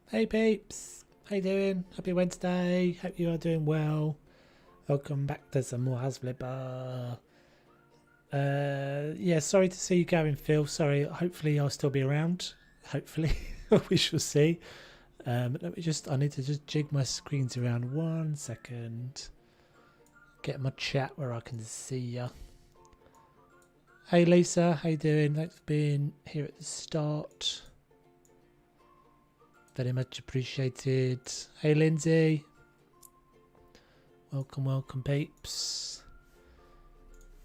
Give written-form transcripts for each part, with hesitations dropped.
Hey peeps, how you doing? Happy Wednesday. Hope you are doing well. Welcome back to some more Hasflipper. Yeah, sorry to see you going, Phil. Sorry. Hopefully I'll still be around. Hopefully, we shall see. I need to just jig my screens around 1 second. Get my chat where I can see ya. Hey Lisa, how you doing? Thanks for being here at the start. Very much appreciated. Hey Lindsay. Welcome, welcome peeps.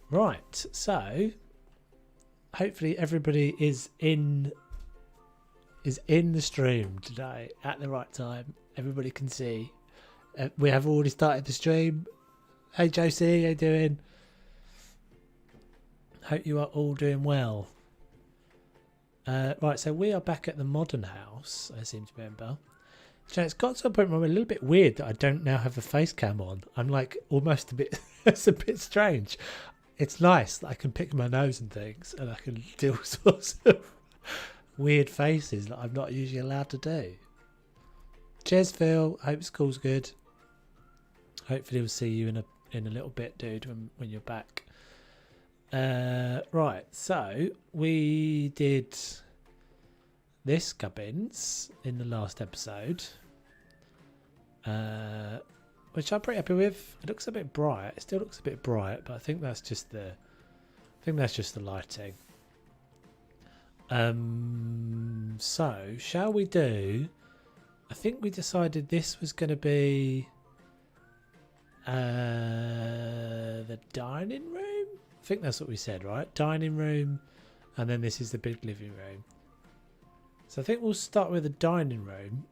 Right, so hopefully everybody is in the stream today at the right time. Everybody can see. We have already started the stream. Hey Josie, how you doing? Hope you are all doing well. Right, so we are back at the modern house, I seem to remember. So it's got to a point where I'm a little bit weird that I don't now have a face cam on. I'm like almost a bit, it's a bit strange. It's nice that I can pick my nose and things and I can do all sorts of weird faces that I'm not usually allowed to do. Cheers Phil, hope school's good. Hopefully we'll see you in a little bit, dude, when you're back. Right, so we did this gubbins in the last episode, which I'm pretty happy with. It looks a bit bright. It still looks a bit bright, but I think that's just the lighting. So shall we do? I think we decided this was going to be the dining room. I think that's what we said, right? Dining room, and then this is the big living room. So I think we'll start with the dining room.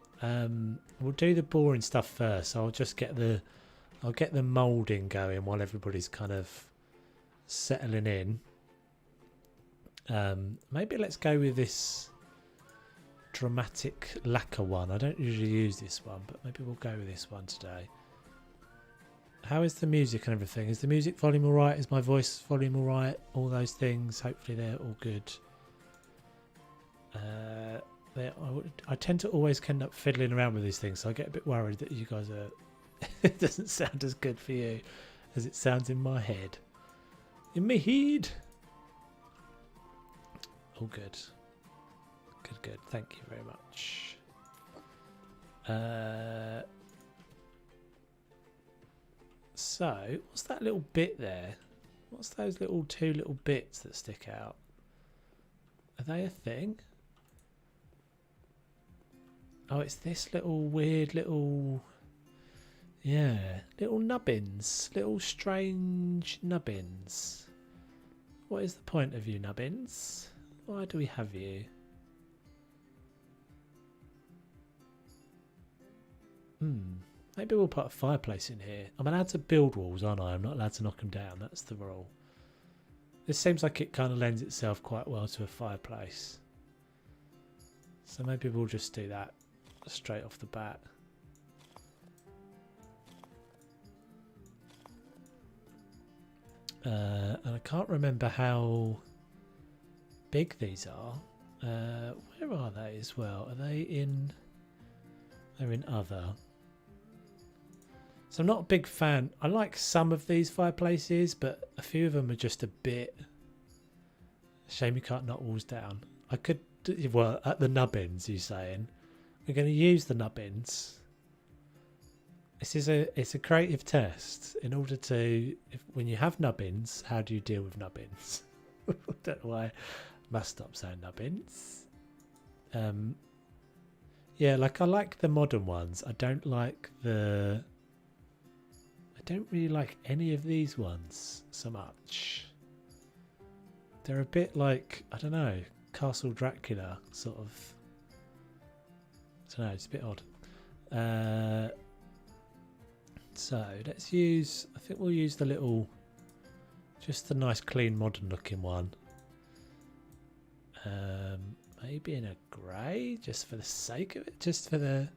We'll do the boring stuff first. So I'll get the moulding going while everybody's kind of settling in. Maybe let's go with this dramatic lacquer one. I don't usually use this one, but maybe we'll go with this one today. How is the music and everything? Is the music volume all right? Is my voice volume all right? All those things. Hopefully they're all good. I tend to always end up fiddling around with these things, so I get a bit worried that you guys are... it doesn't sound as good for you as it sounds in my head. In my head! All good. Good. Thank you very much. So, what's that little bit there? What's those two little bits that stick out? Are they a thing? Oh, it's this little weird little... Yeah, little nubbins. Little strange nubbins. What is the point of you, nubbins? Why do we have you? Maybe we'll put a fireplace in here. I'm allowed to build walls, aren't I? I'm not allowed to knock them down. That's the rule. This seems like it kind of lends itself quite well to a fireplace. So maybe we'll just do that straight off the bat. And I can't remember how big these are. Where are they as well? Are they in... They're in other. So I'm not a big fan. I like some of these fireplaces, but a few of them are just a bit... Shame you can't knock walls down. I could... Well, at the nubbins, you're saying. We're going to use the nubbins. It's a creative test. In order to... when you have nubbins, how do you deal with nubbins? I don't know why I must stop saying nubbins. Yeah, like I like the modern ones. I don't like the... I don't really like any of these ones so much. They're a bit like, I don't know, Castle Dracula sort of. I don't know, it's a bit odd. So let's use, I think we'll use the little, just the nice clean modern looking one. Maybe in a grey, just for the sake of it, just for the...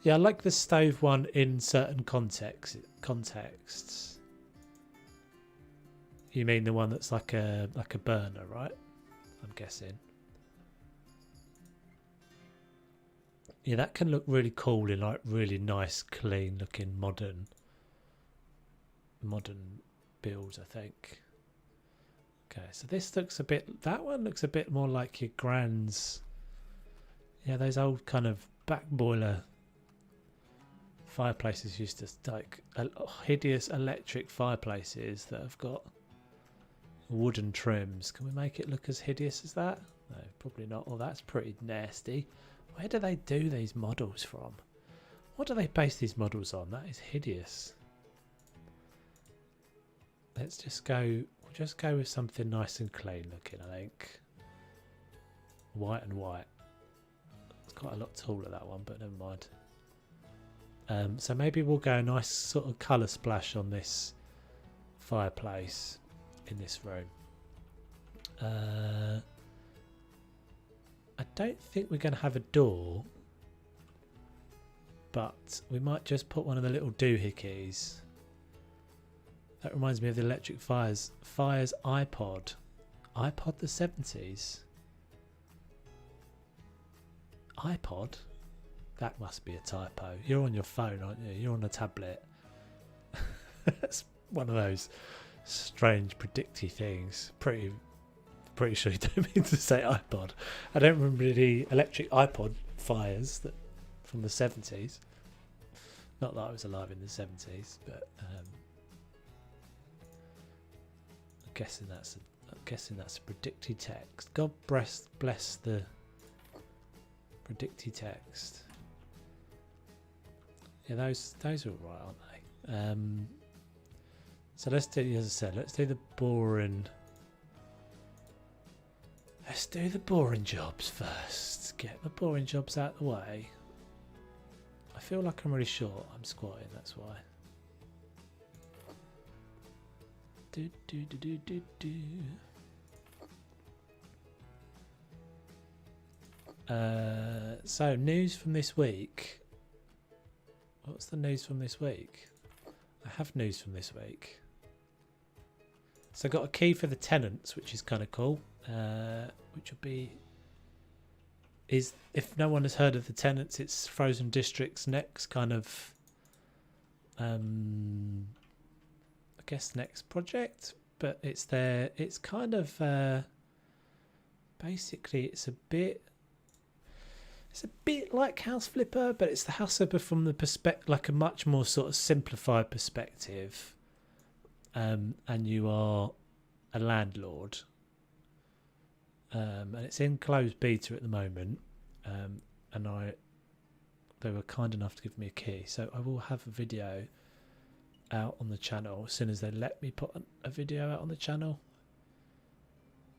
Yeah, I like the stove one in certain contexts. You mean the one that's like a burner, right? I'm guessing. Yeah, that can look really cool in like really nice, clean looking modern builds, I think. Okay, so this looks a bit, that one looks a bit more like your grand's, yeah, those old kind of back boiler fireplaces used to, like hideous electric fireplaces that have got wooden trims. Can we make it look as hideous as that? No, probably not. Oh, that's pretty nasty. Where do they do these models from? What do they base these models on? That is hideous. Let's just go, we'll just go with something nice and clean looking, I think. White and white. It's quite a lot taller, that one, but never mind. So maybe we'll go a nice sort of colour splash on this fireplace in this room. I don't think we're going to have a door, but we might just put one of the little doohickeys. That reminds me of the electric Fire's iPod. iPod the 70s. iPod? That must be a typo. You're on your phone, aren't you? You're on a tablet. That's one of those strange predicty things. Pretty sure you don't mean to say iPod. I don't remember the electric iPod Fires that from the 70s. Not that I was alive in the 70s, but I'm guessing that's a predicty text. God bless the predicty text. Yeah, those are all right, aren't they? So let's do, as I said, let's do the boring. Let's do the boring jobs first. Get the boring jobs out of the way. I feel like I'm really short. I'm squatting, that's why. So news from this week. What's the news from this week? I have news from this week. So I got a key for the tenants, which is kind of cool. Which will be, is, if no one has heard of the tenants, it's Frozen District's next kind of I guess next project, but it's kind of basically it's a bit like House Flipper, but it's the House Flipper from the perspective, like a much more sort of simplified perspective, and you are a landlord. And it's in closed beta at the moment, and they were kind enough to give me a key, so I will have a video out on the channel as soon as they let me put a video out on the channel.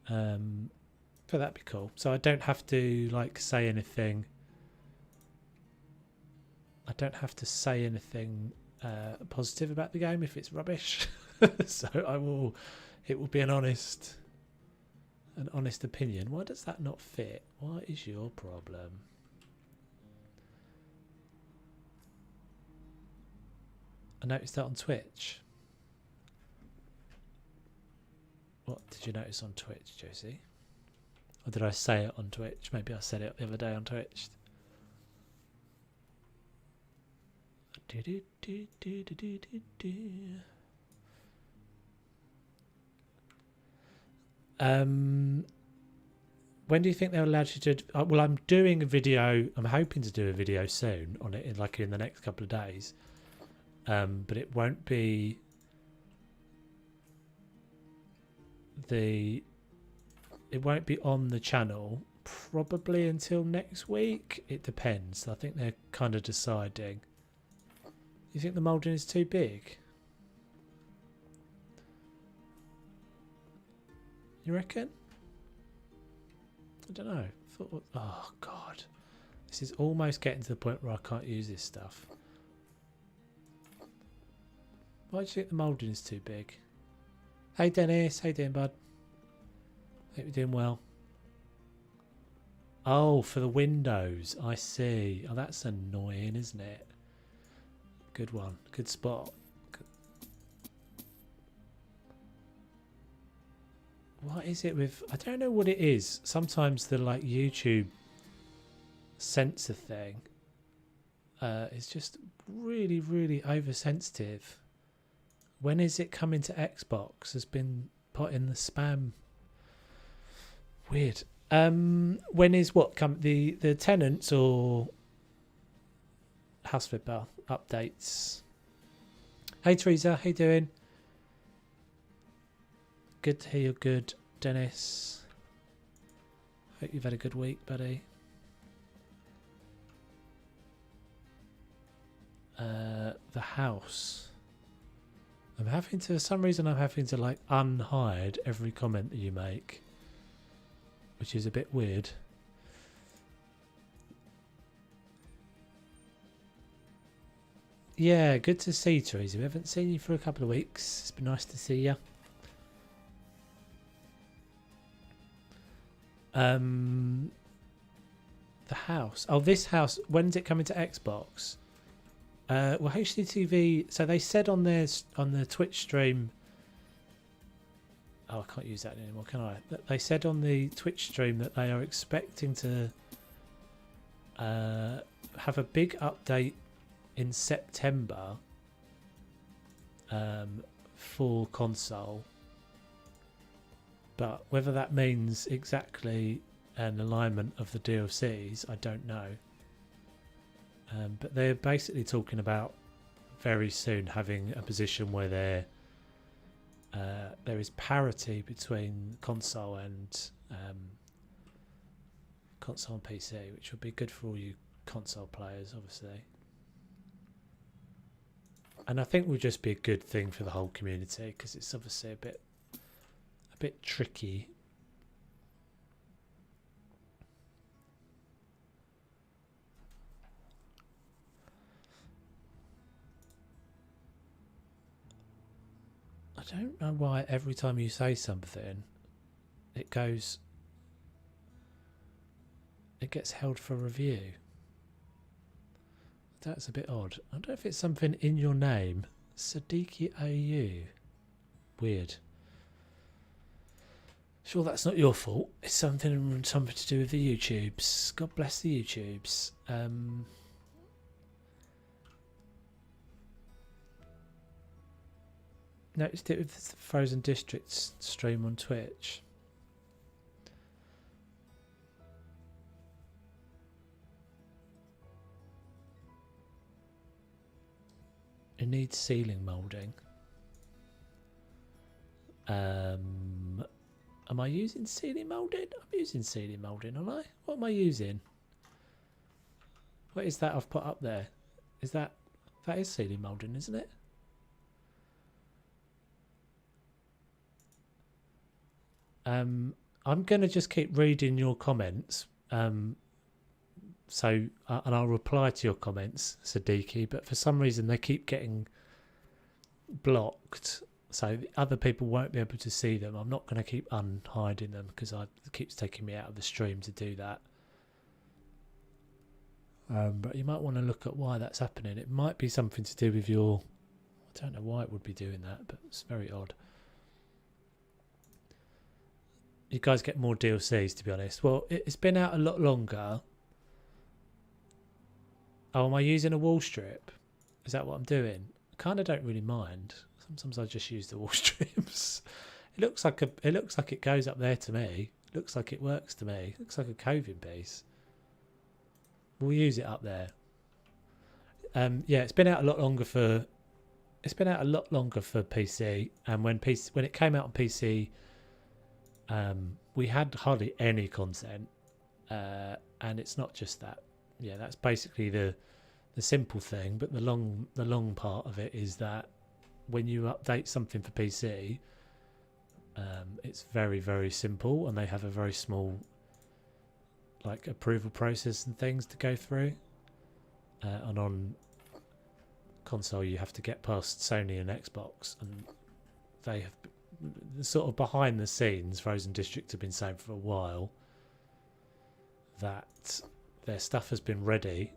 But that'd be cool. So I don't have to like say anything. I don't have to say anything positive about the game if it's rubbish. So it will be an honest opinion. Why does that not fit? What is your problem? I noticed that on Twitch. What did you notice on Twitch, Josie? Or did I say it on Twitch? Maybe I said it the other day on Twitch. When do you think they'll allow you to? Well, I'm doing a video. I'm hoping to do a video soon on it, in the next couple of days. But it won't be on the channel probably until next week. It depends. I think they're kind of deciding. You think the moulding is too big? You reckon? I don't know. Oh god, this is almost getting to the point where I can't use this stuff. Why do you think the moulding is too big? Hey Dennis, how you doing, bud? Hope you're doing well. Oh, for the windows, I see. Oh, that's annoying, isn't it? Good one, good spot. What is it with? I don't know what it is. Sometimes the like YouTube censor thing is just really, really oversensitive. When is it coming to Xbox? Has been put in the spam. Weird. When is what come the tenants or house flipper updates? Hey Teresa, how you doing? Good to hear you're good, Dennis. Hope you've had a good week, buddy. The house. I'm having to, for some reason I'm having to like unhide every comment that you make, which is a bit weird. Yeah, good to see you, Teresa. We haven't seen you for a couple of weeks. It's been nice to see you. The house. Oh, this house. When's it coming to Xbox? Well, HGTV. So they said on their Twitch stream. Oh, I can't use that anymore, can I? They said on the Twitch stream that they are expecting to have a big update in September for console. But whether that means exactly an alignment of the DLCs, I don't know. But they're basically talking about very soon having a position where there is parity between console and PC, which would be good for all you console players, obviously. And I think would just be a good thing for the whole community because it's obviously a bit tricky. I don't know why every time you say something it gets held for review. That's a bit odd. I don't know if it's something in your name. Siddiqui AU. Weird. Sure, that's not your fault. It's something to do with the YouTubes. God bless the YouTubes. Noticed it with the Frozen Districts stream on Twitch. It needs ceiling moulding. Am I using ceiling moulding? I'm using ceiling moulding, aren't I? What am I using? What is that I've put up there? That is ceiling moulding, isn't it? I'm going to just keep reading your comments. And I'll reply to your comments, Siddiqui, but for some reason they keep getting blocked, so other people won't be able to see them. I'm not going to keep unhiding them because it keeps taking me out of the stream to do that. But you might want to look at why that's happening. It might be something to do with your... I don't know why it would be doing that, but it's very odd. You guys get more DLCs, to be honest. Well, it's been out a lot longer. Oh, am I using a wall strip? Is that what I'm doing? I kind of don't really mind. Sometimes I just use the wall strips. It looks like it goes up there to me. It looks like it works to me. It looks like a coving piece. We'll use it up there. Yeah, it's been out a lot longer for PC. And when it came out on PC, we had hardly any content, and it's not just that. Yeah, that's basically the simple thing, but the long part of it is that when you update something for PC, it's very, very simple, and they have a very small like approval process and things to go through. And on console, you have to get past Sony and Xbox, and they have sort of behind the scenes. Frozen District have been saying for a while that their stuff has been ready,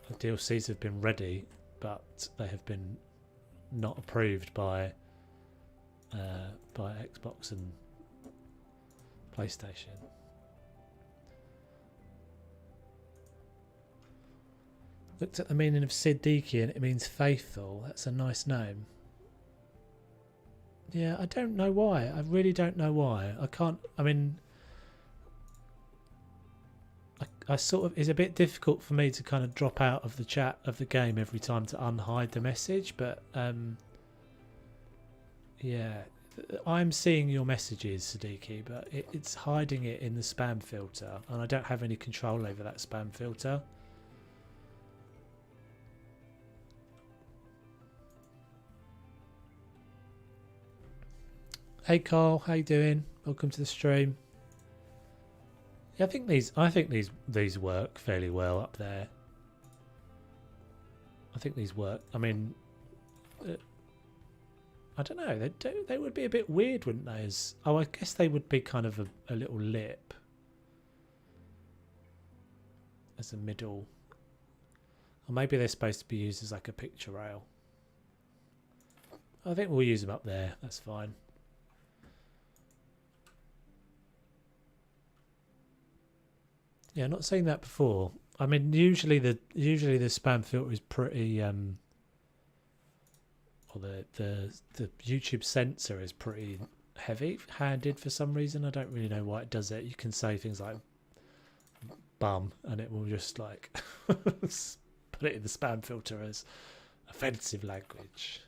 the DLCs have been ready, but they have been not approved by Xbox and PlayStation. Looked at the meaning of Siddiqui and it means faithful. That's a nice name. Yeah, I don't know why. I really don't know why. I can't. I mean, I sort of. It's a bit difficult for me to kind of drop out of the chat of the game every time to unhide the message, but yeah, I'm seeing your messages, Siddiqui, but it's hiding it in the spam filter, and I don't have any control over that spam filter. Hey Carl, how you doing? Welcome to the stream. Yeah, I think these work fairly well up there. I think these work. I mean, I don't know. They would be a bit weird, wouldn't they? As I guess they would be kind of a little lip as a middle, or maybe they're supposed to be used as like a picture rail. I think we'll use them up there. That's fine. Yeah, not seen that before. I mean, usually the spam filter is pretty or the YouTube censor is pretty heavy-handed for some reason. I don't really know why it does it. You can say things like bum and it will just like put it in the spam filter as offensive language.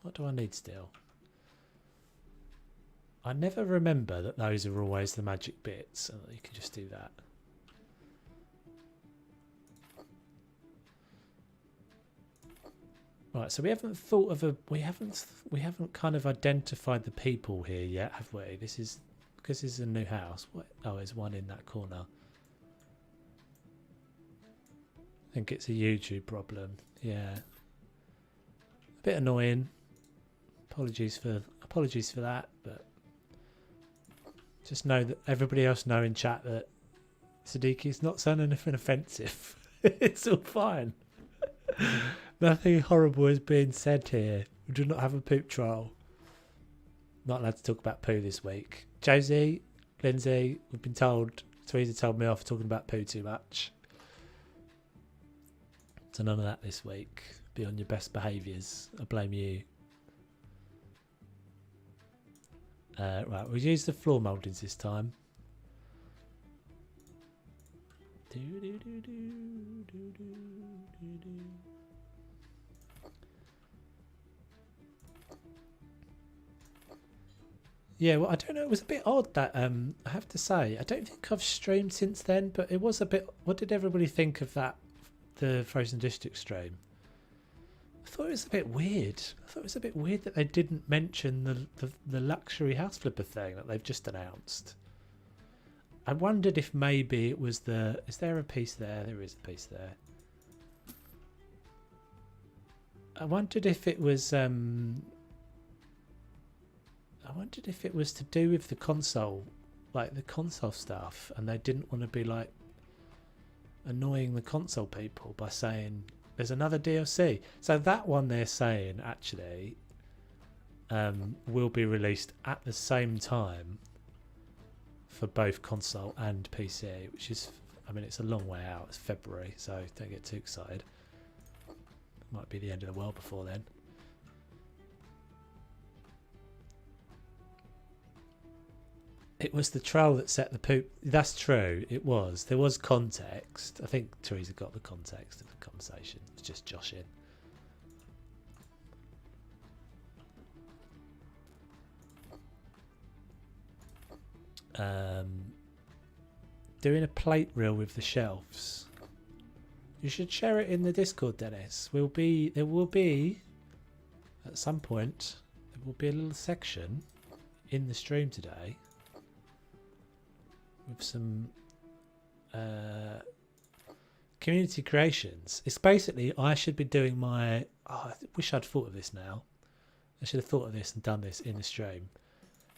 What do I need still? I never remember that those are always the magic bits, so you can just do that. Right, so we haven't thought of we haven't kind of identified the people here yet, have we? This is because this is a new house. What? Oh, there's one in that corner. I think it's a YouTube problem. Yeah, a bit annoying. Apologies for that, but just know that everybody else know in chat that Siddiqui's not saying anything offensive. It's all fine. Nothing horrible is being said here. We do not have a poop trial. Not allowed to talk about poo this week. Josie, Lindsay, we've been told. Teresa told me off for talking about poo too much. So none of that this week. Be on your best behaviours. I blame you. Right, we'll use the floor mouldings this time. Yeah, well, I don't know. It was a bit odd that I have to say. I don't think I've streamed since then, but it was a bit. What did everybody think of that? The Frozen District stream. I thought it was a bit weird. I thought it was a bit weird that they didn't mention the luxury house flipper thing that they've just announced. I wondered if maybe it was the. Is there a piece there? There is a piece there. I wondered if it was. I wondered if it was to do with the console, like the console stuff, and they didn't want to be like annoying the console people by saying there's another DLC. So that one they're saying actually will be released at the same time for both console and PC, which is, I mean, it's a long way out. It's February, so don't get too excited. Might be the end of the world before then. It was the troll that set the poop. That's true. It was. There was context. I think Teresa got the context of the conversation. It's just joshing. Doing a plate reel with the shelves. You should share it in the Discord, Dennis. There will be at some point. There will be a little section in the stream today with some community creations. It's basically I should be doing my. Oh, I wish I'd thought of this now. I should have thought of this and done this in the stream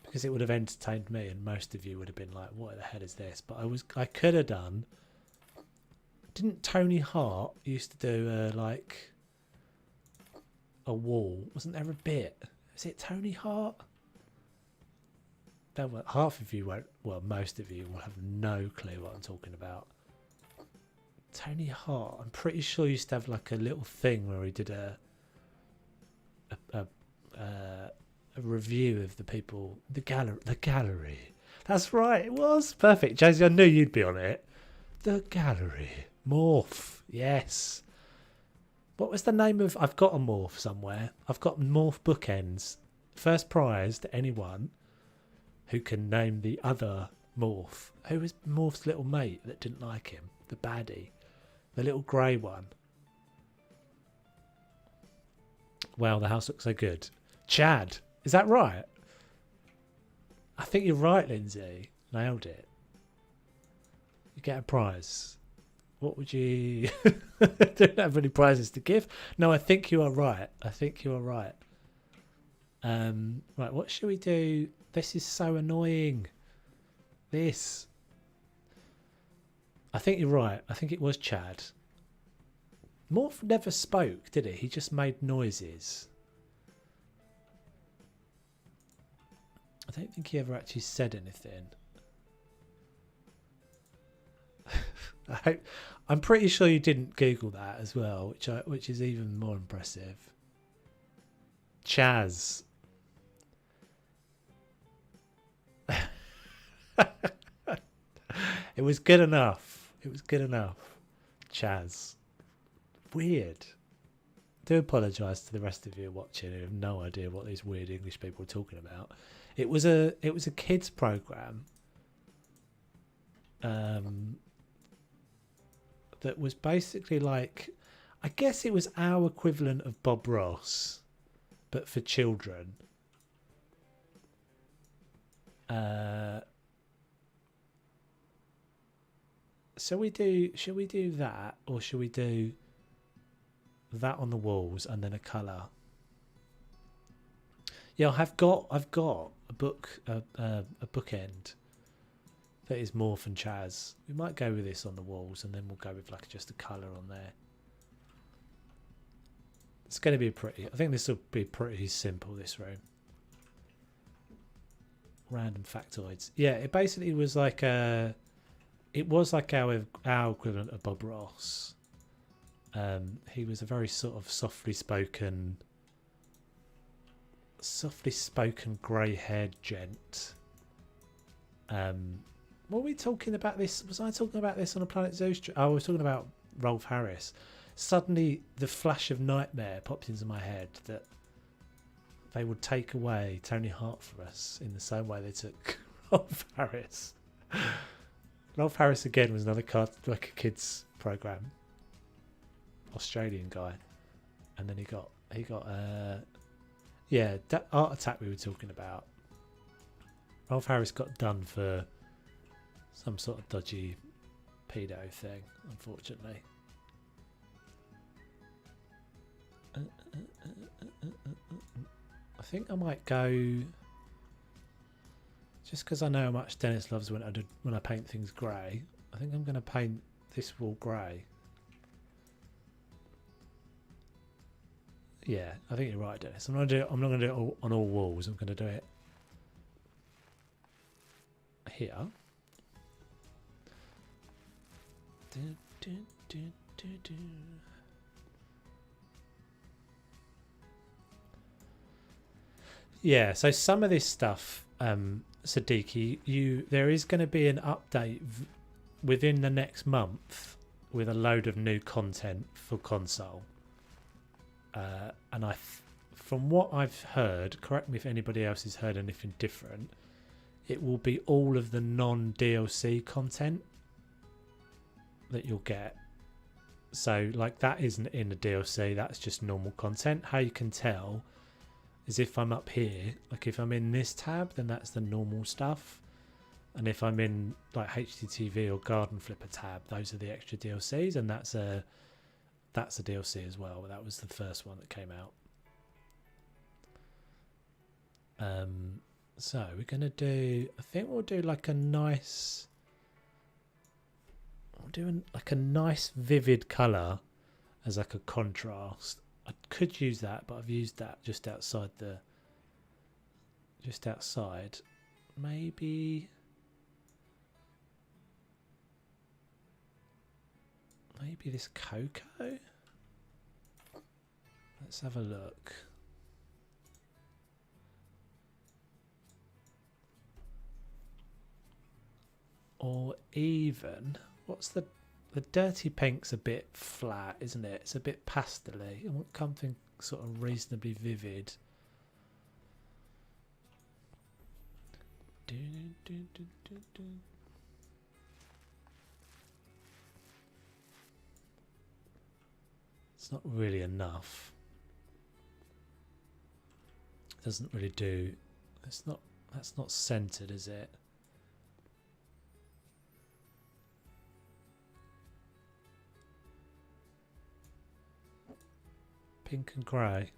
because it would have entertained me, and most of you would have been like, "What the hell is this?" But I could have done. Didn't Tony Hart used to do like a wall. Wasn't there a bit? Is it Tony Hart? Half of you won't, well, most of you will have no clue what I'm talking about. Tony Hart, I'm pretty sure he used to have like a little thing where he did a review of the people, the gallery. That's right, it was perfect. Josie, I knew you'd be on it. The gallery. Morph, yes. What was the name of, I've got a morph somewhere. I've got morph bookends. First prize to anyone who can name the other morph. Who was Morph's little mate that didn't like him? The baddie. The little grey one. Wow, the house looks so good. Chad, is that right? I think you're right, Lindsay. Nailed it. You get a prize. What would you... don't have any prizes to give. No, I think you are right. I think you are right. Right, what should we do? This is so annoying. This. I think you're right. I think it was Chad. Morph never spoke, did he? He just made noises. I don't think he ever actually said anything. I'm pretty sure you didn't Google that as well, which is even more impressive. Chaz. It was good enough. It was good enough. Chaz. Weird. I do apologise to the rest of you watching who have no idea what these weird English people are talking about. It was a kids program. That was basically like, I guess it was our equivalent of Bob Ross, but for children. Should we do that, or should we do that on the walls and then a colour? Yeah, I've got a book, a bookend that is Morph and Chaz. We might go with this on the walls, and then we'll go with like just a colour on there. It's going to be pretty. I think this will be pretty simple. This room. Random factoids. Yeah, it basically was like a. It was like our equivalent of Bob Ross. He was a very sort of softly spoken grey-haired gent. Were we talking about this? Was I talking about this on a Planet Zoo? I was talking about Rolf Harris. Suddenly, the flash of nightmare popped into my head that they would take away Tony Hart for us in the same way they took Rolf Harris. Rolf Harris again was another like a kids program, Australian guy, and then he got yeah, that Art Attack we were talking about. Rolf Harris got done for some sort of dodgy pedo thing, unfortunately. I think I might go, just because I know how much Dennis loves when I paint things grey. I think I'm going to paint this wall grey. Yeah, I think you're right, Dennis. I'm not going to do it on all walls. I'm going to do it here. Yeah, so some of this stuff, Siddiqui, there is going to be an update within the next month with a load of new content for console. And from what I've heard, correct me if anybody else has heard anything different, it will be all of the non-DLC content that you'll get. So like that isn't in the DLC, that's just normal content. How you can tell is if I'm up here, like if I'm in this tab, then that's the normal stuff. And if I'm in like HGTV or Garden Flipper tab, those are the extra DLCs, and that's a DLC as well. That was the first one that came out. So we're gonna do, I think we'll do like a nice, like a nice vivid colour as like a contrast. could use that, but I've used that just outside the. Just outside, maybe. Maybe this cocoa. Let's have a look. Or even, what's the dirty pink's a bit flat, isn't it? It's a bit pastel-y. I want something sort of reasonably vivid. It's not really enough. It doesn't really do. It's not. That's not centered, is it? Pink and grey.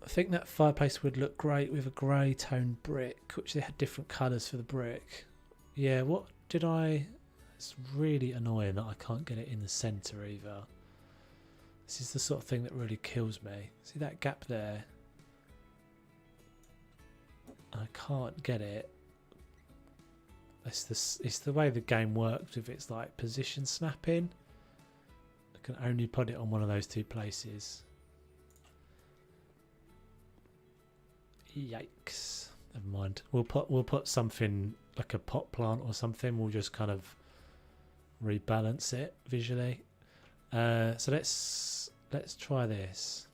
I think that fireplace would look great with a grey toned brick, which they had different colours for the brick. Yeah, what did I... It's really annoying that I can't get it in the centre either. This is the sort of thing that really kills me. See that gap there? I can't get it. It's the way the game works with its like position snapping. I can only put it on one of those two places. Yikes! Never mind. We'll put something like a pot plant or something. We'll just kind of rebalance it visually. So let's try this.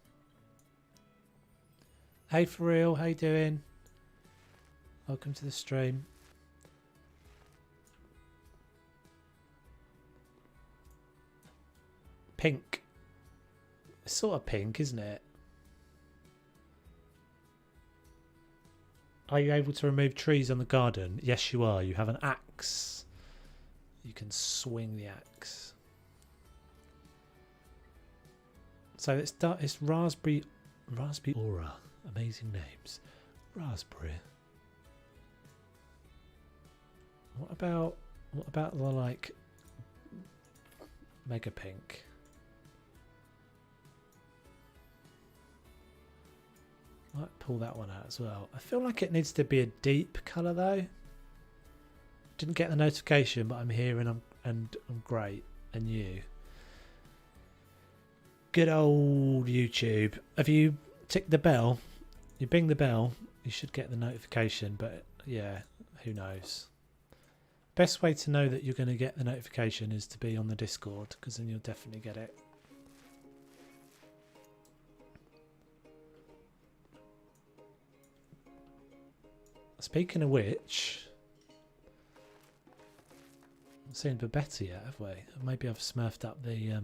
Hey, for real, how you doing? Welcome to the stream. Pink. It's sort of pink, isn't it? Are you able to remove trees on the garden? Yes, you are. You have an axe. You can swing the axe. So it's raspberry aura. Amazing names. Raspberry. What about the like mega pink? Might pull that one out as well. I feel like it needs to be a deep colour though. Didn't get the notification, but I'm here and I'm great. And you. Good old YouTube. Have you ticked the bell? You bing the bell, you should get the notification, but yeah, who knows. Best way to know that you're going to get the notification is to be on the Discord, because then you'll definitely get it. Speaking of which, I'm seeing Babetta yet, have we? Maybe I've smurfed up the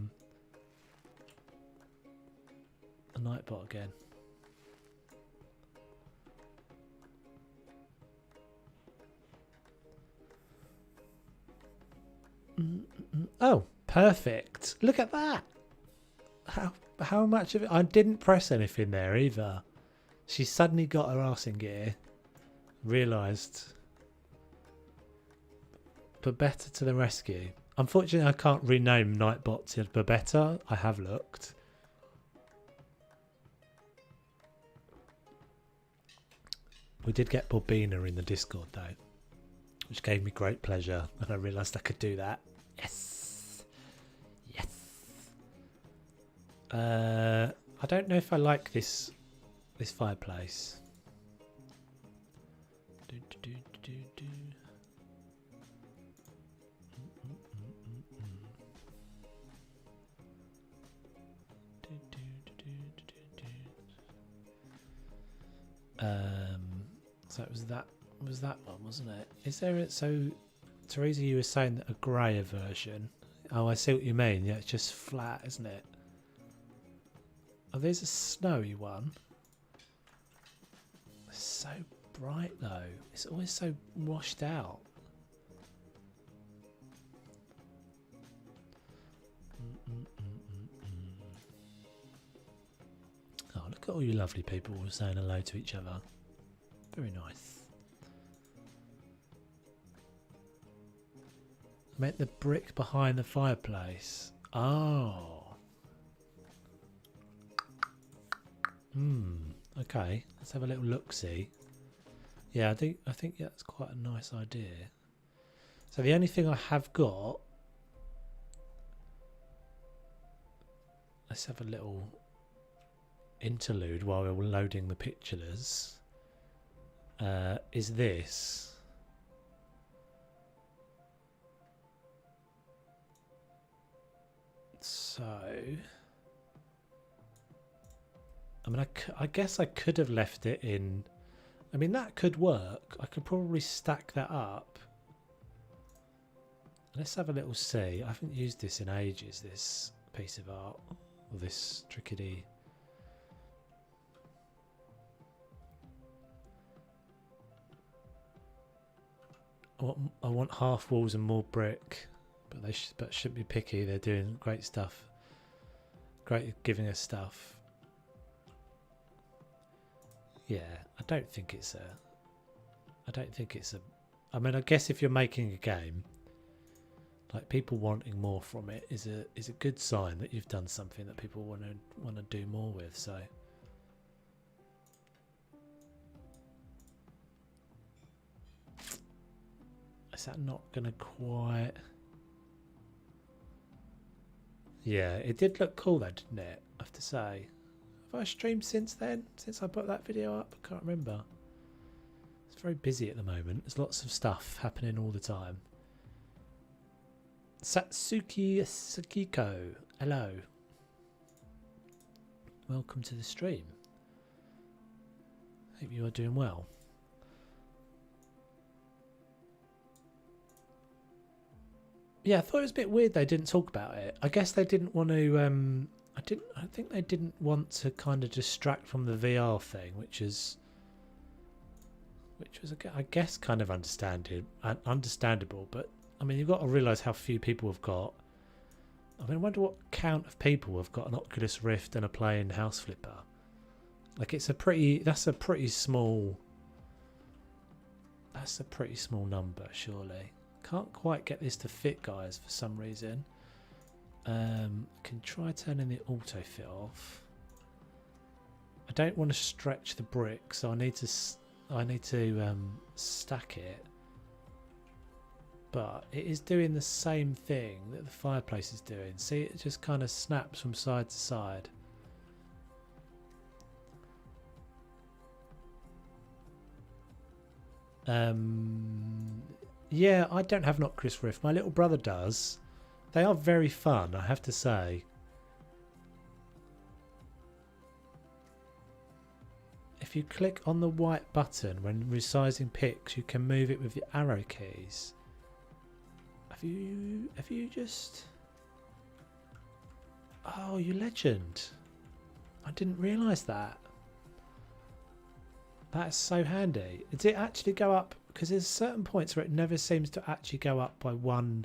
Nightbot again. Oh, perfect. Look at that. How much of it? I didn't press anything there either. She suddenly got her arse in gear. Realised. Babetta to the rescue. Unfortunately, I can't rename Nightbot to Babetta. I have looked. We did get Bobina in the Discord though, which gave me great pleasure, and I realised I could do that. Yes, yes. I don't know if I like this fireplace. So it was that one, wasn't it? Is there so Teresa, you were saying that a greyer version. Oh, I see what you mean. Yeah, it's just flat, isn't it? Oh, there's a snowy one. It's so bright though. It's always so washed out. Oh, look at all you lovely people all saying hello to each other. Very nice. meant the brick behind the fireplace. Oh. Okay. Let's have a little look-see. Yeah, I think that's quite a nice idea. So the only thing I have got, let's have a little interlude while we're loading the pictures, is this. So, I mean, I guess I could have left it in. I mean, that could work. I could probably stack that up. Let's have a little see. I haven't used this in ages, this piece of art. Or this trickety. I want half walls and more brick. But they shouldn't be picky. They're doing great stuff. Great at giving us stuff. Yeah, I don't think it's a. I mean, I guess if you're making a game, like people wanting more from it is a good sign that you've done something that people want to do more with. So. Is that not going to quite... Yeah, it did look cool though, didn't it? I have to say. Have I streamed since then? Since I put that video up? I can't remember. It's very busy at the moment. There's lots of stuff happening all the time. Satsuki Sakiko. Hello. Welcome to the stream. Hope you are doing well. Yeah, I thought it was a bit weird they didn't talk about it. I guess they didn't want to. I think they didn't want to kind of distract from the VR thing, which was, I guess, kind of understandable. But I mean, you've got to realise how few people have got. I mean, I wonder what count of people have got an Oculus Rift and a playing House Flipper. Like, that's a pretty small. That's a pretty small number, surely. Can't quite get this to fit, guys, for some reason. Can try turning the auto fit off. I don't want to stretch the brick, so I need to stack it. But it is doing the same thing that the fireplace is doing. See, it just kind of snaps from side to side. Yeah, I don't have an Oculus Rift. My little brother does. They are very fun, I have to say. If you click on the white button when resizing pics, you can move it with your arrow keys. Have you just... Oh, you legend. I didn't realise that. That's so handy. Does it actually go up? Because there's certain points where it never seems to actually go up by one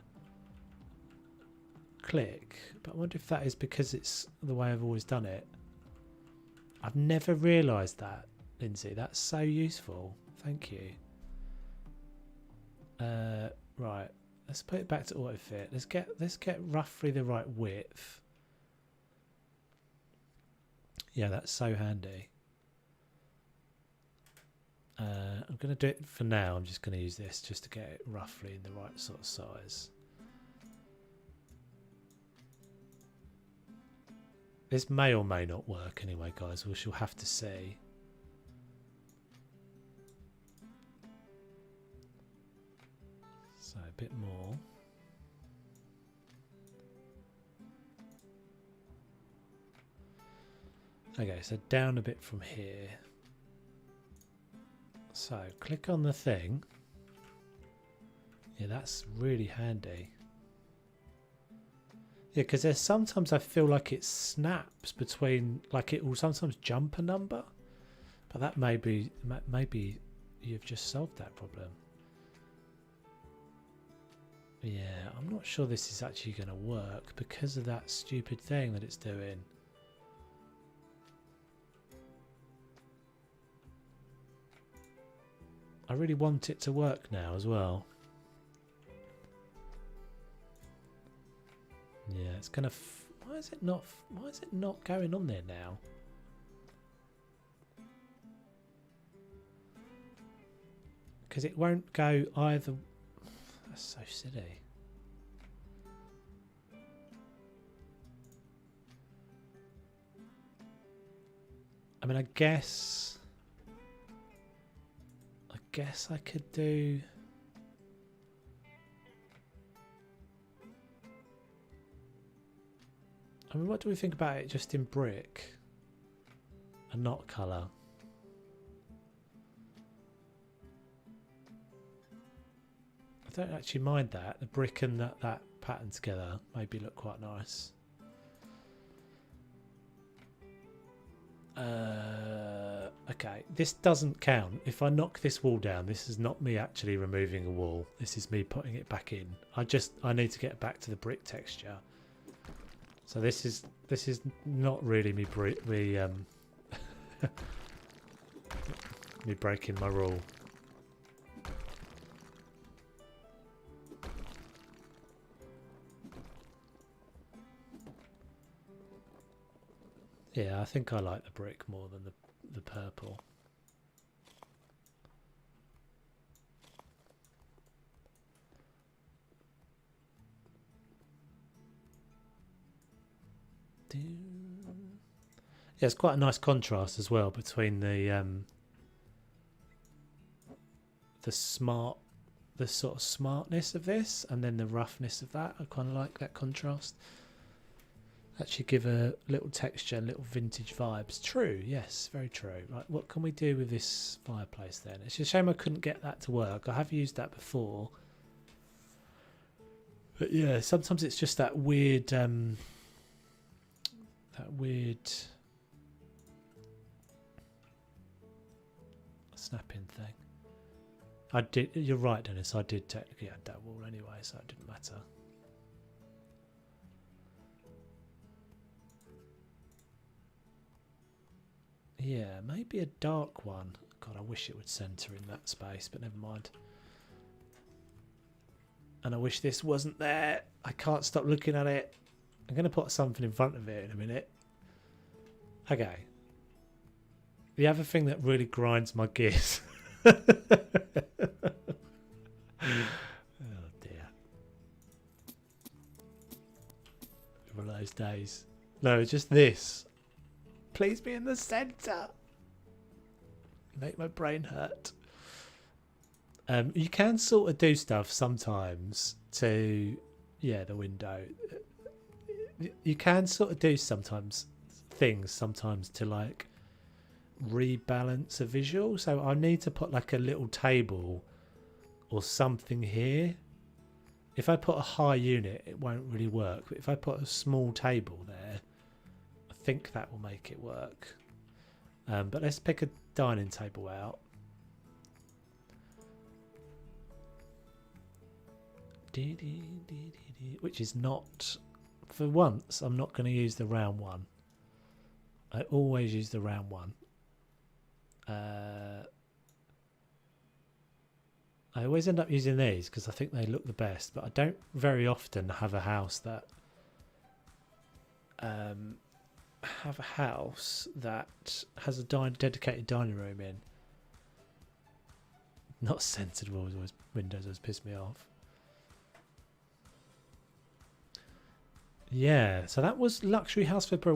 click. But I wonder if that is because it's the way I've always done it. I've never realised that, Lindsay. That's so useful. Thank you. Right. Let's put it back to auto fit. Let's get roughly the right width. Yeah, that's so handy. I'm going to do it for now. I'm just going to use this just to get it roughly in the right sort of size. This may or may not work anyway, guys. We shall have to see. So a bit more. Okay, so down a bit from here. So click on the thing. Yeah, that's really handy. Yeah, because there's sometimes I feel like it snaps between, like it will sometimes jump a number, but that maybe you've just solved that problem. Yeah, I'm not sure this is actually going to work because of that stupid thing that it's doing. I really want it to work now as well. Yeah, it's gonna. Why is it not? Why is it not going on there now? Because it won't go either. That's so silly. I mean, I guess I could do. I mean, what do we think about it just in brick and not colour? I don't actually mind that. The brick and that pattern together maybe look quite nice. Okay, this doesn't count. If I knock this wall down, this is not me actually removing a wall. This is me putting it back in. I need to get back to the brick texture. So this is not really me me breaking my rule. Yeah, I think I like the brick more than the purple. Yeah, it's quite a nice contrast as well between the sort of smartness of this and then the roughness of that. I kind of like that contrast. Actually give a little texture and little vintage vibes. True, yes, very true. Right, what can we do with this fireplace then? It's a shame I couldn't get that to work. I have used that before. But yeah, sometimes it's just that weird snapping thing. You're right, Dennis, I did technically add that wall anyway, so it didn't matter. Yeah, maybe a dark one. God, I wish it would centre in that space, but never mind. And I wish this wasn't there. I can't stop looking at it. I'm going to put something in front of it in a minute. Okay. The other thing that really grinds my gears. Oh dear. One of those days. No, just this. Please be in the centre. Make my brain hurt. You can sort of do stuff sometimes to, yeah, the window. You can sort of do things sometimes to like rebalance a visual. So I need to put like a little table or something here. If I put a high unit, it won't really work. But if I put a small table there, I think that will make it work. But let's pick a dining table out. Which is not, for once, I'm not going to use the round one. I always use the round one. I always end up using these because I think they look the best, but I don't very often have a house that has a dedicated dining room in. Not centered windows always piss me off. Yeah, so that was Luxury House Flipper.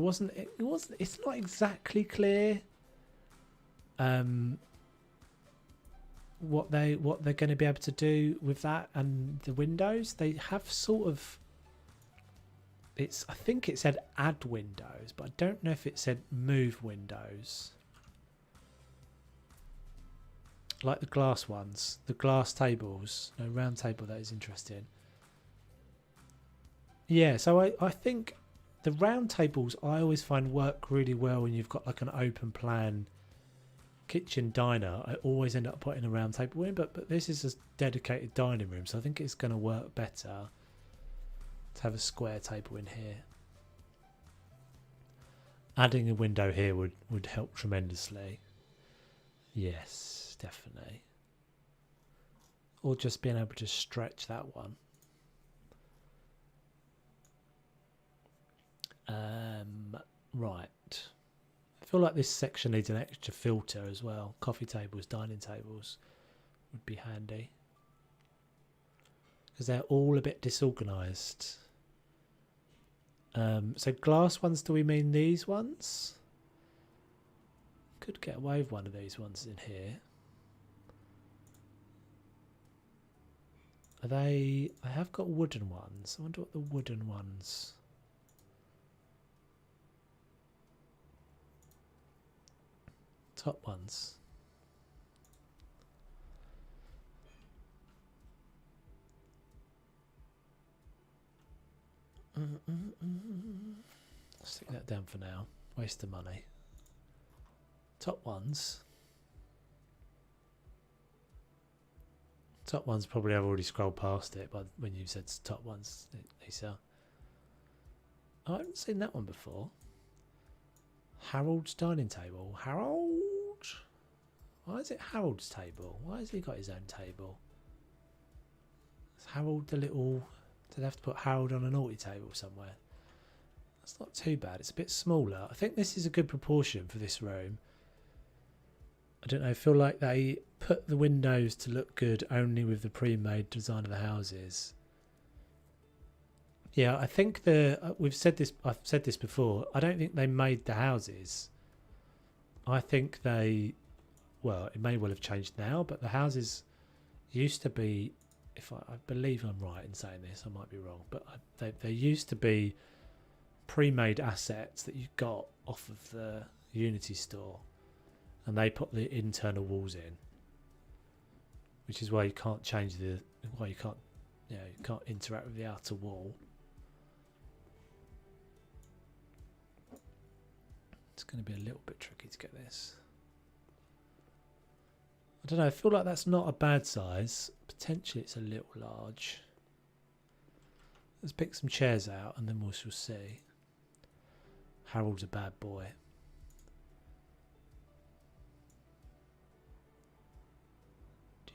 It's not exactly clear what they're going to be able to do with that and the windows. They have sort of, I think it said add windows, but I don't know if it said move windows. Like the glass ones, the glass tables, no, round table, that is interesting. Yeah, so I think the round tables I always find work really well when you've got like an open plan kitchen diner. I always end up putting a round table in, but this is a dedicated dining room, so I think it's going to work better to have a square table in here. Adding a window here would help tremendously. Yes, definitely. Or just being able to stretch that one. Right. I feel like this section needs an extra filter as well. Coffee tables, dining tables would be handy. Because they're all a bit disorganised. So glass ones, do we mean these ones? Could get away with one of these ones in here. Are they... I have got wooden ones. I wonder what the wooden ones... Top ones. Stick that down for now. Waste of money. Top ones. Top ones probably I've already scrolled past it, but when you said top ones, Lisa. Oh, I haven't seen that one before. Harold's dining table. Harold? Why is it Harold's table? Why has he got his own table? Is Harold the little... Did they have to put Harold on a naughty table somewhere? That's not too bad. It's a bit smaller. I think this is a good proportion for this room. I don't know. I feel like they put the windows to look good only with the pre-made design of the houses. Yeah, I think we've said this. I've said this before. I don't think they made the houses. I think they... Well, it may well have changed now, but the houses used to be... If I believe I'm right in saying this, I might be wrong, but they used to be pre-made assets that you got off of the Unity store, and they put the internal walls in, which is why you can't change why you can't interact with the outer wall. It's going to be a little bit tricky to get this. I don't know, I feel like that's not a bad size. Potentially it's a little large. Let's pick some chairs out and then we shall see. Harold's a bad boy.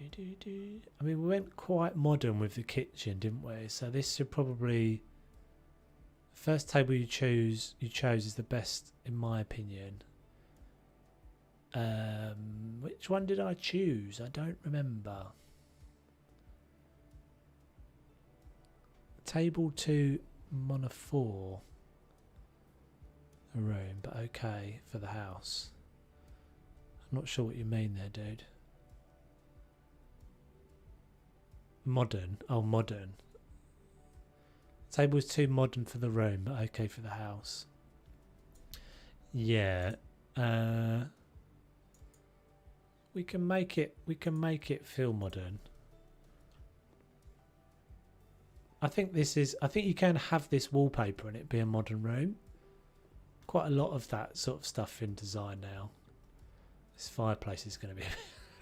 I mean, we went quite modern with the kitchen, didn't we? So this should probably... The first table you chose is the best in my opinion. Which one did I choose? I don't remember. Table 2 Mona 4. A room, but okay for the house. I'm not sure what you mean there, dude. Modern. Oh, modern. Table's too modern for the room, but okay for the house. Yeah. We can make it feel modern. I think you can have this wallpaper and it be a modern room. Quite a lot of that sort of stuff in design now. This fireplace is going to be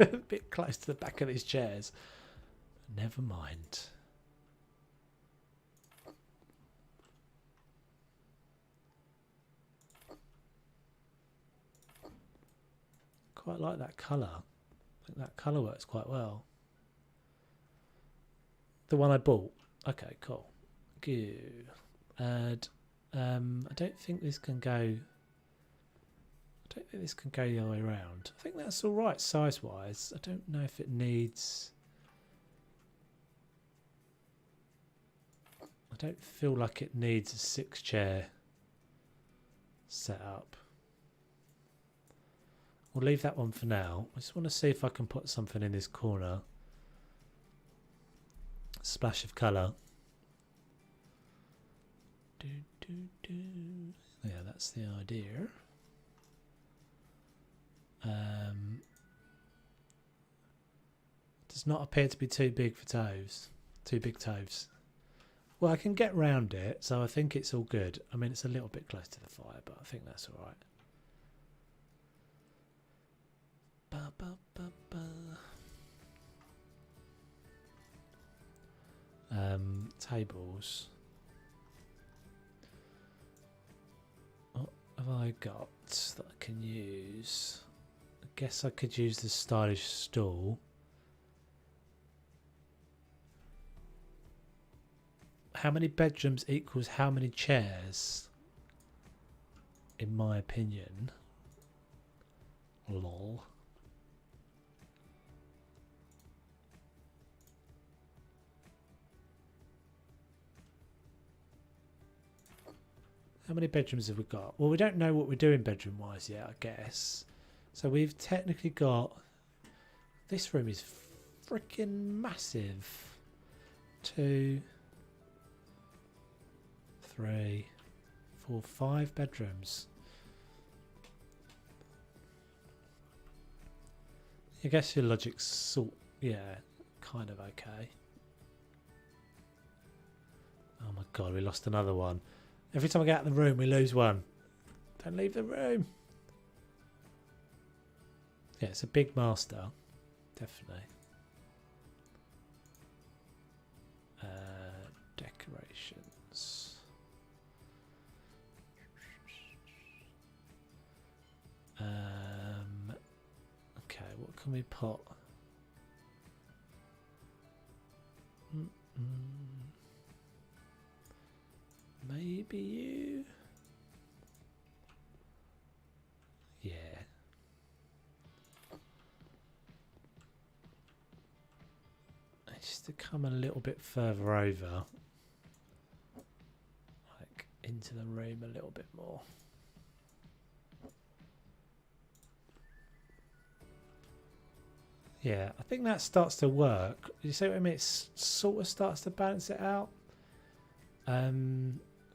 a bit close to the back of these chairs. Never mind. Quite like that colour. I think that colour works quite well. The one I bought. Okay, cool. Good. And I don't think this can go... I don't think this can go the other way around. I think that's all right size-wise. I don't know if it needs... I don't feel like it needs a 6-chair setup. We'll leave that one for now. I just want to see if I can put something in this corner. Splash of colour. Yeah, that's the idea. Does not appear to be too big for toes. Too big toes. Well, I can get round it, so I think it's all good. I mean, it's a little bit close to the fire, but I think that's all right. Tables. What have I got that I can use? I guess I could use the stylish stool. How many bedrooms equals how many chairs? in my opinion. Lol. How many bedrooms have we got? Well, we don't know what we're doing bedroom wise yet, I guess. So we've technically got, this room is freaking massive. 2, 3, 4, 5 bedrooms. I guess your logic's sort, yeah, kind of okay. Oh my god, we lost another one. Every time I get out of the room, we lose one. Don't leave the room. Yeah, it's a big master, definitely. Decorations. Okay, what can we put? Maybe you? Yeah. Just to come a little bit further over. Like into the room a little bit more. Yeah, I think that starts to work. You see what I mean? It sort of starts to balance it out.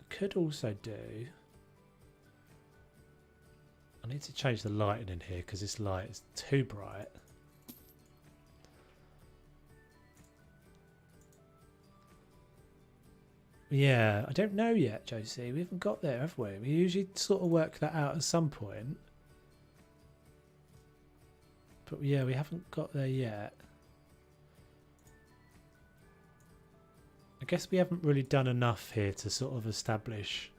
Could also do. I need to change the lighting in here because this light is too bright. Yeah, I don't know yet, Josie. We haven't got there, have we? We usually sort of work that out at some point. But yeah, we haven't got there yet. I guess we haven't really done enough here to sort of establish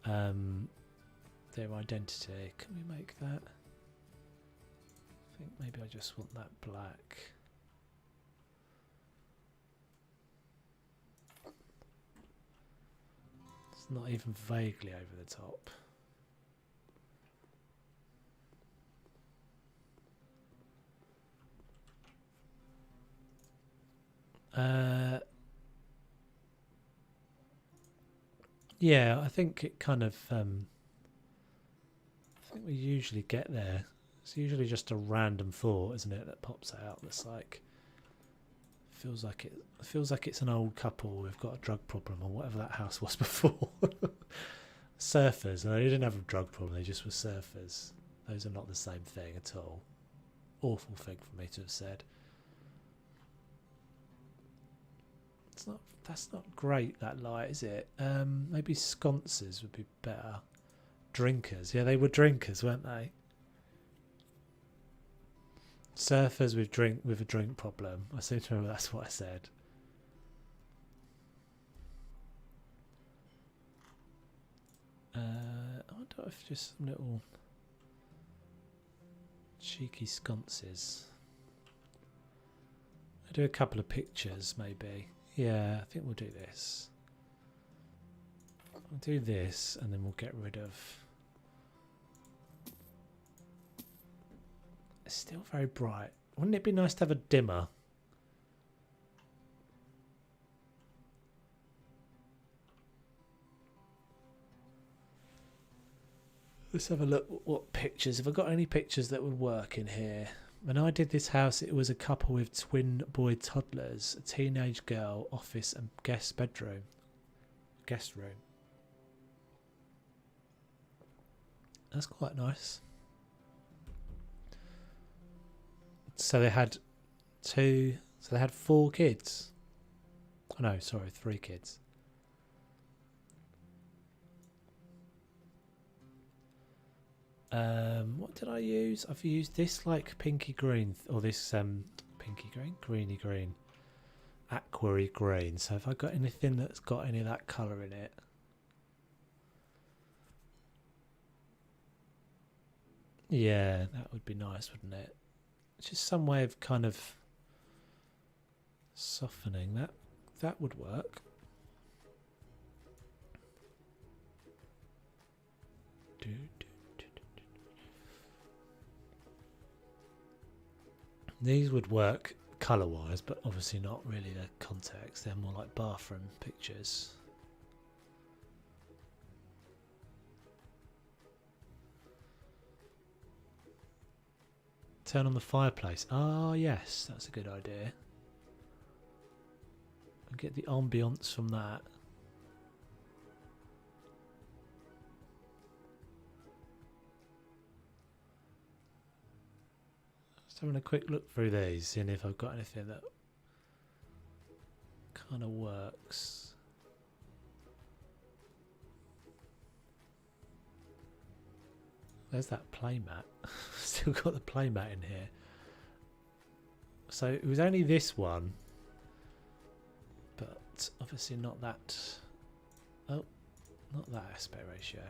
their identity. Can we make that? I think maybe I just want that black. It's not even vaguely over the top. Yeah, I think it kind of I think we usually get there. It's usually just a random thought, isn't it, that pops out that's like feels like it's an old couple who've got a drug problem or whatever that house was before. Surfers, and they didn't have a drug problem, they just were surfers. Those are not the same thing at all. Awful thing for me to have said. That's not great, that light, is it? Maybe sconces would be better. Drinkers, yeah, they were drinkers, weren't they? Surfers with a drink problem. I seem to remember that's what I said. I wonder if just some little cheeky sconces. I'll do a couple of pictures, maybe. Yeah, I think we'll do this. We'll do this, and then we'll get rid of. It's still very bright. Wouldn't it be nice to have a dimmer? Let's have a look. What pictures? Have I got any pictures that would work in here? When I did this house, it was a couple with twin boy toddlers, a teenage girl, office and guest bedroom. Guest room. That's quite nice. So they had 4 kids. Oh no, sorry, 3 kids. What did I use? I've used this like pinky green, or this pinky green, greeny green, aquary green. So have I got anything that's got any of that colour in it? Yeah, that would be nice, wouldn't it? Just some way of kind of softening that. That would work. These would work colour-wise, but obviously not really the context. They're more like bathroom pictures. Turn on the fireplace. Ah, yes, that's a good idea. And get the ambience from that. Just having a quick look through these, seeing if I've got anything that kind of works. There's that playmat. Still got the playmat in here. So it was only this one, but obviously not that. Oh, not that aspect ratio.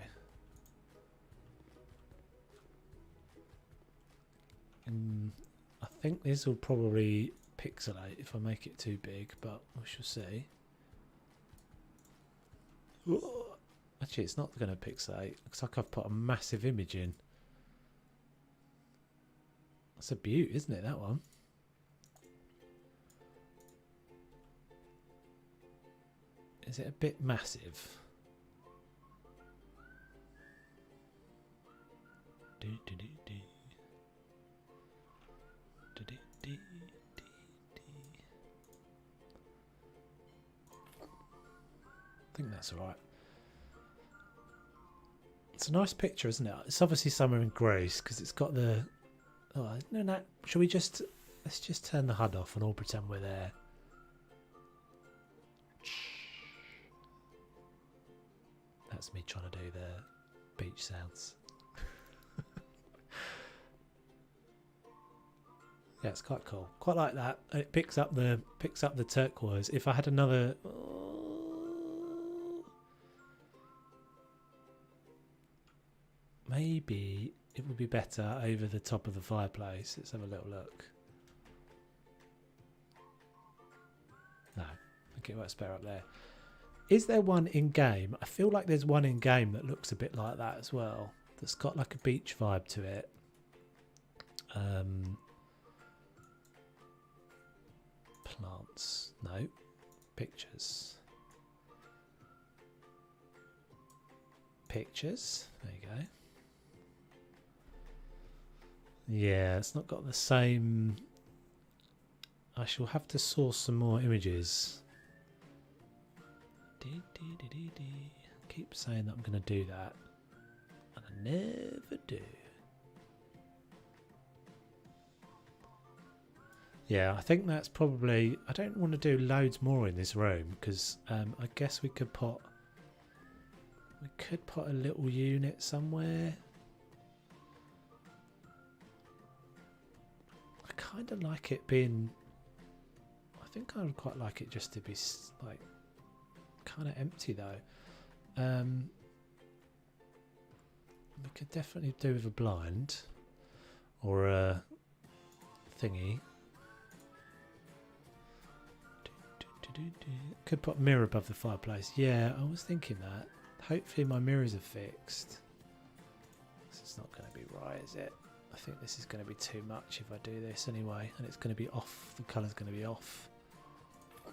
I think this will probably pixelate if I make it too big, but we shall see. Actually, it's not going to pixelate. Looks like I've put a massive image in. That's a beaut, isn't it, that one? Is it a bit massive? I think that's alright. It's a nice picture, isn't it? It's obviously somewhere in Greece because it's got the... Oh, no. Shall we just... Let's just turn the HUD off and all pretend we're there. That's me trying to do the beach sounds. Yeah, it's quite cool. Quite like that. It picks up the turquoise. If I had another... Maybe it would be better over the top of the fireplace. Let's have a little look. No, I think it works better up there. Is there one in game? I feel like there's one in game that looks a bit like that as well. That's got like a beach vibe to it. Plants. No. Pictures. Pictures. There you go. Yeah, it's not got the same... I shall have to source some more images. Keep saying that I'm going to do that, and I never do. Yeah, I think that's probably... I don't want to do loads more in this room because I guess we could put a little unit somewhere. I kind of like it being... I think I would quite like it just to be like kind of empty though. We could definitely do with a blind or a thingy. Could put a mirror above the fireplace. Yeah, I was thinking that. Hopefully my mirrors are fixed. This is not going to be right, is it? I think this is going to be too much if I do this anyway, and it's going to be off. The colour's going to be off. I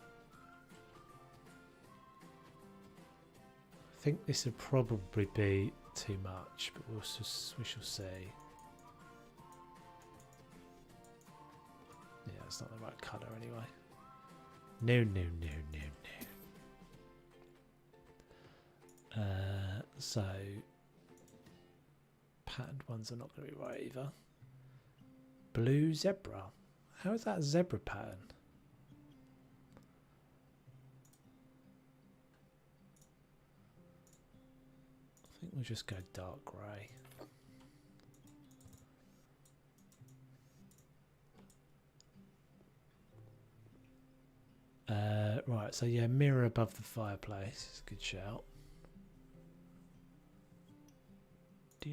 think this would probably be too much, but we shall see. Yeah, it's not the right colour anyway. No. So patterned ones are not going to be right either. Blue zebra. How is that a zebra pattern? I think we'll just go dark grey. Right, so yeah, mirror above the fireplace. It's a good shout. I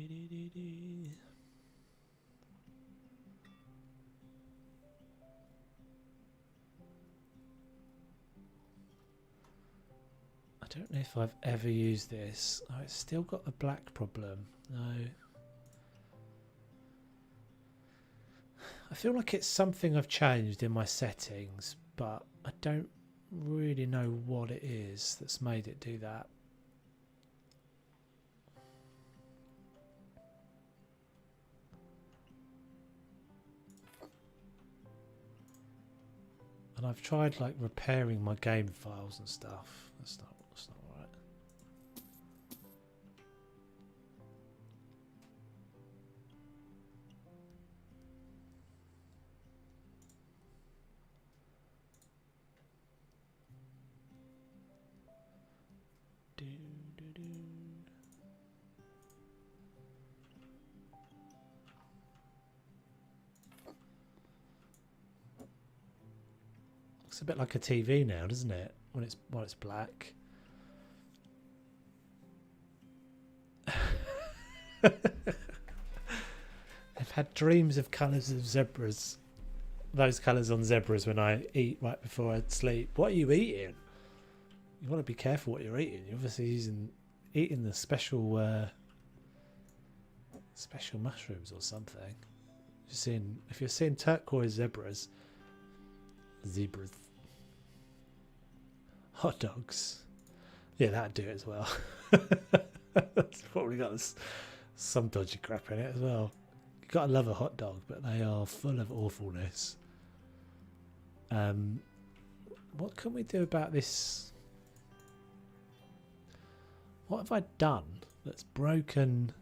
don't know if I've ever used this. Oh, it's still got the black problem. No. I feel like it's something I've changed in my settings, but I don't really know what it is that's made it do that. And I've tried like repairing my game files and stuff. That's not right. Looks a bit like a TV now, doesn't it? When it's black. I've had dreams of colours of zebras. Those colours on zebras when I eat right before I sleep. What are you eating? You want to be careful what you're eating. You're obviously eating the special special mushrooms or something. If you're seeing turquoise zebras, hot dogs, yeah, that'd do it as well. It's probably got some dodgy crap in it as well. You gotta love a hot dog, but they are full of awfulness. What can we do about this? What have I done that's broken?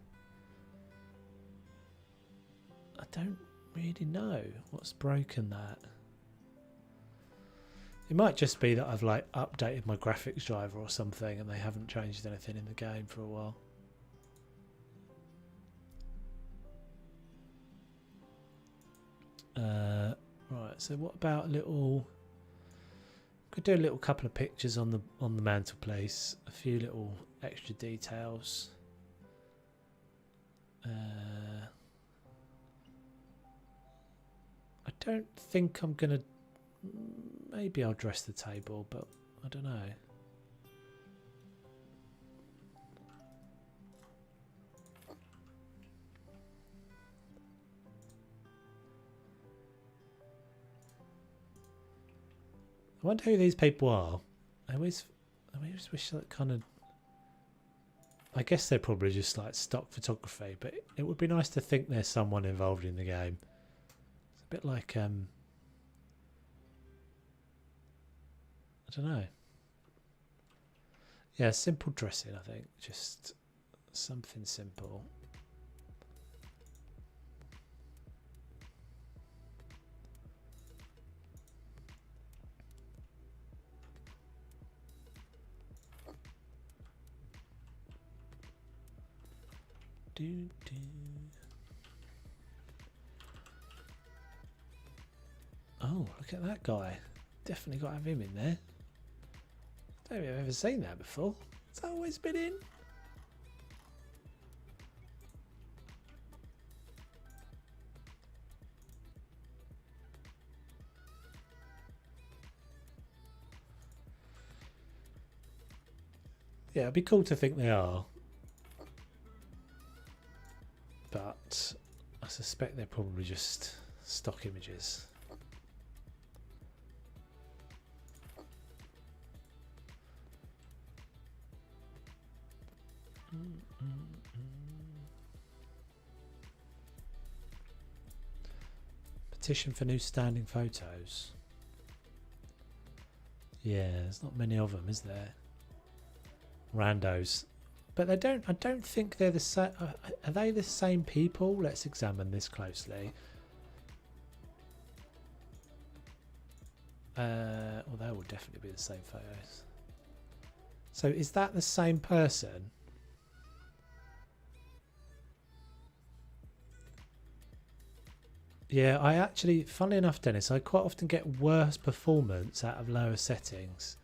I don't really know what's broken that. It might just be that I've like updated my graphics driver or something and they haven't changed anything in the game for a while. Right, so what about a little... Could do a little couple of pictures on the mantelpiece, a few little extra details. I don't think I'm gonna. Maybe I'll dress the table, but I don't know. I wonder who these people are. I always wish that kind of... I guess they're probably just like stock photography, but it would be nice to think there's someone involved in the game. It's a bit like, I don't know. Yeah, simple dressing, I think. Just something simple. Oh, look at that guy. Definitely got to have him in there. I don't think I've ever seen that before. It's always been in. Yeah, it'd be cool to think they are. But I suspect they're probably just stock images. Petition for new standing photos. Yeah, there's not many of them, is there? Randos. But they don't. I don't think they're the same. Are they the same people? Let's examine this closely. Well, they will definitely be the same photos. So is that the same person? Yeah, I actually, funnily enough, Dennis, I quite often get worse performance out of lower settings.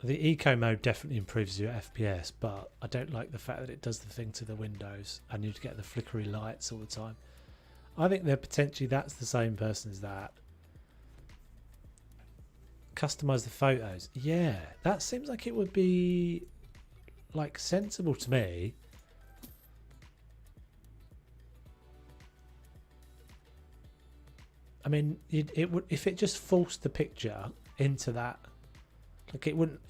The eco mode definitely improves your FPS, but I don't like the fact that it does the thing to the windows and you get the flickery lights all the time. I think they're potentially, that's the same person as that. Customize the photos. Yeah, that seems like it would be like sensible to me. I mean, it would if it just forced the picture into that. Like we wouldn't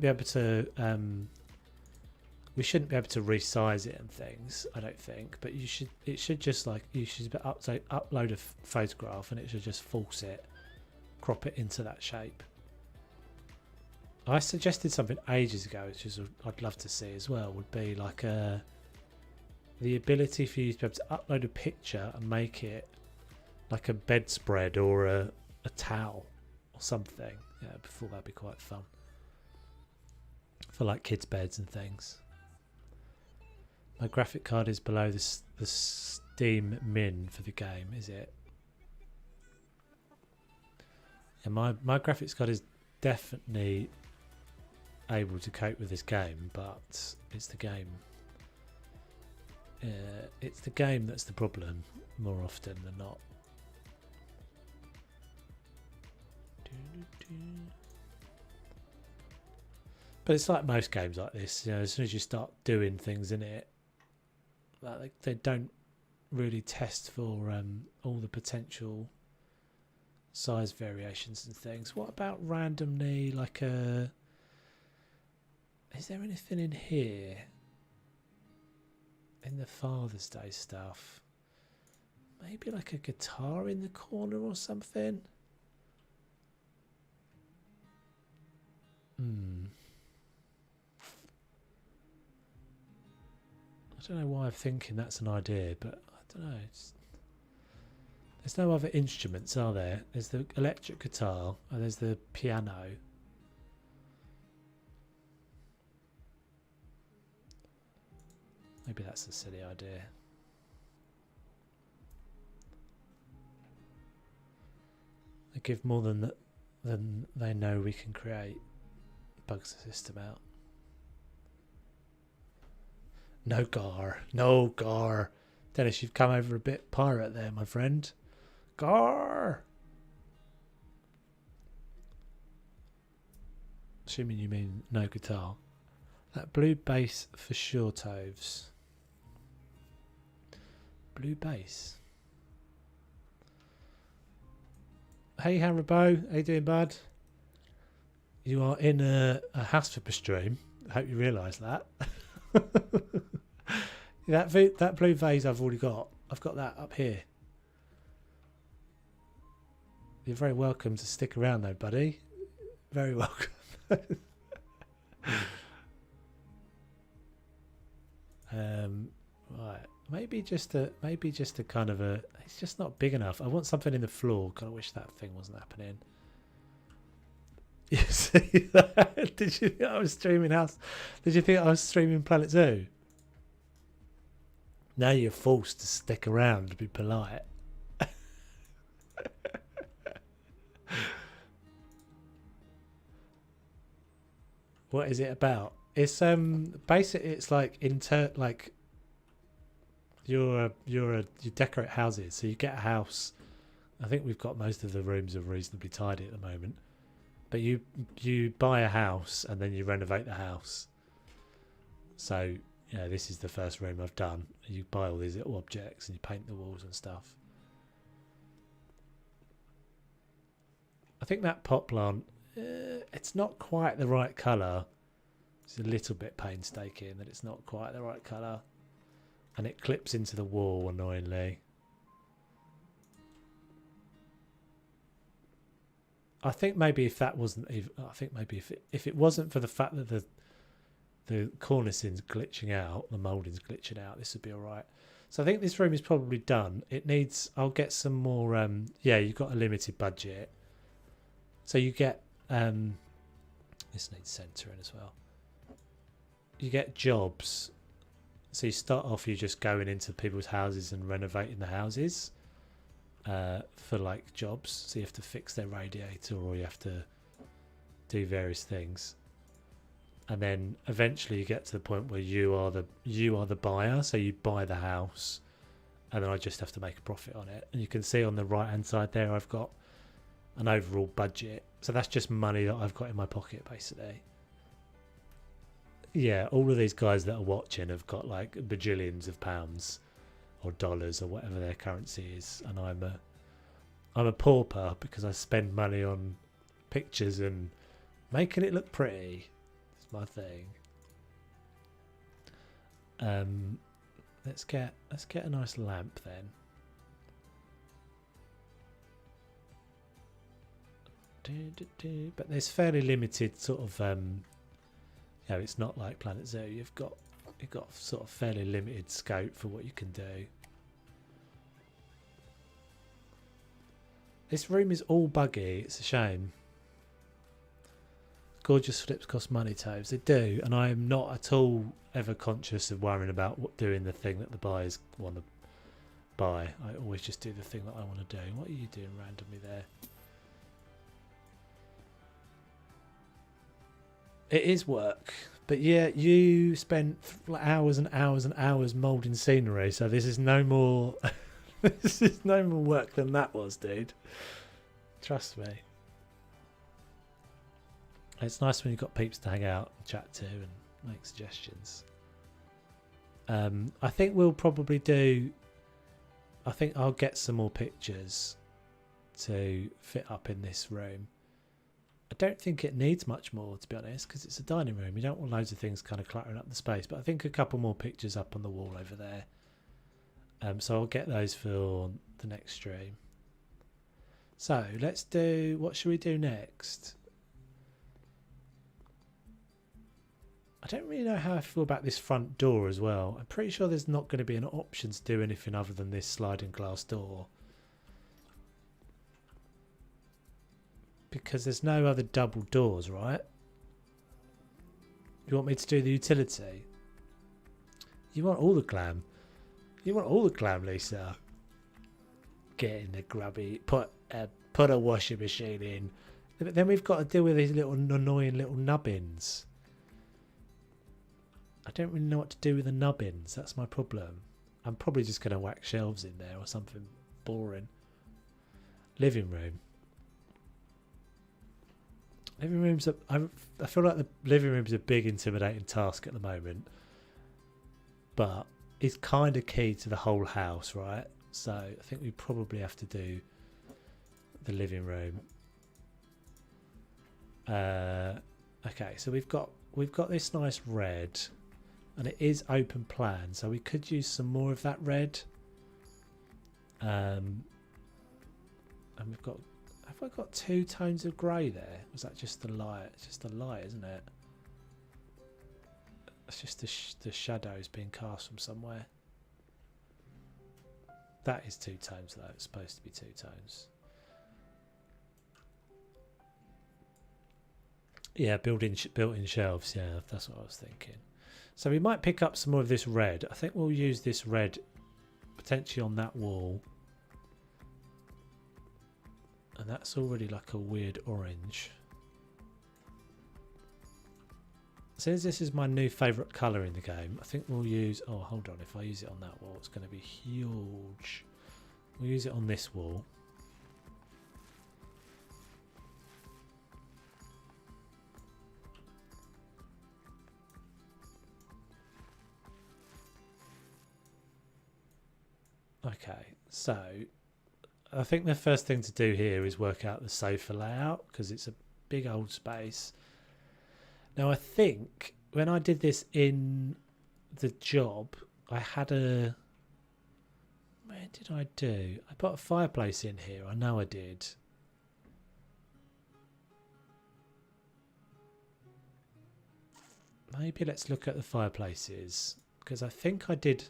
be able to. We shouldn't be able to resize it and things. I don't think, but you should. It should just like you should upload a photograph and it should just force it, crop it into that shape. I suggested something ages ago, which is I'd love to see as well. Would be like the ability for you to be able to upload a picture and make it like a bedspread or a towel or something. Yeah, before that'd be quite fun for like kids' beds and things. My graphic card is below the Steam min for the game, is it? Yeah, my graphics card is definitely able to cope with this game, but it's the game. It's the game that's the problem more often than not. But it's like most games like this, you know, as soon as you start doing things in it, like they don't really test for all the potential size variations and things. What about randomly like a... Is there anything in here? In the Father's Day stuff? Maybe like a guitar in the corner or something? I don't know why I'm thinking that's an idea, but I don't know. There's no other instruments, are there? There's the electric guitar and there's the piano. Maybe that's a silly idea. They give more than they know we can create. Bugs the system out. No gar. No gar. Dennis, you've come over a bit pirate there, my friend. Gar! Assuming you mean no guitar. That blue bass for sure, Toves. Blue bass. Hey Haribo, how you doing, bud? You are in a house flipper stream. I hope you realise that. that blue vase I've already got. I've got that up here. You're very welcome to stick around though, buddy. Very welcome. Right. Maybe just a kind of a... It's just not big enough. I want something in the floor. God, I wish that thing wasn't happening. You see that? Did you think I was streaming House? Did you think I was streaming Planet Zoo? Now you're forced to stick around to be polite. What is it about? It's basically it's like you decorate houses, so you get a house. I think we've got most of the rooms are reasonably tidy at the moment. But you buy a house and then you renovate the house. So, yeah, this is the first room I've done. You buy all these little objects and you paint the walls and stuff. I think that pot plant, it's not quite the right colour. It's a little bit painstaking that it's not quite the right colour. And it clips into the wall annoyingly. I think maybe if that wasn't even, I think maybe if it wasn't for the fact that the cornicing's glitching out, the moulding's glitching out, this would be all right. So I think this room is probably done. It needs, I'll get some more, yeah, you've got a limited budget. So you get, this needs centering as well. You get jobs. So you start off, you're just going into people's houses and renovating the houses. For like jobs, so you have to fix their radiator or you have to do various things, and then eventually you get to the point where you are the buyer, so you buy the house, and then I just have to make a profit on it. And you can see on the right hand side there I've got an overall budget, so that's just money that I've got in my pocket basically. Yeah, all of these guys that are watching have got like bajillions of pounds or dollars or whatever their currency is, and I'm a pauper because I spend money on pictures and making it look pretty. It's my thing. Let's get a nice lamp then. But there's fairly limited sort of you know, it's not like Planet Zoo. You've got sort of fairly limited scope for what you can do. This room is all buggy. It's a shame. Gorgeous flips cost money, Toves. They do, and I am not at all ever conscious of worrying about doing the thing that the buyers want to buy. I always just do the thing that I want to do. What are you doing randomly there? It is work, but yeah, you spent hours and hours and hours moulding scenery, so this is no more this is no more work than that was, dude. Trust me. It's nice when you've got peeps to hang out and chat to and make suggestions. I think we'll probably do, I think I'll get some more pictures to fit up in this room. I don't think it needs much more, to be honest, because it's a dining room. You don't want loads of things kind of cluttering up the space, but I think a couple more pictures up on the wall over there. So I'll get those for the next stream. So let's do, what should we do next? I don't really know how I feel about this front door as well. I'm pretty sure there's not going to be an option to do anything other than this sliding glass door, because there's no other double doors, right? You want me to do the utility? You want all the glam. You want all the glam, Lisa. Get in the grubby. Put a washing machine in. But then we've got to deal with these little annoying little nubbins. I don't really know what to do with the nubbins. That's my problem. I'm probably just going to whack shelves in there or something boring. Living room. Living rooms are, I feel like the living room's a big intimidating task at the moment, but it's kind of key to the whole house, right? So I think we probably have to do the living room. Okay, so we've got this nice red, and it is open plan, so we could use some more of that red. And we've got, have I got two tones of grey there? Was that just the light? It's just the light, isn't it? It's just the shadows being cast from somewhere. That is two tones though. It's supposed to be two tones. Yeah, built-in shelves. Yeah, that's what I was thinking. So we might pick up some more of this red. I think we'll use this red potentially on that wall. And that's already like a weird orange. Since this is my new favourite colour in the game, I think we'll use... Oh, hold on. If I use it on that wall, it's going to be huge. We'll use it on this wall. Okay, so I think the first thing to do here is work out the sofa layout, because it's a big old space. Now I think when I did this in the job, I had a... Where did I do? I put a fireplace in here. I know I did. Maybe let's look at the fireplaces, because I think I did...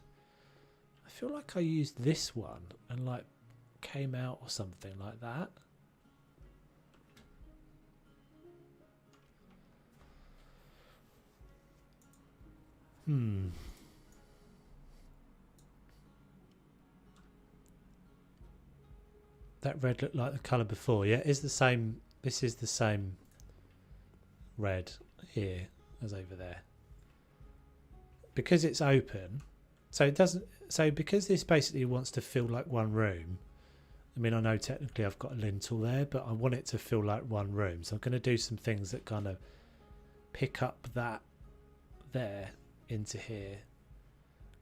I feel like I used this one and like came out or something like that. That red looked like the colour before. Yeah, it's the same. This is the same red here as over there. Because it's open, so it doesn't... So because this basically wants to feel like one room, I mean, I know technically I've got a lintel there, but I want it to feel like one room. So I'm going to do some things that kind of pick up that there into here.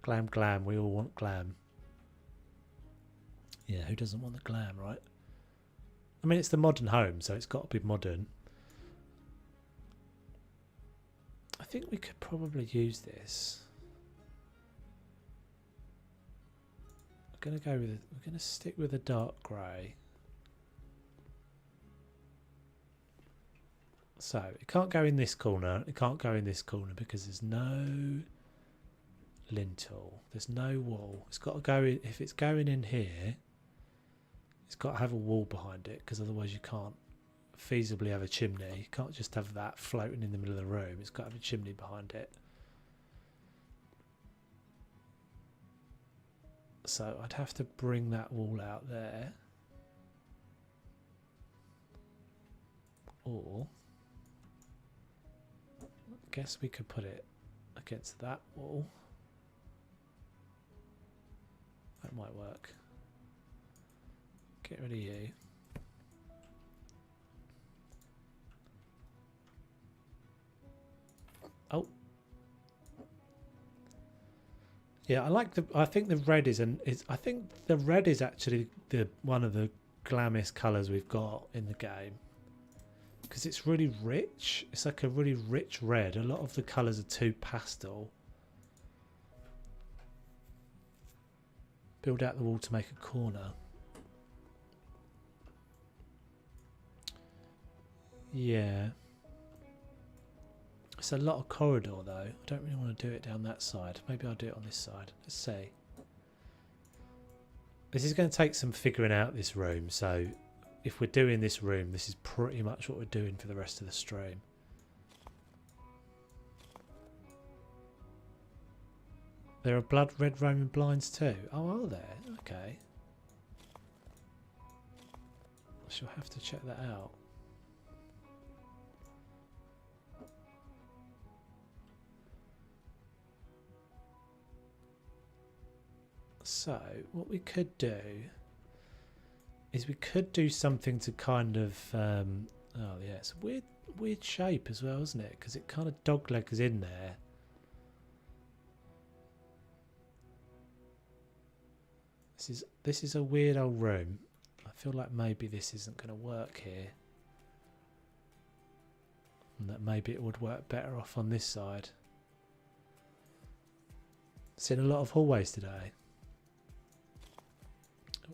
Glam, glam. We all want glam. Yeah, who doesn't want the glam, right? I mean, it's the modern home, so it's got to be modern. I think we could probably use this. We're going to stick with a dark grey. So it can't go in this corner. It can't go in this corner because there's no lintel. There's no wall. It's got to go in. If it's going in here, it's got to have a wall behind it because otherwise you can't feasibly have a chimney. You can't just have that floating in the middle of the room. It's got to have a chimney behind it. So I'd have to bring that wall out there. Or I guess we could put it against that wall. That might work. Get rid of you. Oh. Yeah, I think the red I think the red is actually one of the glammiest colours we've got in the game. Because it's really rich. It's like a really rich red. A lot of the colours are too pastel. Build out the wall to make a corner. Yeah. It's a lot of corridor though. I don't really want to do it down that side. Maybe I'll do it on this side. Let's see. This is going to take some figuring out, this room. So if we're doing this room, this is pretty much what we're doing for the rest of the stream. There are blood red Roman blinds too. Oh, are there? Okay. I shall have to check that out. So what we could do is we could do something to kind of oh yeah, it's a weird shape as well, isn't it? Because it kind of doglegs in there. This is a weird old room. I feel like maybe this isn't going to work here, and that maybe it would work better off on this side. Seen a lot of hallways today.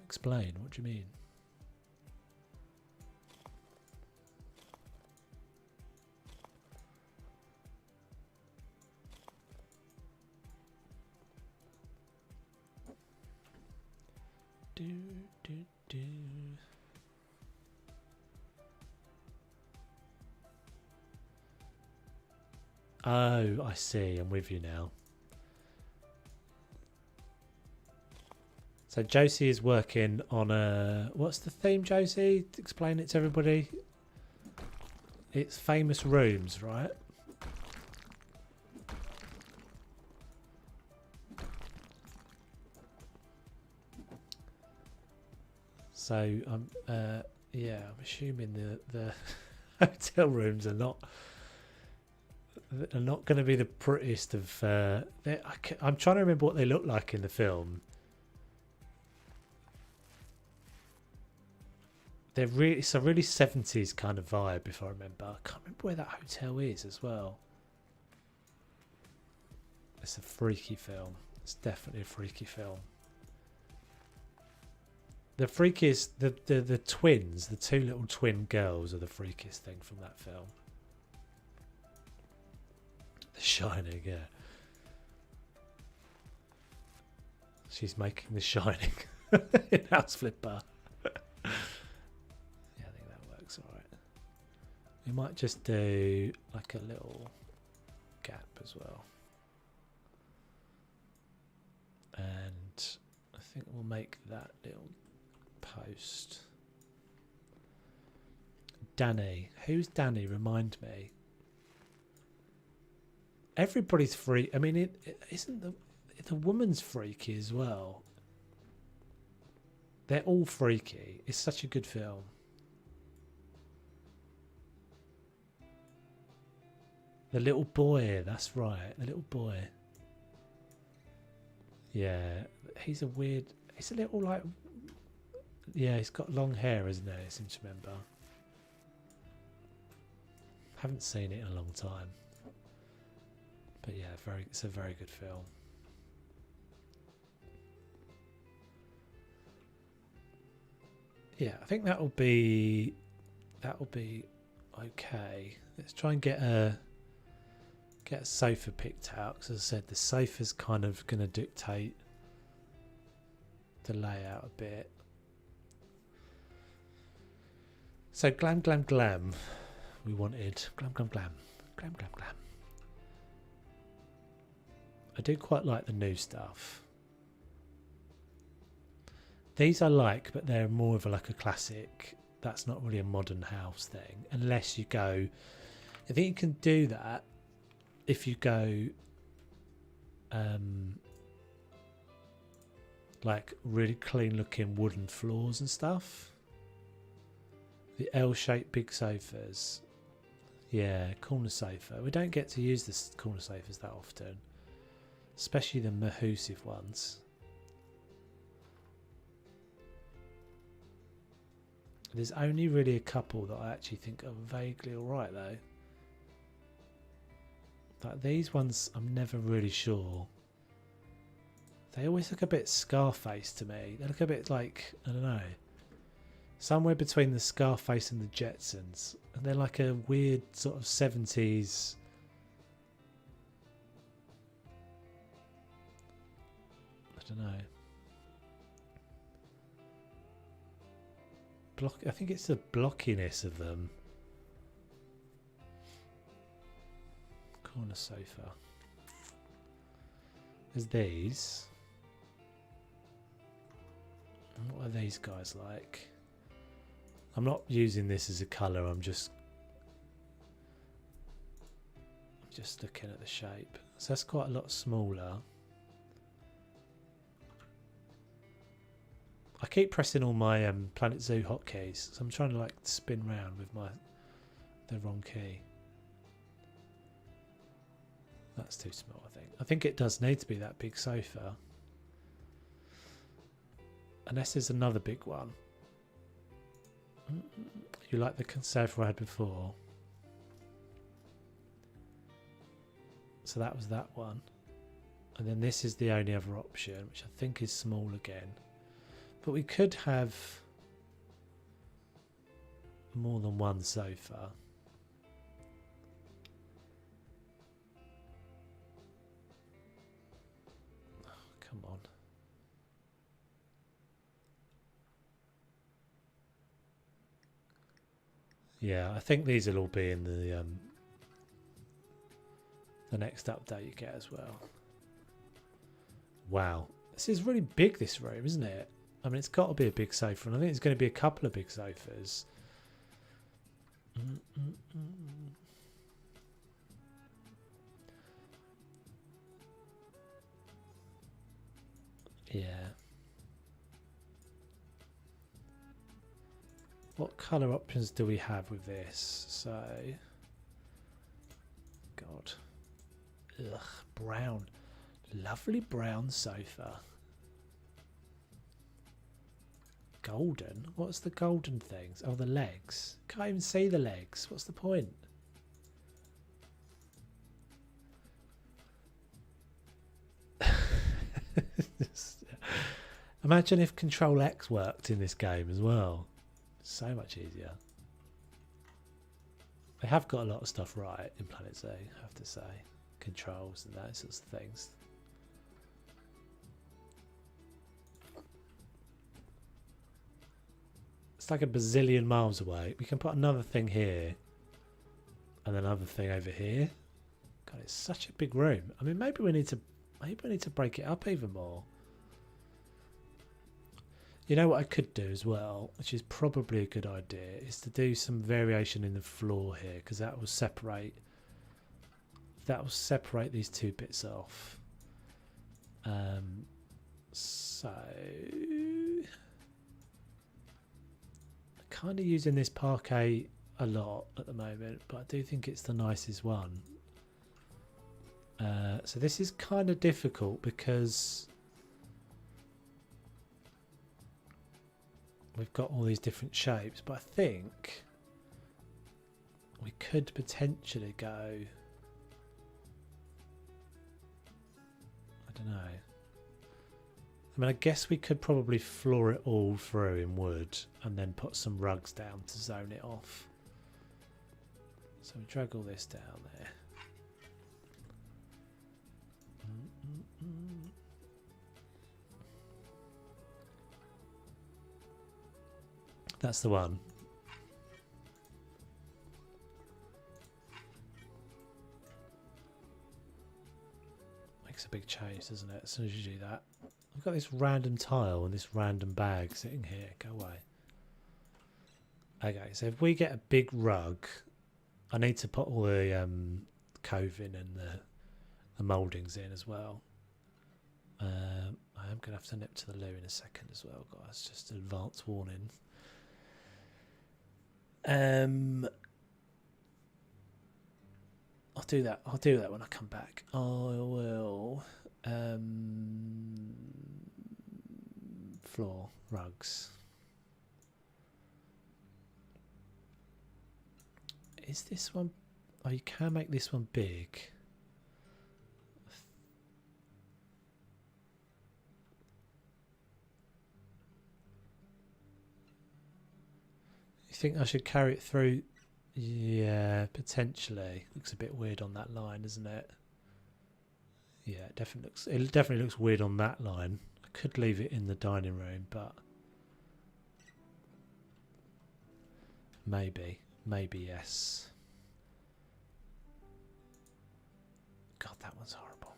Explain, what do you mean? Do. Oh, I see. I'm with you now. So Josie is working on a... What's the theme, Josie? Explain it to everybody. It's famous rooms, right? So yeah, I'm assuming the hotel rooms are not going to be the prettiest of. I'm trying to remember what they look like in the film. It's a really 70s kind of vibe, if I remember. I can't remember where that hotel is as well. It's a freaky film. It's definitely a freaky film. The freakiest, the twins, the two little twin girls are the freakiest thing from that film. The Shining, yeah. She's making The Shining in House Flipper. Yeah, I think that works alright. We might just do like a little gap as well. And I think we'll make that little post. Danny. Who's Danny? Remind me. Everybody's freak. I mean, it isn't the woman's freaky as well. They're all freaky. It's such a good film. The little boy. That's right. The little boy. Yeah, he's a weird. He's a little like Yeah, he's got long hair, isn't he? I seem to remember. Haven't seen it in a long time. But yeah, it's a very good film. Yeah, I think that'll be okay. Let's try and get a sofa picked out, because as I said, the sofa's kind of going to dictate the layout a bit. So glam glam glam, we wanted glam glam glam glam glam glam. I do quite like the new stuff. These I like, but they're more of like a classic. That's not really a modern house thing, unless you go. I think you can do that if you go like really clean looking wooden floors and stuff. The L-shaped big sofas. Yeah, corner sofa. We don't get to use the corner sofas that often, especially the Mahusive ones. There's only really a couple that I actually think are vaguely alright though. Like these ones, I'm never really sure. They always look a bit Scarface to me. They look a bit like, I don't know, somewhere between the Scarface and the Jetsons. And they're like a weird sort of 70s. I don't know. I think it's the blockiness of them. Corner sofa. There's these. And what are these guys like? I'm not using this as a colour, I'm just looking at the shape. So that's quite a lot smaller. I keep pressing all my Planet Zoo hotkeys, so I'm trying to like spin round with the wrong key. That's too small, I think. I think it does need to be that big sofa. Unless there's another big one. You like the sofa I had before. So that was that one. And then this is the only other option, which I think is small again. But we could have more than one sofa. Oh, come on. Yeah, I think these will all be in the next update you get as well. Wow. This is really big, this room, isn't it? I mean, it's got to be a big sofa, and I think there's going to be a couple of big sofas. Yeah. What colour options do we have with this? So, God. Ugh, brown. Lovely brown sofa. Golden? What's the golden things? Oh, the legs. Can't even see the legs. What's the point? Imagine if Control X worked in this game as well. So much easier. They have got a lot of stuff right in Planet Zoo, I have to say. Controls and that sorts of things. It's like a bazillion miles away. We can put another thing here and another thing over here. God, it's such a big room. I mean, maybe we need to break it up even more. You know what I could do as well, which is probably a good idea, is to do some variation in the floor here, because that will separate these two bits off. So I'm kind of using this parquet a lot at the moment, but I do think it's the nicest one. So this is kind of difficult because we've got all these different shapes, but I think we could potentially go, I don't know. I mean, I guess we could probably floor it all through in wood and then put some rugs down to zone it off. So we drag all this down there. That's the one. Makes a big change, doesn't it? As soon as you do that. I've got this random tile and this random bag sitting here. Go away. Okay, so if we get a big rug, I need to put all the coving and the mouldings in as well. I am going to have to nip to the loo in a second as well, guys. Just an advance warning. I'll do that. I'll do that when I come back. I will floor rugs. Is this one? Oh, you can make this one big. You think I should carry it through? Yeah, potentially. Looks a bit weird on that line, doesn't it? Yeah, it definitely looks weird on that line. I could leave it in the dining room, but maybe yes. God, that one's horrible.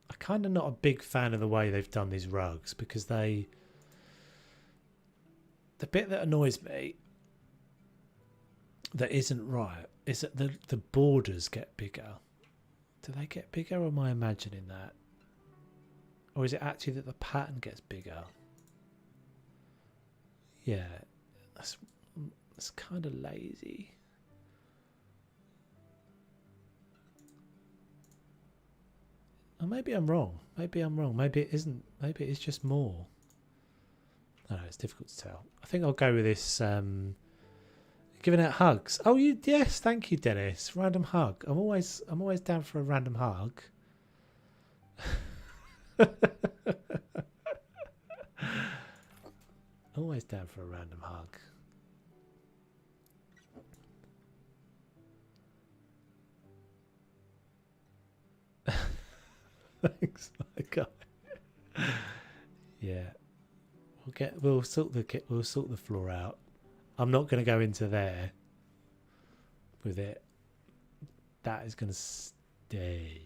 I'm kind of not a big fan of the way they've done these rugs, because the bit that annoys me that isn't right is that the borders get bigger. Do they get bigger, or am I imagining that? Or is it actually that the pattern gets bigger? Yeah, that's kind of lazy. Or maybe I'm wrong. Maybe it isn't. Maybe it is just more. I don't know, it's difficult to tell. I think I'll go with this. Giving out hugs. Oh, yes, thank you, Dennis. Random hug. I'm always down for a random hug. Always down for a random hug. Thanks, my guy. Yeah, we'll sort the floor out. I'm not going to go into there with it. That is going to stay.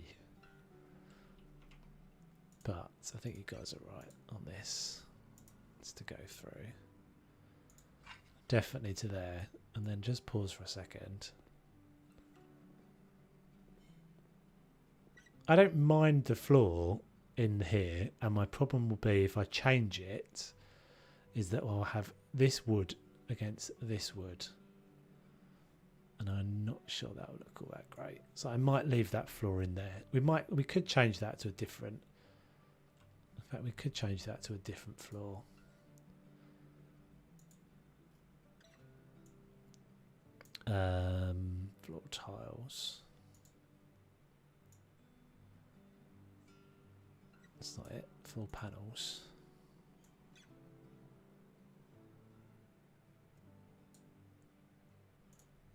But I think you guys are right on this. It's to go through. Definitely to there. And then just pause for a second. I don't mind the floor in here, and my problem will be if I change it, is that I'll have this wood against this wood, and I'm not sure that will look all that great. So I might leave that floor in there. We could change that to a different. In fact, we could change that to a different floor. Floor tiles. That's not it. Floor panels.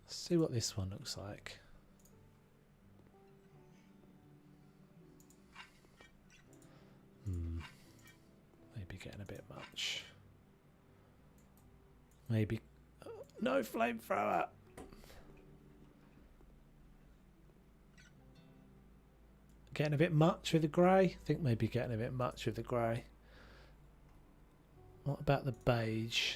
Let's see what this one looks like. Maybe getting a bit much. Maybe. No flamethrower! Getting a bit much with the grey? I think maybe getting a bit much with the grey. What about the beige?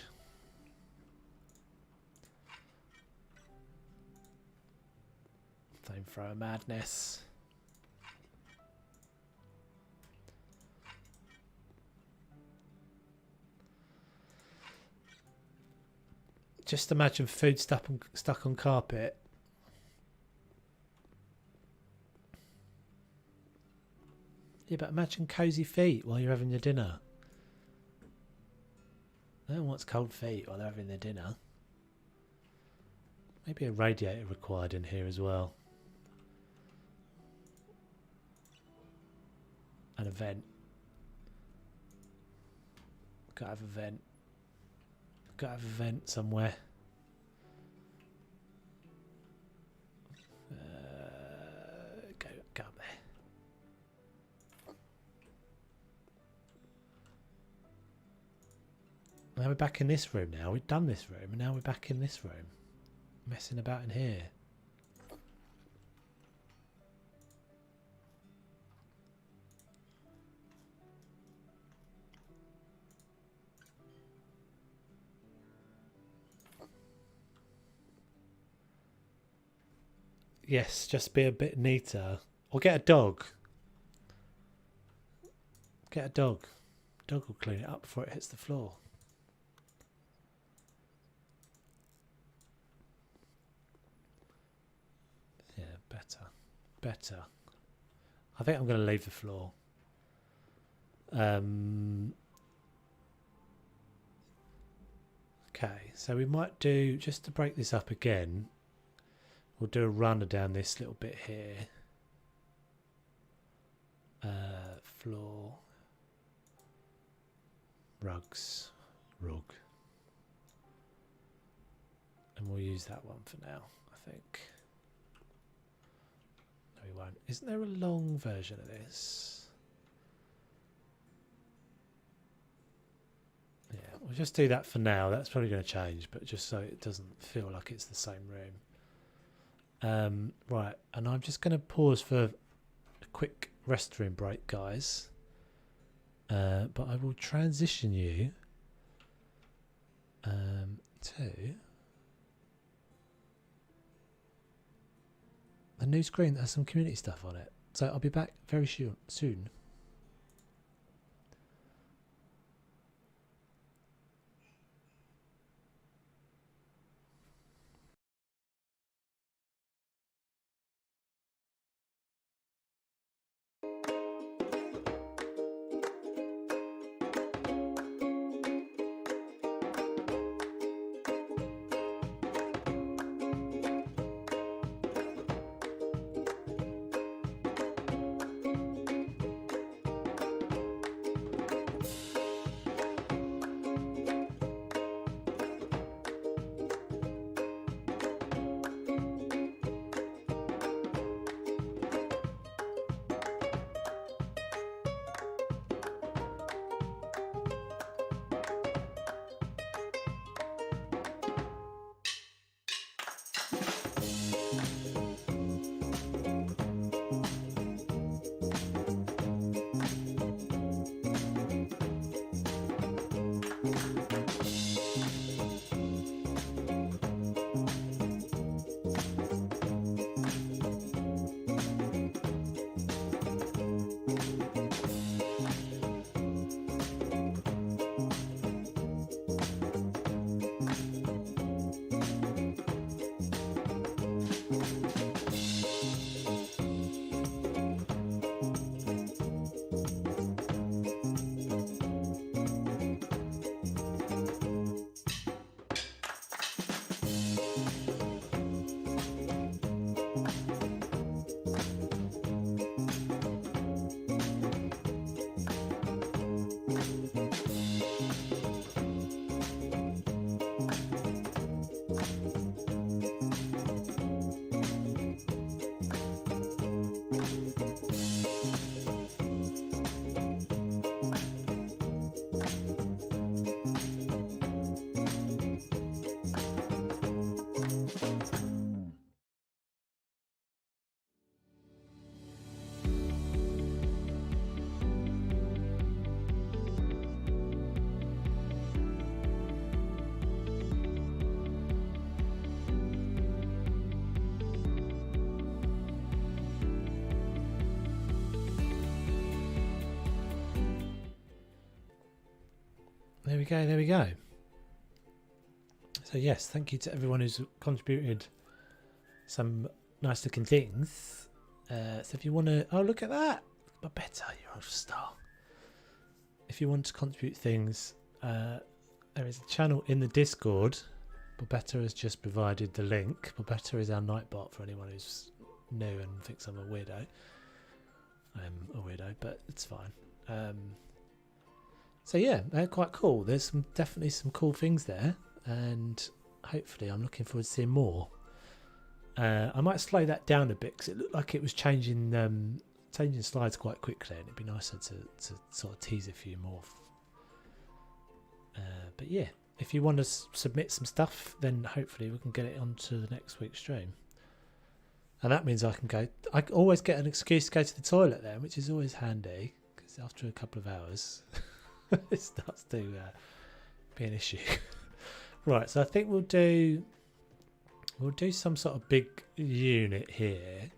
Flamethrower madness. Just imagine food stuck on carpet. Yeah, but imagine cosy feet while you're having your dinner. No one wants cold feet while they're having their dinner. Maybe a radiator required in here as well. And a vent. Gotta have a vent. Gotta have a vent somewhere. Go up there. Now we're back in this room now. We've done this room and now we're back in this room. Messing about in here. Yes, just be a bit neater. Or get a dog. Get a dog. Dog will clean it up before it hits the floor. Yeah, better. Better. I think I'm going to leave the floor. Okay, so we might do, just to break this up again, we'll do a runner down this little bit here. Floor. Rugs. Rug. And we'll use that one for now, I think. No, we won't. Isn't there a long version of this? Yeah, we'll just do that for now. That's probably going to change, but just so it doesn't feel like it's the same room. Right, and I'm just going to pause for a quick restroom break, guys. But I will transition you to a new screen that has some community stuff on it. So I'll be back very soon. There we go, there we go. So yes, thank you to everyone who's contributed some nice looking things. So if you want to, oh look at that, Babetta, you're a star. If you want to contribute things, there is a channel in the Discord. Babetta has just provided the link. Babetta is our nightbot for anyone who's new and thinks I'm a weirdo. I'm a weirdo, but it's fine. So yeah, they're quite cool. There's definitely some cool things there, and hopefully I'm looking forward to seeing more. I might slow that down a bit because it looked like it was changing slides quite quickly, and it'd be nicer to sort of tease a few more. But yeah, if you want to submit some stuff, then hopefully we can get it onto the next week's stream. And that means I always get an excuse to go to the toilet then, which is always handy, because after a couple of hours it starts to be an issue. Right, so I think we'll do some sort of big unit here.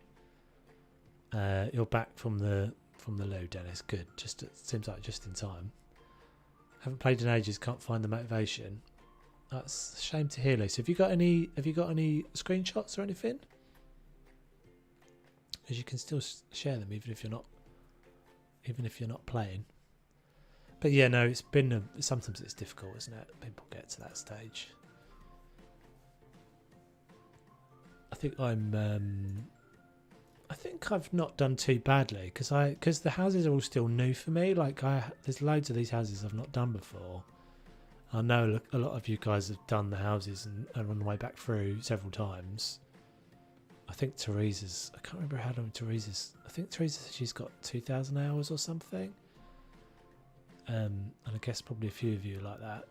You're back from the loo, Dennis. Good. Just it seems like just in time. Haven't played in ages. Can't find the motivation. That's a shame to hear, Lucy. Have you got any screenshots or anything? Because you can still share them even if you're not playing. But yeah, no, it's been sometimes it's difficult, isn't it? People get to that stage. I think I've not done too badly because the houses are all still new for me. Like there's loads of these houses I've not done before. I know a lot of you guys have done the houses and are on the way back through several times. I think Teresa's. I can't remember how long Teresa's. I think Teresa said she's got 2,000 hours or something. And I guess probably a few of you are like that.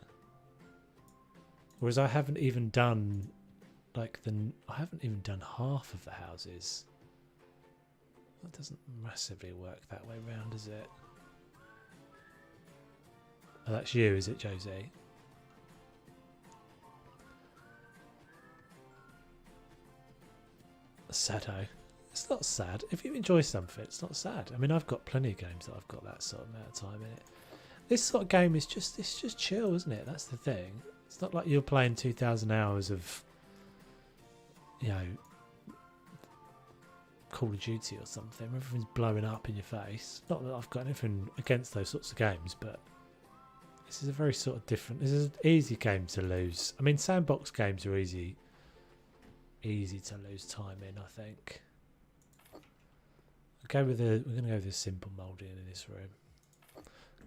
Whereas I haven't even done half of the houses. That doesn't massively work that way round, is it? Oh, that's you, is it, Josie? Sado. It's not sad. If you enjoy something, it's not sad. I mean, I've got plenty of games that I've got that sort of amount of time in it. This sort of game is just chill, isn't it? That's the thing. It's not like you're playing 2,000 hours of, Call of Duty or something where everything's blowing up in your face. Not that I've got anything against those sorts of games, but this is a very sort of different. This is an easy game to lose. I mean, sandbox games are easy to lose time in, I think. We're going to go with a simple moulding in this room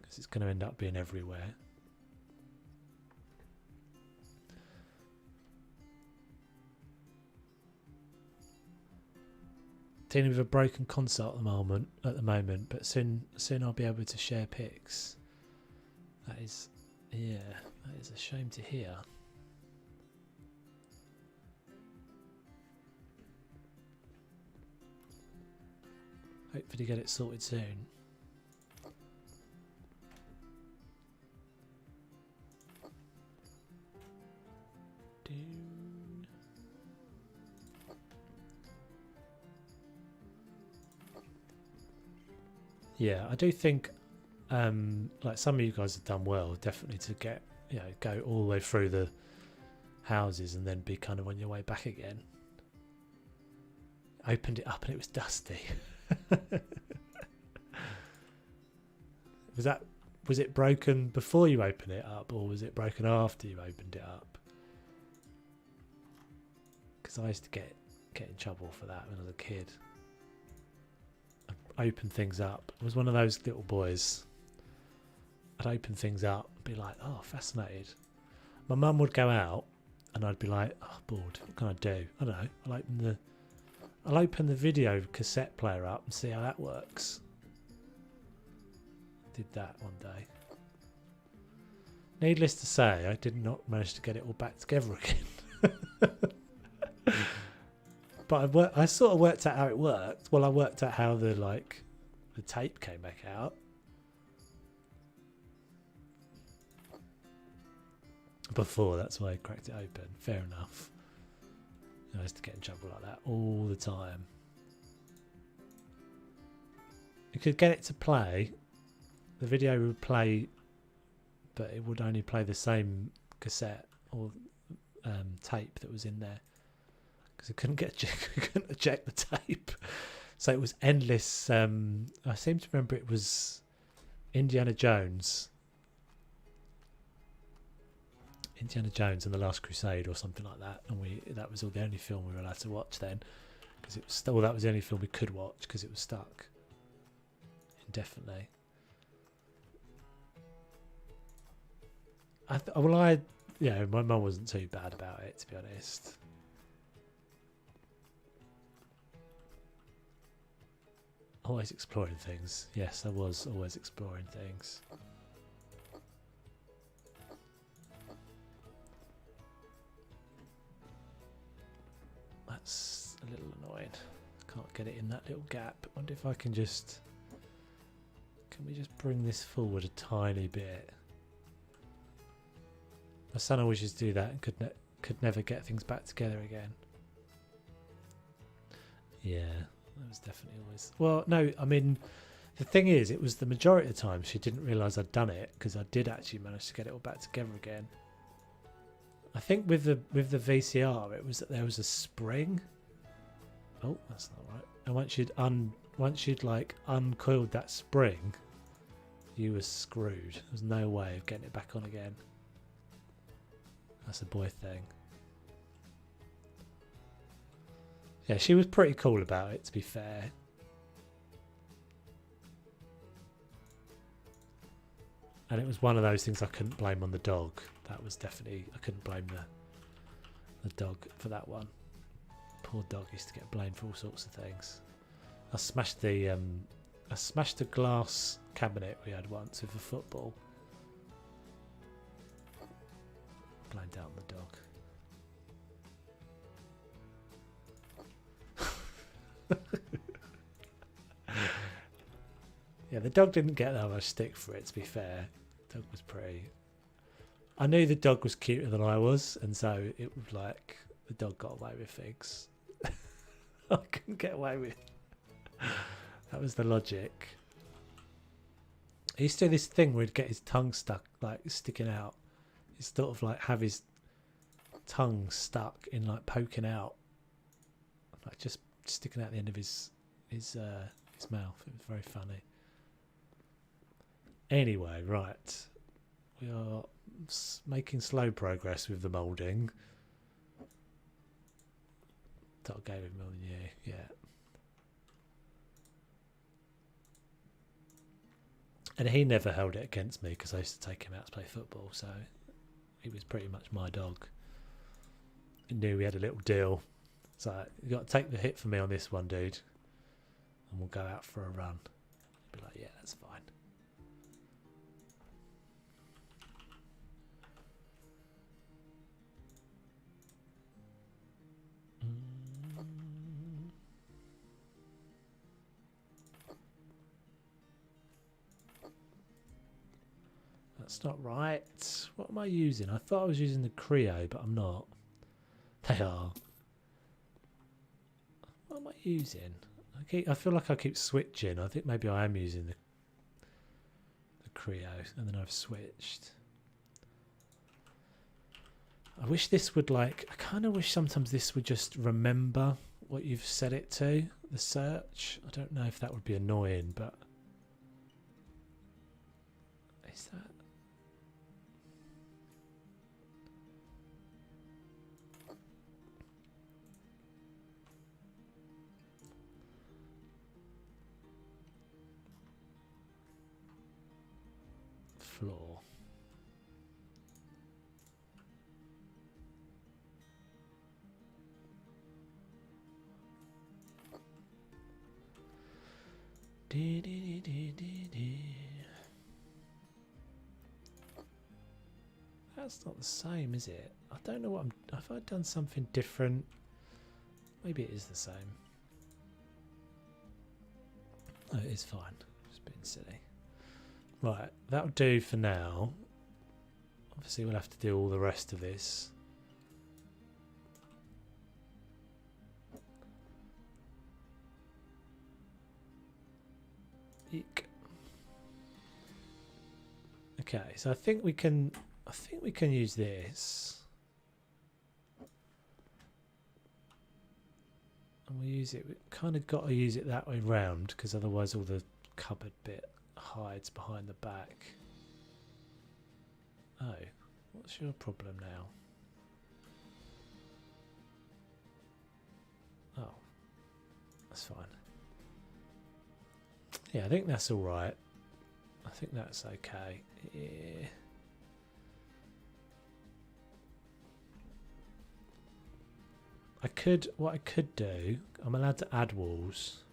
because it's going to end up being everywhere. Dealing with a broken console at the moment, but soon I'll be able to share pics. That is a shame to hear. Hopefully get it sorted soon. Yeah, I do think like some of you guys have done well, definitely to get go all the way through the houses and then be kind of on your way back again. Opened it up and it was dusty. Was it broken before you opened it up, or was it broken after you opened it up? Because I used to get in trouble for that when I was a kid. I'd open things up. I was one of those little boys. I'd open things up and be like, oh, fascinated. My mum would go out and I'd be like, oh, bored. What can I do? I don't know. I'll open the video cassette player up and see how that works. Did that one day. Needless to say, I did not manage to get it all back together again. But I sort of worked out how it worked. Well, I worked out how the tape came back out. Before, that's why I cracked it open. Fair enough. I used to get in trouble like that all the time. You could get it to play. The video would play, but it would only play the same cassette or tape that was in there. Because I couldn't eject the tape. So it was endless. I seem to remember it was Indiana Jones. Indiana Jones and the Last Crusade or something like that, and that was all the only film we were allowed to watch then, because it was still, that was the only film we could watch because it was stuck indefinitely. My mum wasn't too bad about it, to be honest. Always exploring things. Yes, I was always exploring things. That's a little annoying. Can't get it in that little gap. Wonder if I can just... Can we just bring this forward a tiny bit? My son always used to do that and could never get things back together again. Yeah, that was definitely always... Well, no, I mean, the thing is, it was the majority of the time she didn't realise I'd done it, because I did actually manage to get it all back together again. I think with the VCR, it was that there was a spring. Oh, that's not right. And once you'd like uncoiled that spring, you were screwed. There was no way of getting it back on again. That's a boy thing. Yeah, she was pretty cool about it, to be fair. And it was one of those things I couldn't blame on the dog. That was definitely... I couldn't blame the dog for that one. Poor dog used to get blamed for all sorts of things. I smashed the glass cabinet we had once with a football. Blamed out on the dog. Yeah, the dog didn't get that much stick for it, to be fair. The dog was pretty... I knew the dog was cuter than I was, and so it was like the dog got away with things. I couldn't get away with. That was the logic. He used to do this thing where he'd get his tongue stuck, like sticking out. He'd sort of like have his tongue stuck in, like poking out, like just sticking out the end of his mouth. It was very funny. Anyway, right, we are making slow progress with the moulding. Dog gave him more than you, yeah. And he never held it against me because I used to take him out to play football, so he was pretty much my dog. He knew we had a little deal. So you got to take the hit for me on this one, dude, and we'll go out for a run. Be like, yeah, that's fine. That's not right. What am I using? I thought I was using the Creo, but I'm not. They are. What am I using? I feel like I keep switching. I think maybe I am using the Creo, and then I've switched. I wish this would I kind of wish sometimes this would just remember what you've set it to, the search. I don't know if that would be annoying, but is that? Floor. That's not the same, is it? I don't know what have I done something different? Maybe it is the same. Oh, it is fine. Just being silly. Right, that'll do for now. Obviously we'll have to do all the rest of this. Eek. Okay, so I think we can use this. And we use it. We kind of got to use it that way round because otherwise all the cupboard bit hides behind the back. Oh, what's your problem now? Oh, that's fine. Yeah, I think that's all right. I think that's okay. Yeah. What I could do, I'm allowed to add walls.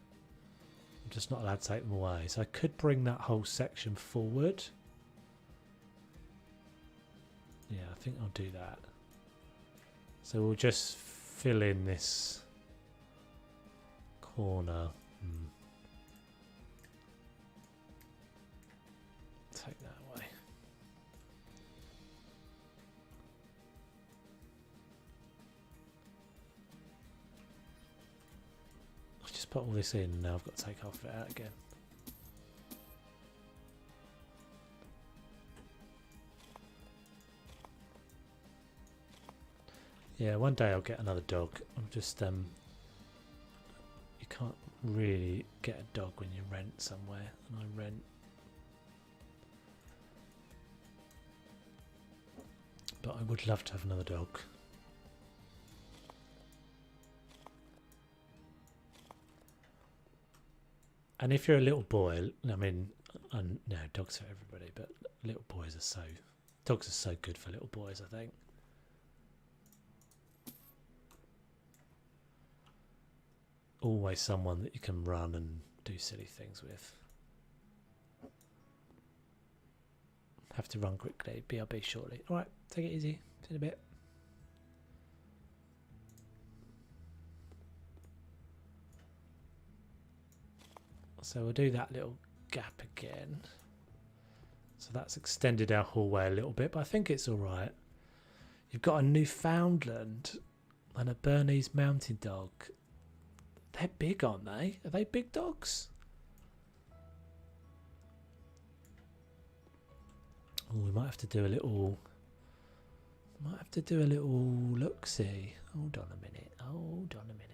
I'm just not allowed to take them away. So I could bring that whole section forward. Yeah, I think I'll do that. So we'll just fill in this corner. Take that away. I'll just put all this in and now I've got to take half of it out again. Yeah, one day I'll get another dog. I'm just you can't really get a dog when you rent somewhere, and I rent. But I would love to have another dog. And if you're a little boy, I mean, no, dogs for everybody, but little boys are dogs are so good for little boys, I think. Always someone that you can run and do silly things with. Have to run quickly. BRB shortly. Alright, take it easy. See you in a bit. So we'll do that little gap again. So that's extended our hallway a little bit, but I think it's alright. You've got a Newfoundland and a Bernese Mountain Dog. They're big, aren't they? Are they big dogs? Oh, we might have to do a little. Might have to do a little look-see. Hold on a minute. Hold on a minute.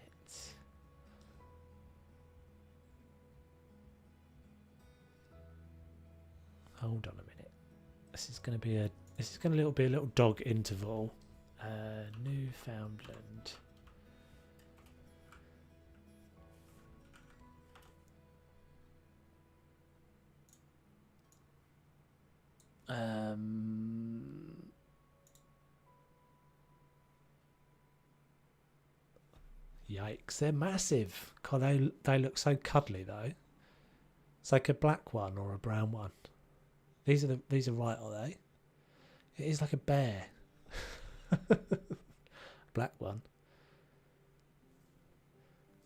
Hold on a minute. This is going to be a. This is going to be a little dog interval. Newfoundland. Yikes, they're massive. God, they look so cuddly though. It's like a black one or a brown one. These are right, are they? It is like a bear. Black one.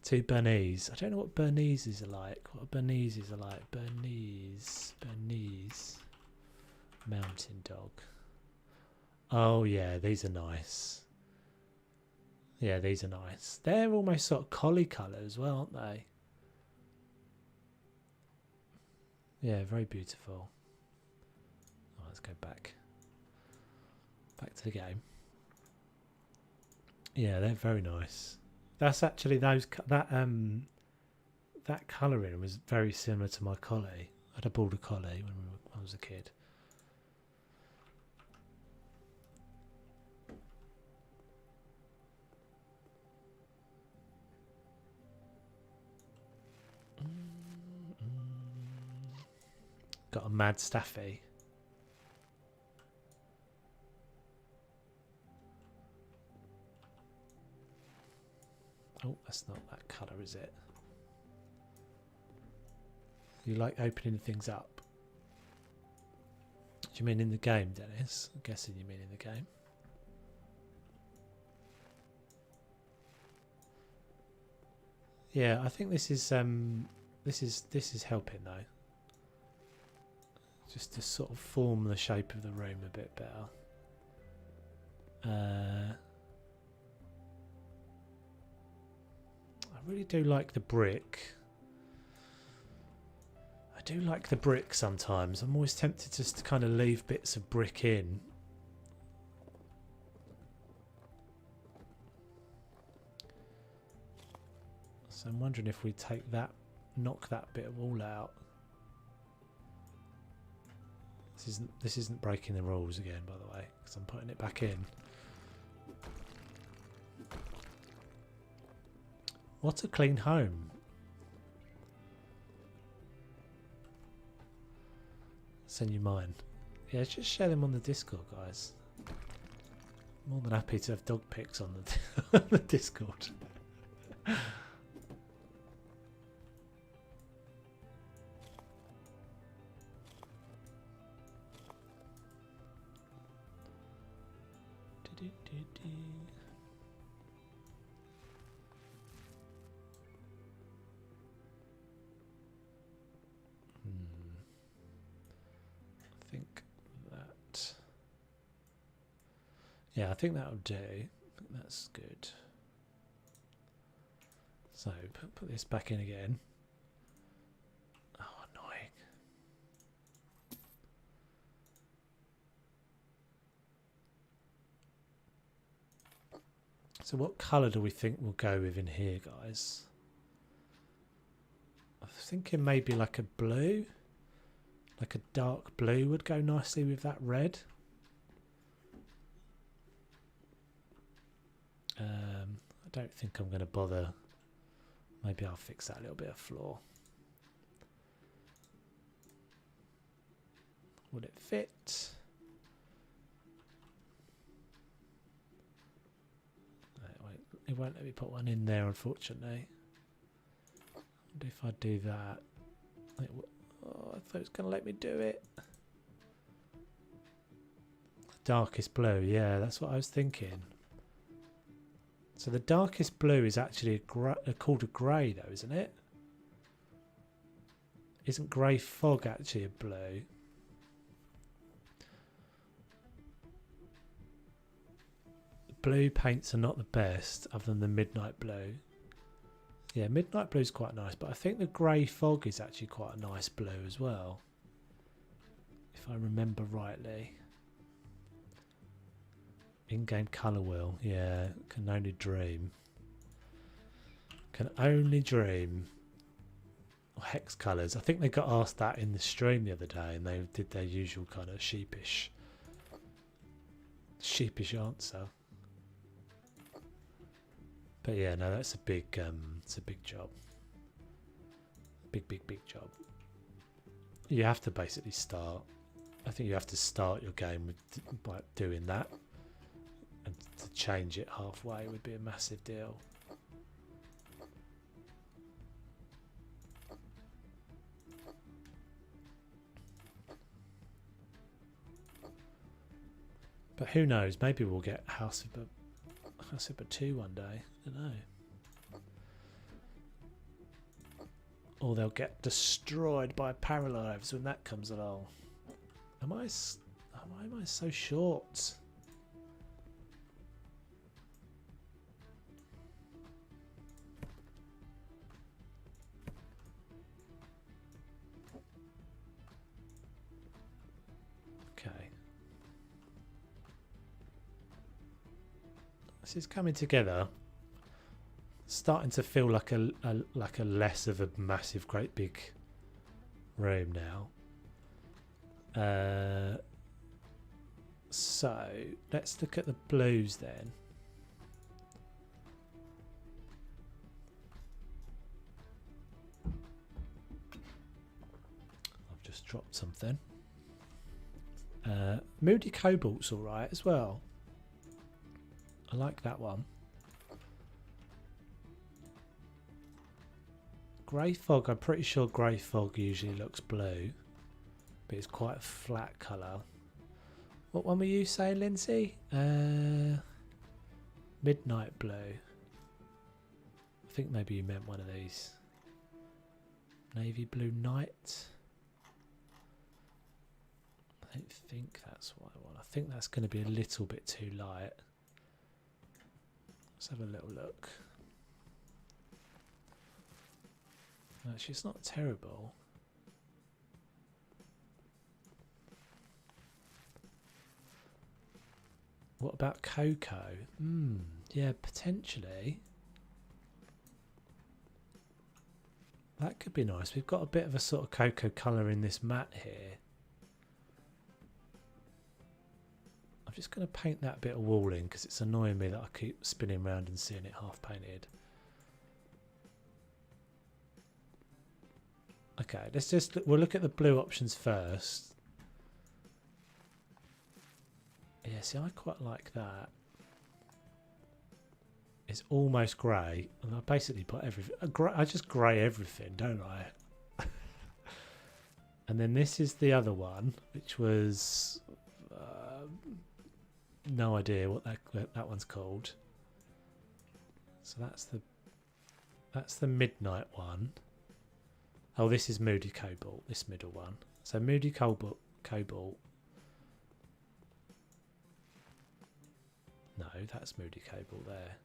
2 Bernese. I don't know what Berneses are like. What Berneses are like? Bernese Mountain Dog. Oh yeah, these are nice. Yeah, these are nice. They're almost sort of collie colour as well, aren't they? Yeah, very beautiful. Oh, let's go back to the game. Yeah, they're very nice. That's actually that colouring was very similar to my collie. I had a border collie when I was a kid. Got a mad staffy. Oh, that's not that colour, is it? You like opening things up? Do you mean in the game, Dennis? I'm guessing you mean in the game. Yeah, I think this is helping though. Just to sort of form the shape of the room a bit better. I really do like the brick. I do like the brick sometimes. I'm always tempted just to kind of leave bits of brick in. So I'm wondering if we take that, knock that bit of wall out. This isn't breaking the rules again, by the way, because I'm putting it back in. What a clean home. Send you mine. Yeah, just share them on the Discord, guys. More than happy to have dog pics on the, on the Discord. I think that. Yeah, I think that'll do. I think that's good. So put this back in again. Oh, annoying. So what colour do we think we'll go with in here, guys? I'm thinking maybe like a blue. Like a dark blue would go nicely with that red. I don't think I'm going to bother. Maybe I'll fix that little bit of floor. Would it fit? It won't let me put one in there, unfortunately. What if I do that? Oh, I thought it was going to let me do it. Darkest blue, yeah, that's what I was thinking. So the darkest blue is actually called a grey, though, isn't it? Isn't grey fog actually a blue? Blue paints are not the best, other than the midnight blue. Yeah, midnight blue is quite nice, but I think the grey fog is actually quite a nice blue as well, if I remember rightly. In-game colour wheel, yeah, can only dream. Can only dream. Hex colours. I think they got asked that in the stream the other day, and they did their usual kind of sheepish answer. But yeah, no, that's a big, it's a big job. Big job. You have to basically start. I think you have to start your game with by doing that. And to change it halfway would be a massive deal. But who knows? Maybe we'll get House of a 2 one day. I don't know. Or they'll get destroyed by Paralives when that comes along. Why am I so short? Okay. This is coming together. Starting to feel like a less of a massive, great big room now. So let's look at the blues then. I've just dropped something. Moody Cobalt's all right as well. I like that one. Grey fog, I'm pretty sure grey fog usually looks blue, but it's quite a flat colour. What one were you saying, Lindsay? Midnight blue. I think maybe you meant one of these. Navy blue night. I don't think that's what I want. I think that's going to be a little bit too light. Let's have a little look. Actually, it's not terrible. What about cocoa? Yeah, potentially. That could be nice. We've got a bit of a sort of cocoa colour in this mat here. I'm just going to paint that bit of wall in because it's annoying me that I keep spinning around and seeing it half painted. Okay, we'll look at the blue options first. Yeah, see, I quite like that. It's almost grey, and I basically put everything. I just grey everything, don't I? And then this is the other one, which was no idea what that one's called. So that's the midnight one. Oh, this is Moody Cobalt, this middle one. So Moody Cobalt. No, that's Moody Cobalt there.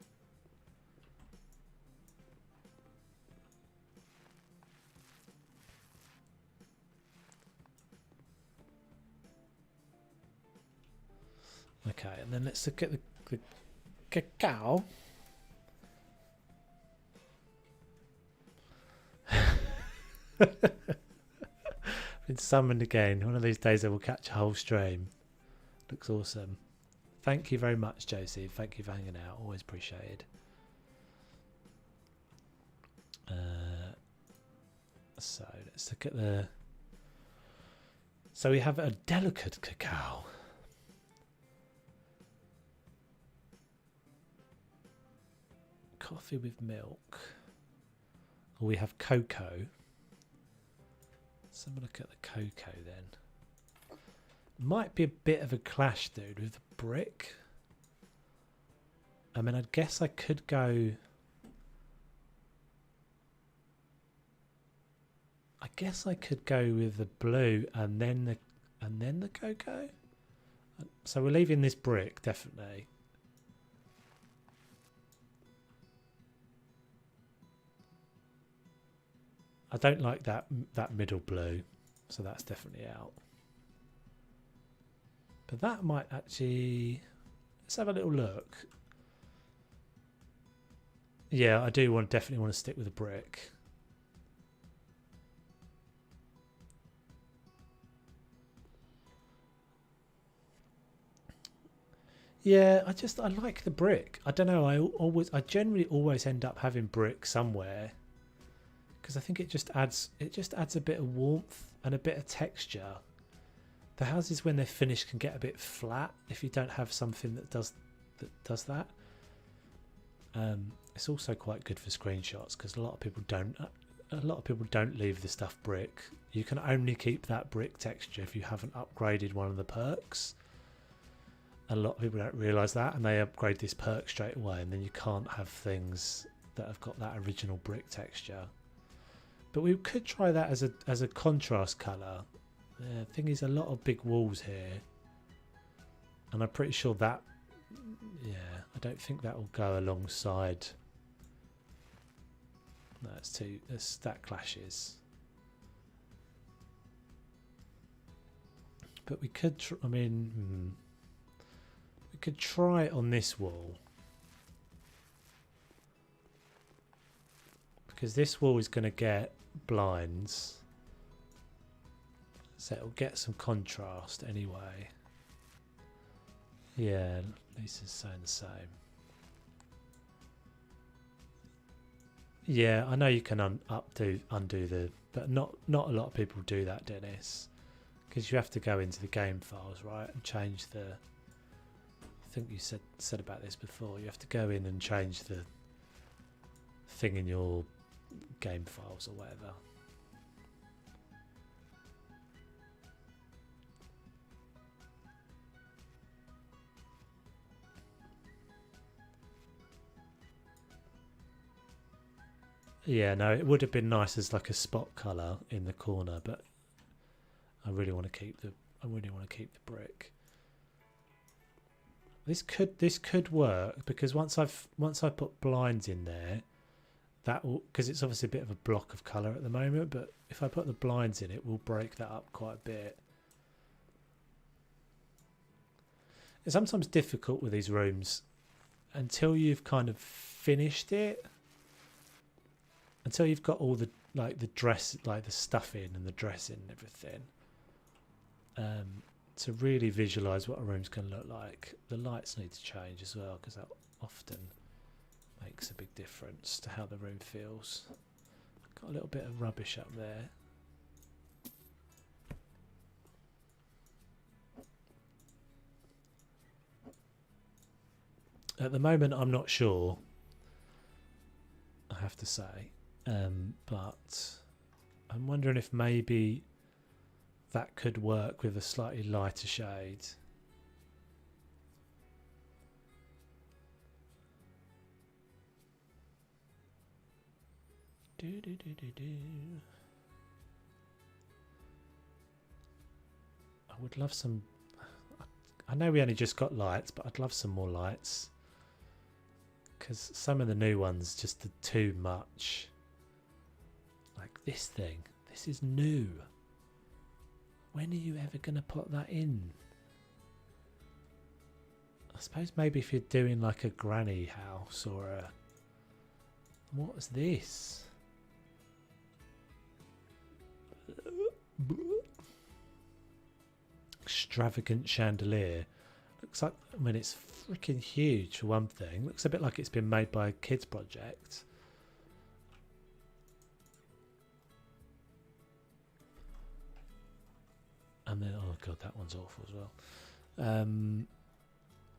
Okay, and then let's look at the cacao. Been summoned again. One of these days I will catch a whole stream. Looks awesome. Thank you very much, Josie. Thank you for hanging out. Always appreciated. So let's look at the... So we have a delicate cacao. Coffee with milk. Or we have cocoa. Let's have a look at the cocoa then. Might be a bit of a clash, dude, with the brick. I mean, I guess I could go... I guess I could go with the blue and then the cocoa. So we're leaving this brick, definitely. I don't like that middle blue, so that's definitely out. But that might actually... Let's have a little look. Yeah, I do definitely want to stick with the brick. Yeah, I like the brick. I don't know. I generally always end up having brick somewhere because I think it just adds a bit of warmth and a bit of texture. The houses when they're finished can get a bit flat if you don't have something that does that. It's also quite good for screenshots because a lot of people don't leave the stuff brick. You can only keep that brick texture if you haven't upgraded one of the perks. A lot of people don't realise that, and they upgrade this perk straight away, and then you can't have things that have got that original brick texture. But we could try that as a contrast colour. The thing is, a lot of big walls here, and I'm pretty sure that, yeah, I don't think that will go alongside. No, that clashes. But we could, we could try it on this wall. Because this wall is going to get blinds. So it'll get some contrast anyway. Yeah, Lisa's saying the same. Yeah, I know you can undo the... But not a lot of people do that, Dennis. Because you have to go into the game files, right? And change the... I think you said about this before. You have to go in and change the thing in your game files or whatever. Yeah, no, it would have been nice as like a spot colour in the corner, but I really want to keep the brick. This could work because once I put blinds in there, that will, because it's obviously a bit of a block of colour at the moment, but if I put the blinds in, it will break that up quite a bit. It's sometimes difficult with these rooms until you've kind of finished it. until you've got all the like the dress, like the stuffing and the dressing and everything, to really visualize what a room's going to look like, the lights need to change as well, because that often makes a big difference to how the room feels. Got a little bit of rubbish up there. At the moment I'm not sure, I have to say, but I'm wondering if maybe that could work with a slightly lighter shade. I would love some, I know we only just got lights, but I'd love some more lights, because some of the new ones just are too much. Like this thing, this is new. When are you ever going to put that in? I suppose maybe if you're doing like a granny house or a... What is this? Extravagant chandelier. Looks like, I mean, it's freaking huge for one thing. Looks a bit like it's been made by a kids project. And then, oh god, that one's awful as well.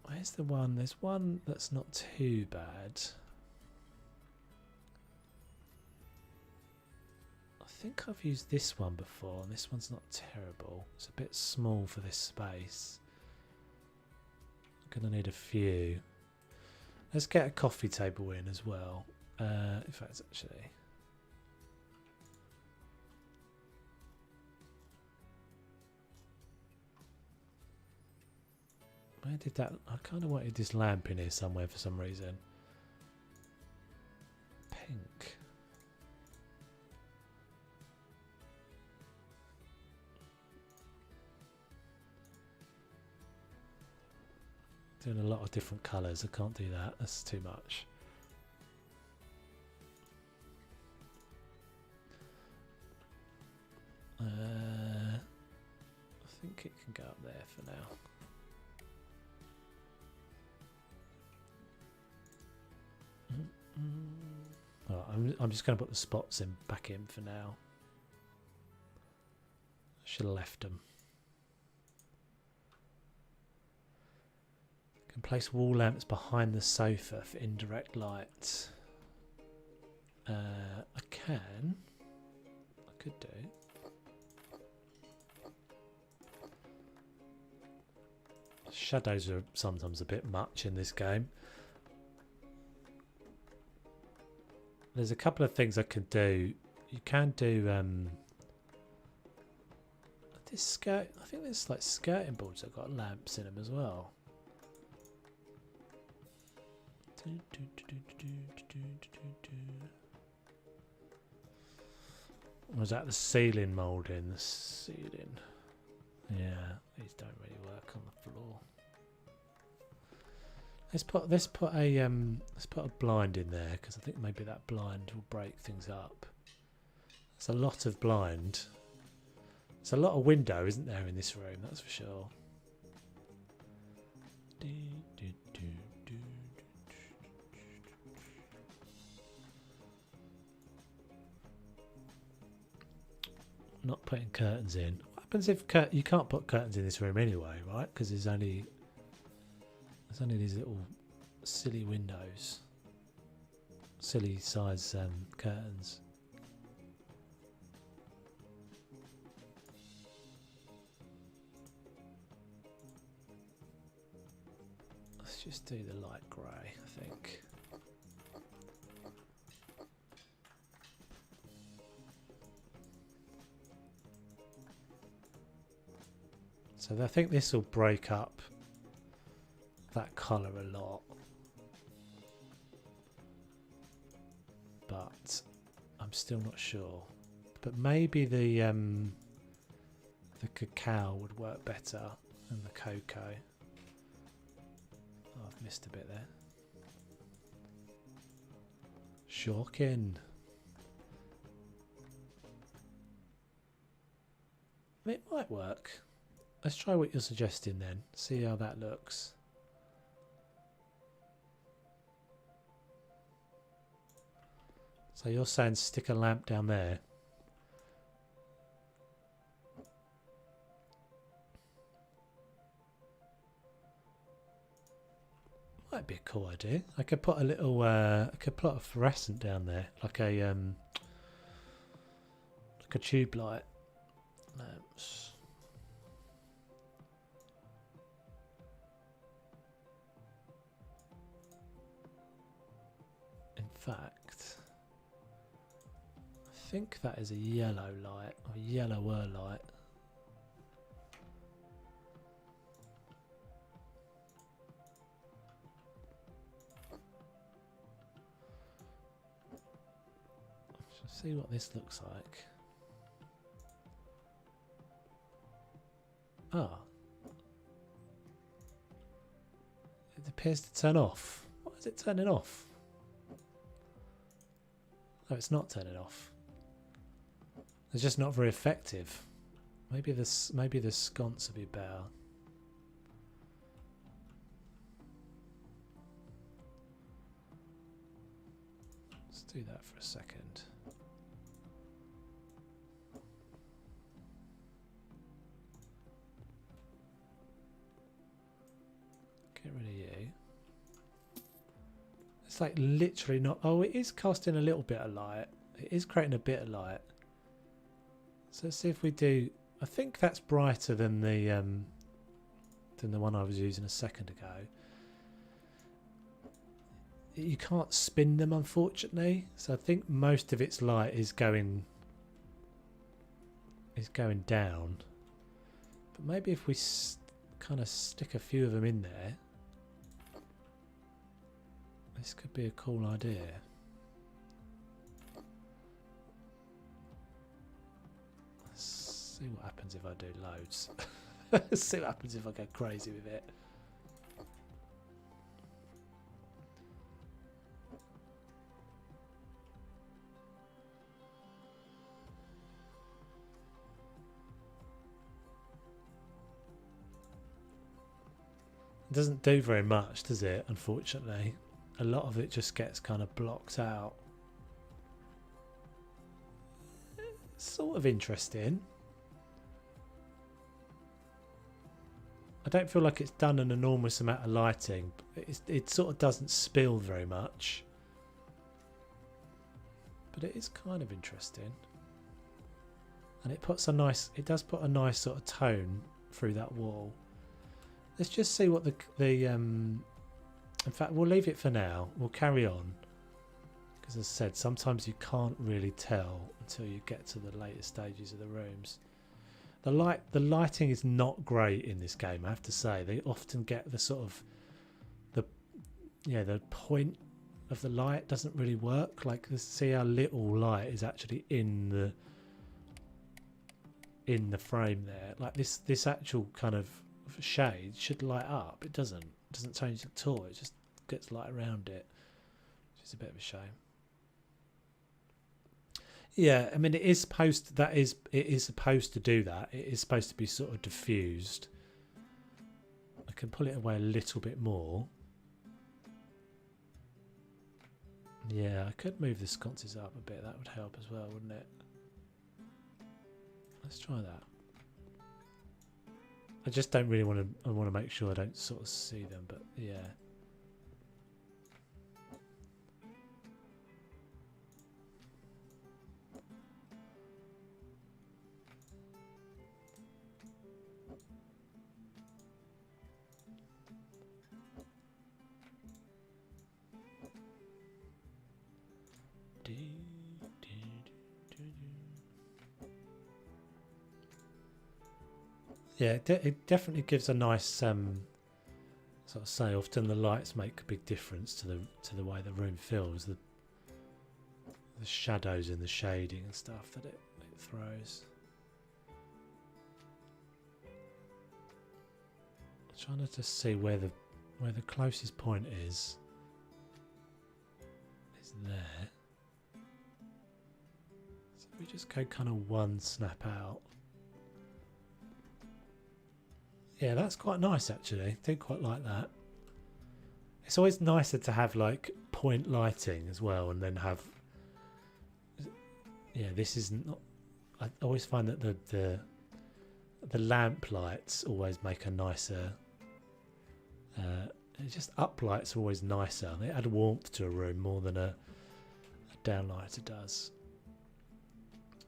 Where's the one? There's one that's not too bad. I think I've used this one before, and this one's not terrible. It's a bit small for this space. I'm gonna need a few. Let's get a coffee table in as well. In fact, actually, where did that? I kind of wanted this lamp in here somewhere for some reason. Pink. Doing a lot of different colours. I can't do that. That's too much. I think it can go up there for now. Oh, I'm just going to put the spots in back in for now. Should have left them. Can place wall lamps behind the sofa for indirect light. I can. I could do. Shadows are sometimes a bit much in this game. There's a couple of things I could do. You can do this skirt. I think there's like skirting boards that got lamps in them as well. Was that the ceiling moulding? The ceiling. Yeah, these don't really work on the floor. Let's put a blind in there, because I think maybe that blind will break things up. It's a lot of blind. It's a lot of window, isn't there, in this room? That's for sure. Not putting curtains in. What happens if you can't put curtains in this room anyway, right? Because there's only these little silly windows, silly size curtains. Let's just do the light grey, I think. So I think this will break up that colour a lot, but I'm still not sure. But maybe the cacao would work better than the cocoa. Oh, I've missed a bit there. Shocking. It might work. Let's try what you're suggesting then. See how that looks. So you're saying stick a lamp down there. Might be a cool idea. I could put a little, I could put a fluorescent down there, like a tube light. Lamps. In fact, I think that is a yellow light, or yellower light. Let's see what this looks like. Ah. It appears to turn off. Why is it turning off? Oh, it's not turning off. It's just not very effective. Maybe the sconce would be better. Let's do that for a second. Get rid of you. It's like literally not... Oh, it is casting a little bit of light. It is creating a bit of light. So let's see if we do... I think that's brighter than the one I was using a second ago. You can't spin them, unfortunately. So I think most of its light is going down. But maybe if we kind of stick a few of them in there, this could be a cool idea. Let's see what happens if I do loads. Let's see what happens if I go crazy with it. It doesn't do very much, does it? Unfortunately, a lot of it just gets kind of blocked out. It's sort of interesting. I don't feel like it's done an enormous amount of lighting. It sort of doesn't spill very much, but it is kind of interesting, and it does put a nice sort of tone through that wall. Let's just see what in fact, we'll leave it for now. We'll carry on, because as I said, sometimes you can't really tell until you get to the later stages of the rooms. The lighting is not great in this game, I have to say. They often get the sort of the point of the light doesn't really work. Like, see how little light is actually in the frame there. Like this actual kind of shade should light up. It doesn't change at all. It just gets light around it, which is a bit of a shame. Yeah, I mean, it is supposed to do that. It is supposed to be sort of diffused. I can pull it away a little bit more. Yeah, I could move the sconces up a bit. That would help as well, wouldn't it? Let's try that. I just don't really want to. I want to make sure I don't sort of see them, but yeah. Yeah, it definitely gives a nice sort of say. Often the lights make a big difference to the way the room feels, the shadows and the shading and stuff that it throws. I'm trying to just see where the closest point is there. So we just go kind of one snap out. Yeah, that's quite nice actually. I do quite like that. It's always nicer to have like point lighting as well, and then have. Yeah, this is not. I always find that the lamp lights always make a nicer. Just uplights are always nicer. They add warmth to a room more than a downlighter does.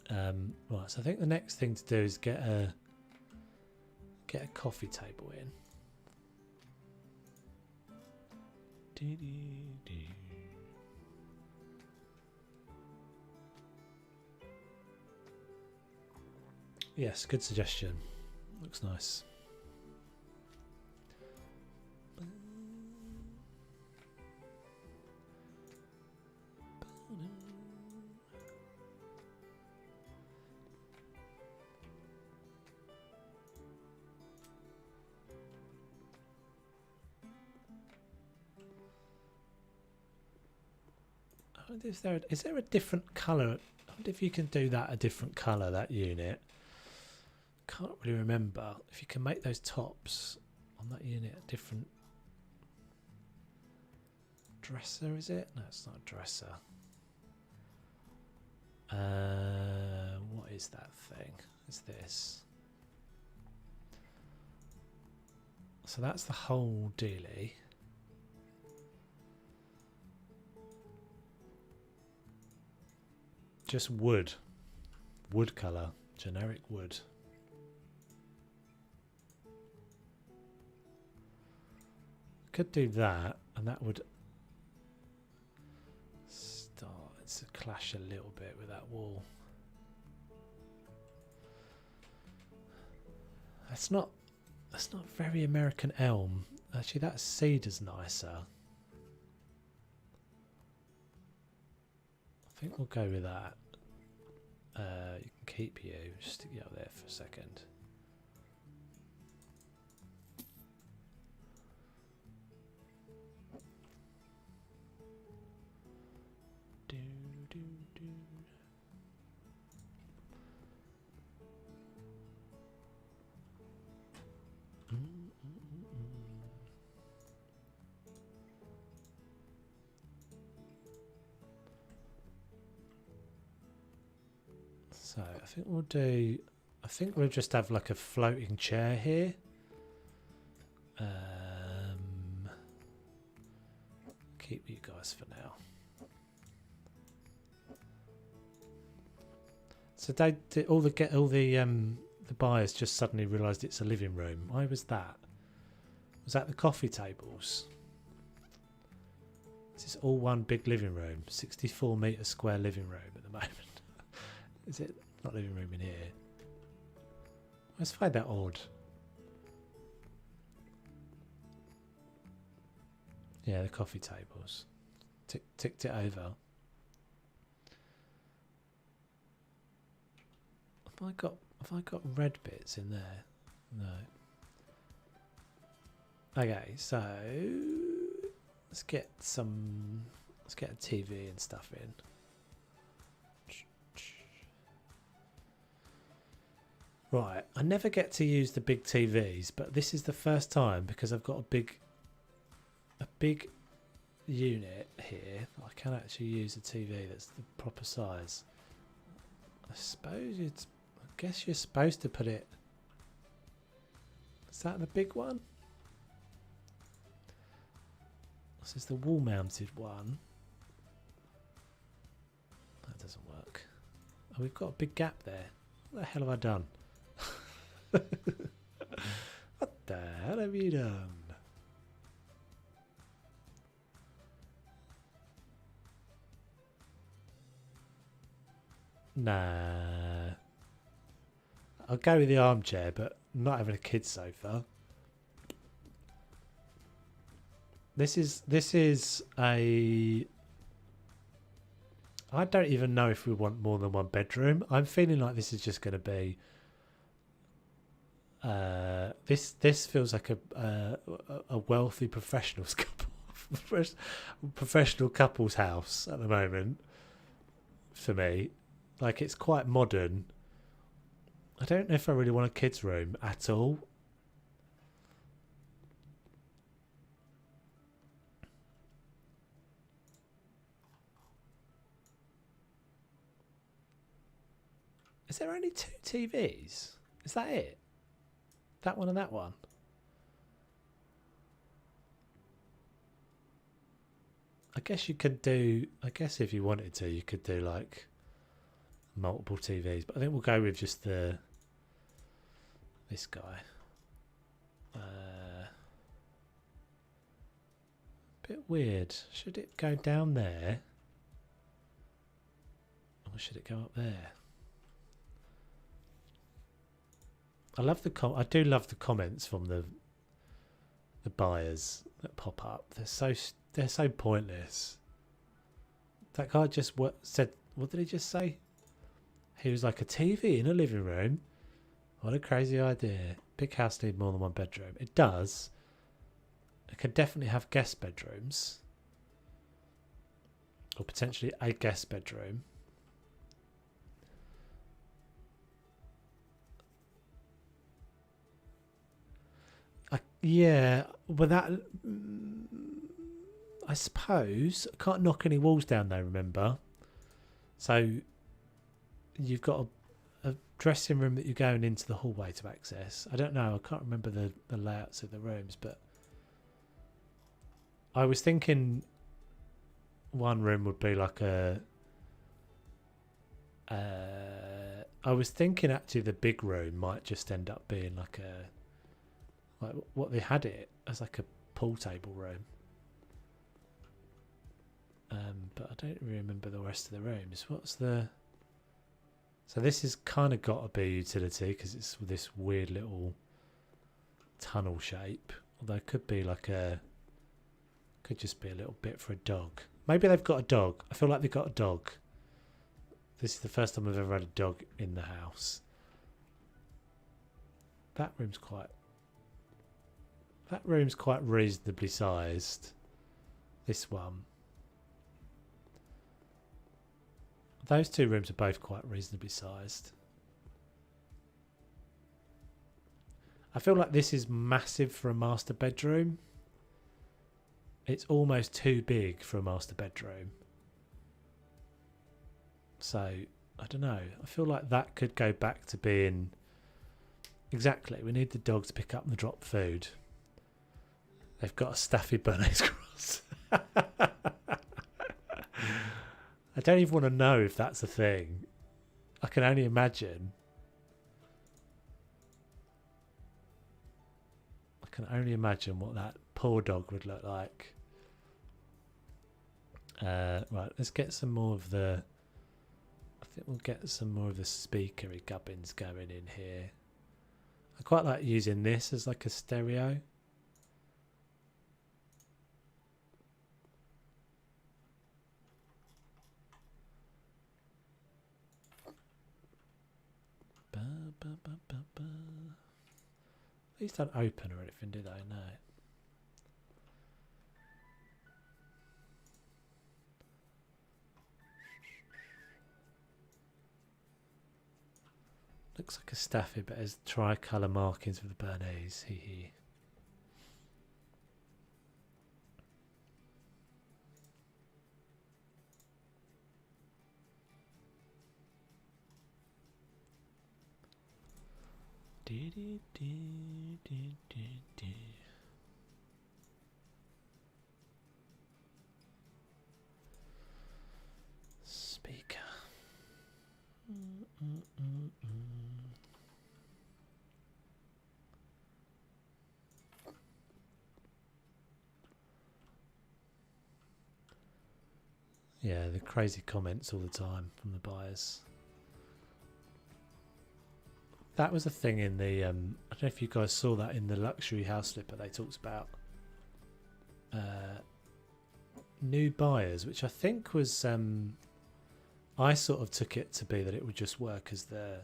Right, so I think the next thing to do is get a coffee table in. Yes, good suggestion. Looks nice. I wonder if is there a different colour? I wonder if you can do that a different colour, that unit. Can't really remember if you can make those tops on that unit a different dresser. Is it? No, it's not a dresser. What is that thing? It's this. So that's the whole dealie. Just wood colour, generic wood. Could do that, and that would start to clash a little bit with that wall. That's not very American elm. Actually, that cedar's nicer. I think we'll go with that. You can keep you. Just stick you up there for a second. So I think we'll do. I think we'll just have like a floating chair here. Keep you guys for now. So they did all the buyers just suddenly realised it's a living room. Why was that? Was that the coffee tables? This is all one big living room, 64 metre square living room at the moment. Is it not living room in here? I just find that odd. Yeah, the coffee tables. Ticked it over. Have I got red bits in there? No. Okay, so let's get a TV and stuff in. Right, I never get to use the big TVs, but this is the first time because I've got a big unit here. I can actually use a TV that's the proper size. I guess you're supposed to put it. Is that the big one? This is the wall-mounted one. That doesn't work. Oh, we've got a big gap there. What the hell have I done? What the hell have you done? Nah. I'll go with the armchair, but I'm not having a kid's sofa. This is a. I don't even know if we want more than one bedroom. I'm feeling like this is just going to be. This feels like a wealthy professionals couple, professional couple's house at the moment. For me, like it's quite modern. I don't know if I really want a kids' room at all. Is there only 2 TVs? Is that it? That one and that one? I guess you could do, I guess if you wanted to, you could do like multiple TVs, but I think we'll go with just this guy. Bit weird. Should it go down there? Or should it go up there? I love I do love the comments from the buyers that pop up. They're so pointless. That guy just said, what did he just say? He was like, a TV in a living room. What a crazy idea. Big house need more than one bedroom. It does. It can definitely have guest bedrooms. Or potentially a guest bedroom. Yeah, but that... I suppose... I can't knock any walls down though, remember? So, you've got a dressing room that you're going into the hallway to access. I don't know, I can't remember the layouts of the rooms, but... I was thinking one room would be like a... I was thinking actually the big room might just end up being like a... Like what they had it as like a pool table room. But I don't really remember the rest of the rooms. What's the... So this has kind of got to be utility because it's this weird little tunnel shape. Although it could be like a... Could just be a little bit for a dog. Maybe they've got a dog. I feel like they've got a dog. This is the first time I've ever had a dog in the house. That room's quite reasonably sized. This one. Those 2 rooms are both quite reasonably sized. I feel like this is massive for a master bedroom. It's almost too big for a master bedroom. So, I don't know. I feel like that could go back to being... Exactly, we need the dog to pick up and drop food. They've got a Staffy Bernays cross. I don't even want to know if that's a thing. I can only imagine. I can only imagine what that poor dog would look like. Right, let's get some more of the... I think we'll get some more of the speakery gubbins going in here. I quite like using this as like a stereo. These don't open or anything, do they? No. Looks like a Staffy, but has tricolour markings with the Bernays. Hee hee. Speaker. Yeah, the crazy comments all the time from the buyers. That was a thing in the, I don't know if you guys saw that in the luxury house slipper they talked about. New buyers, which I think was, I sort of took it to be that it would just work as the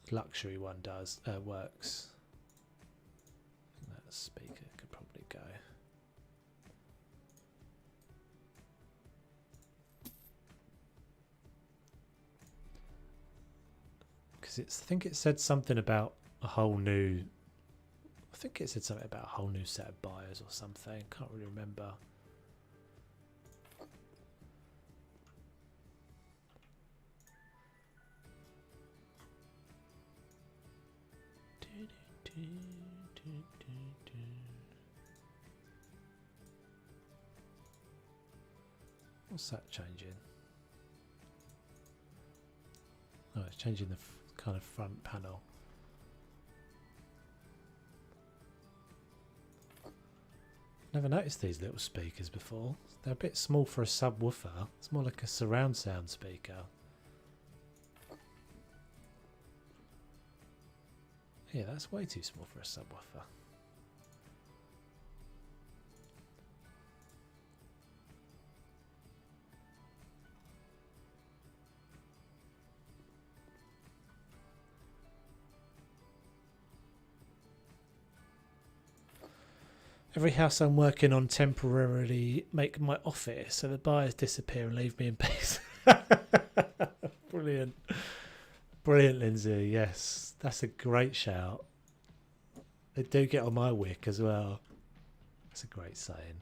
luxury one does, works. I think that speaker could probably go. Because I think it said something about a whole new... I think it said something about a whole new set of buyers or something. Can't really remember. What's that changing? Oh, it's changing the kind of front panel. Never noticed these little speakers before. They're a bit small for a subwoofer. It's more like a surround sound speaker. Yeah, that's way too small for a subwoofer. Every house I'm working on temporarily make my office so the buyers disappear and leave me in peace. Brilliant. Brilliant, Lindsay. Yes, that's a great shout. They do get on my wick as well. That's a great saying.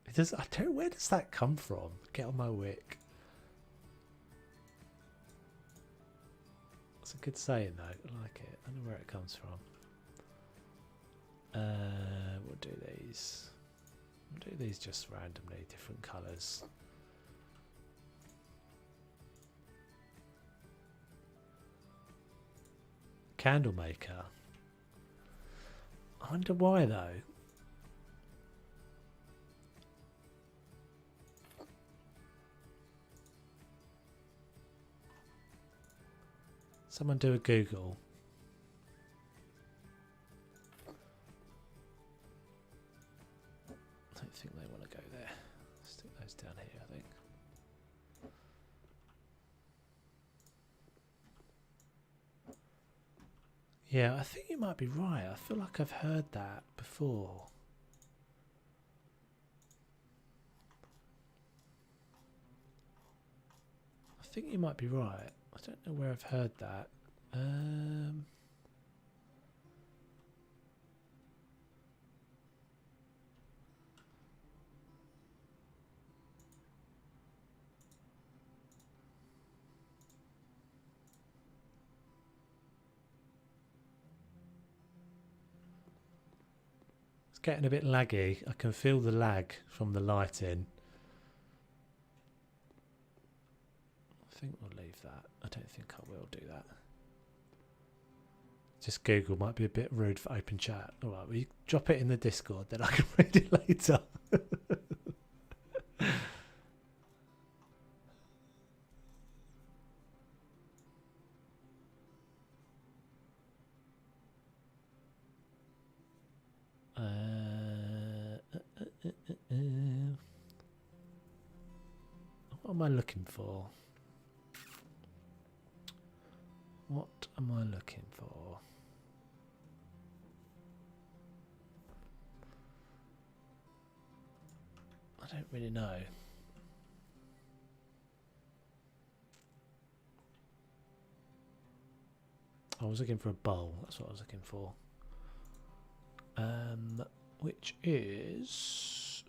It does. I don't know, where does that come from? Get on my wick. It's a good saying though. I like it. I don't know where it comes from. We'll do these. We'll do these just randomly, different colours. Candle maker. I wonder why though. Someone do a Google. I don't think they want to go there. Stick those down here, I think. Yeah, I think you might be right. I feel like I've heard that before. I think you might be right. I don't know where I've heard that. It's getting a bit laggy. I can feel the lag from the lighting. I think we'll leave that. I don't think I will do that. Just Google might be a bit rude for open chat. Alright, well you drop it in the Discord, then I can read it later. What am I looking for? What am I looking for? I don't really know. I was looking for a bowl. That's what I was looking for. Which is,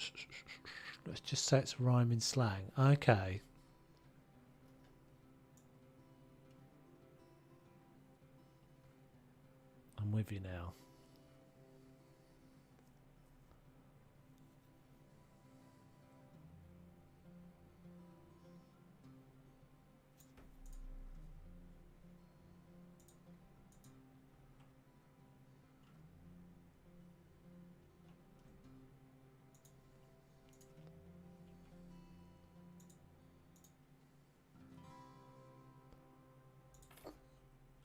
let's just say it's rhyming slang. Okay. I'm with you now.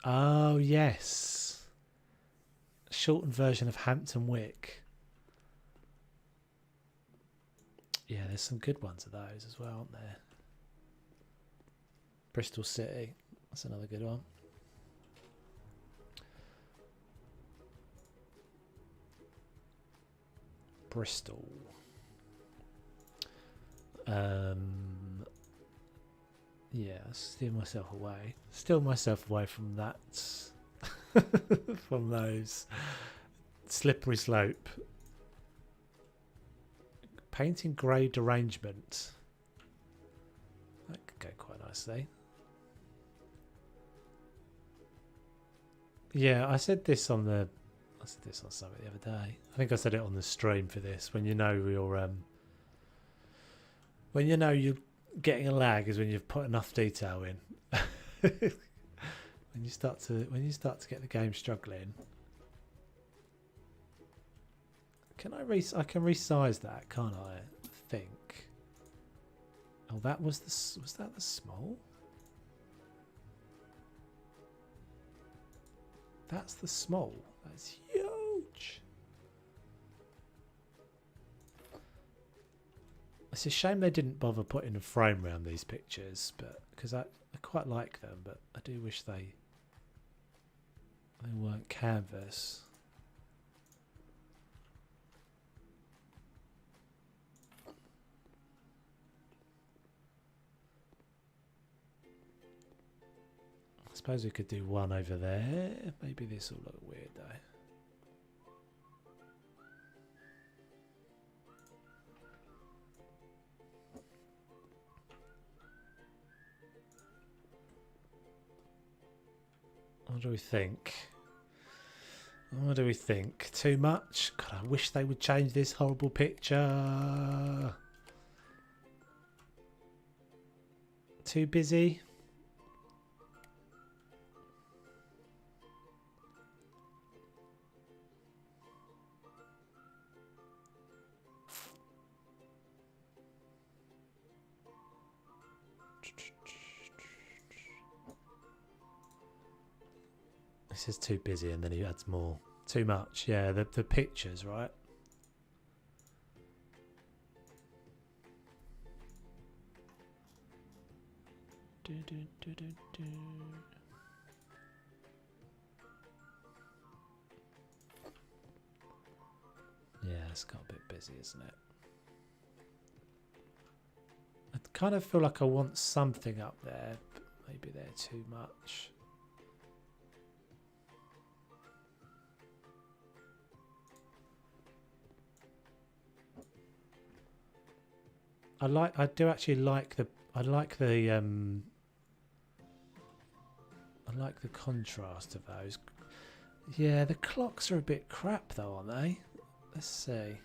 Oh, yes. Shortened version of Hampton Wick. Yeah, there's some good ones of those as well, aren't there? Bristol City. That's another good one. Bristol. Yeah, steer myself away. Steal myself away from that. From those. Slippery slope. Painting grey derangement. That could go quite nicely. Yeah, I said this on something the other day. I think I said it on the stream for this. When you know When you know you're getting a lag is when you've put enough detail in. when you start to get the game struggling. Can I resize that, can't I? I think. Oh, that was that the small? That's the small. That's huge. It's a shame they didn't bother putting a frame around these pictures, but because I quite like them, but I do wish they weren't canvas. I suppose we could do one over there. Maybe this will look weird though. What do we think? What do we think? Too much? God, I wish they would change this horrible picture. Too busy? This is too busy, and then he adds more. Too much, yeah. The pictures, right? Yeah, it's got a bit busy, isn't it? I kind of feel like I want something up there, but maybe they're too much. I do actually like the contrast of those. Yeah, the clocks are a bit crap though, aren't they? Let's see. I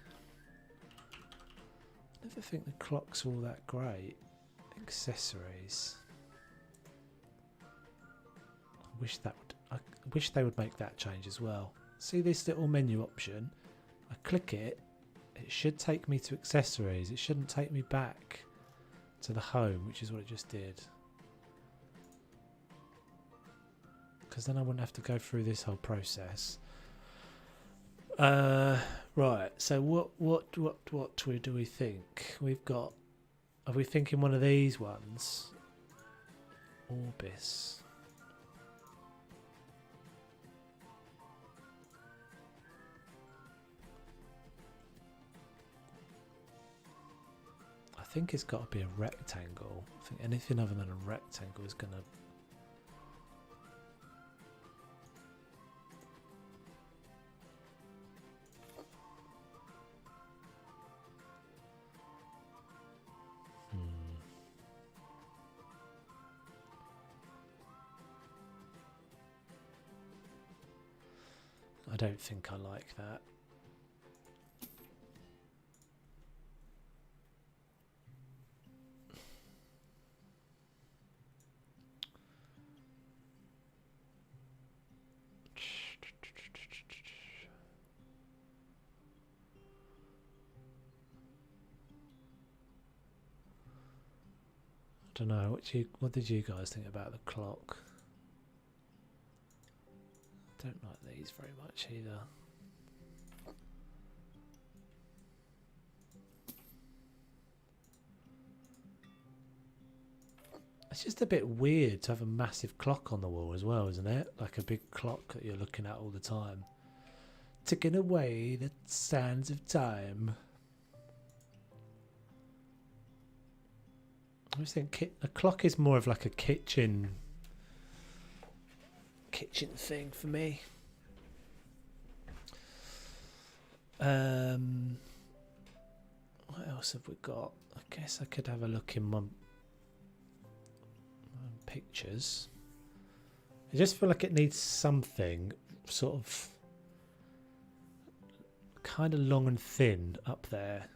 never think the clocks are all that great. Accessories. I wish they would make that change as well. See this little menu option? I click it. It should take me to accessories. It shouldn't take me back to the home, which is what it just did. Because then I wouldn't have to go through this whole process. Right. So what do we think? We've got. Are we thinking one of these ones? Orbis. I think it's got to be a rectangle. I think anything other than a rectangle is going to... I don't think I like that. I don't know. What did you guys think about the clock? I don't like these very much either. It's just a bit weird to have a massive clock on the wall as well, isn't it? Like a big clock that you're looking at all the time. Ticking away the sands of time. I always think a clock is more of like a kitchen thing for me. What else have we got? I guess I could have a look in my pictures. I just feel like it needs something sort of kind of long and thin up there.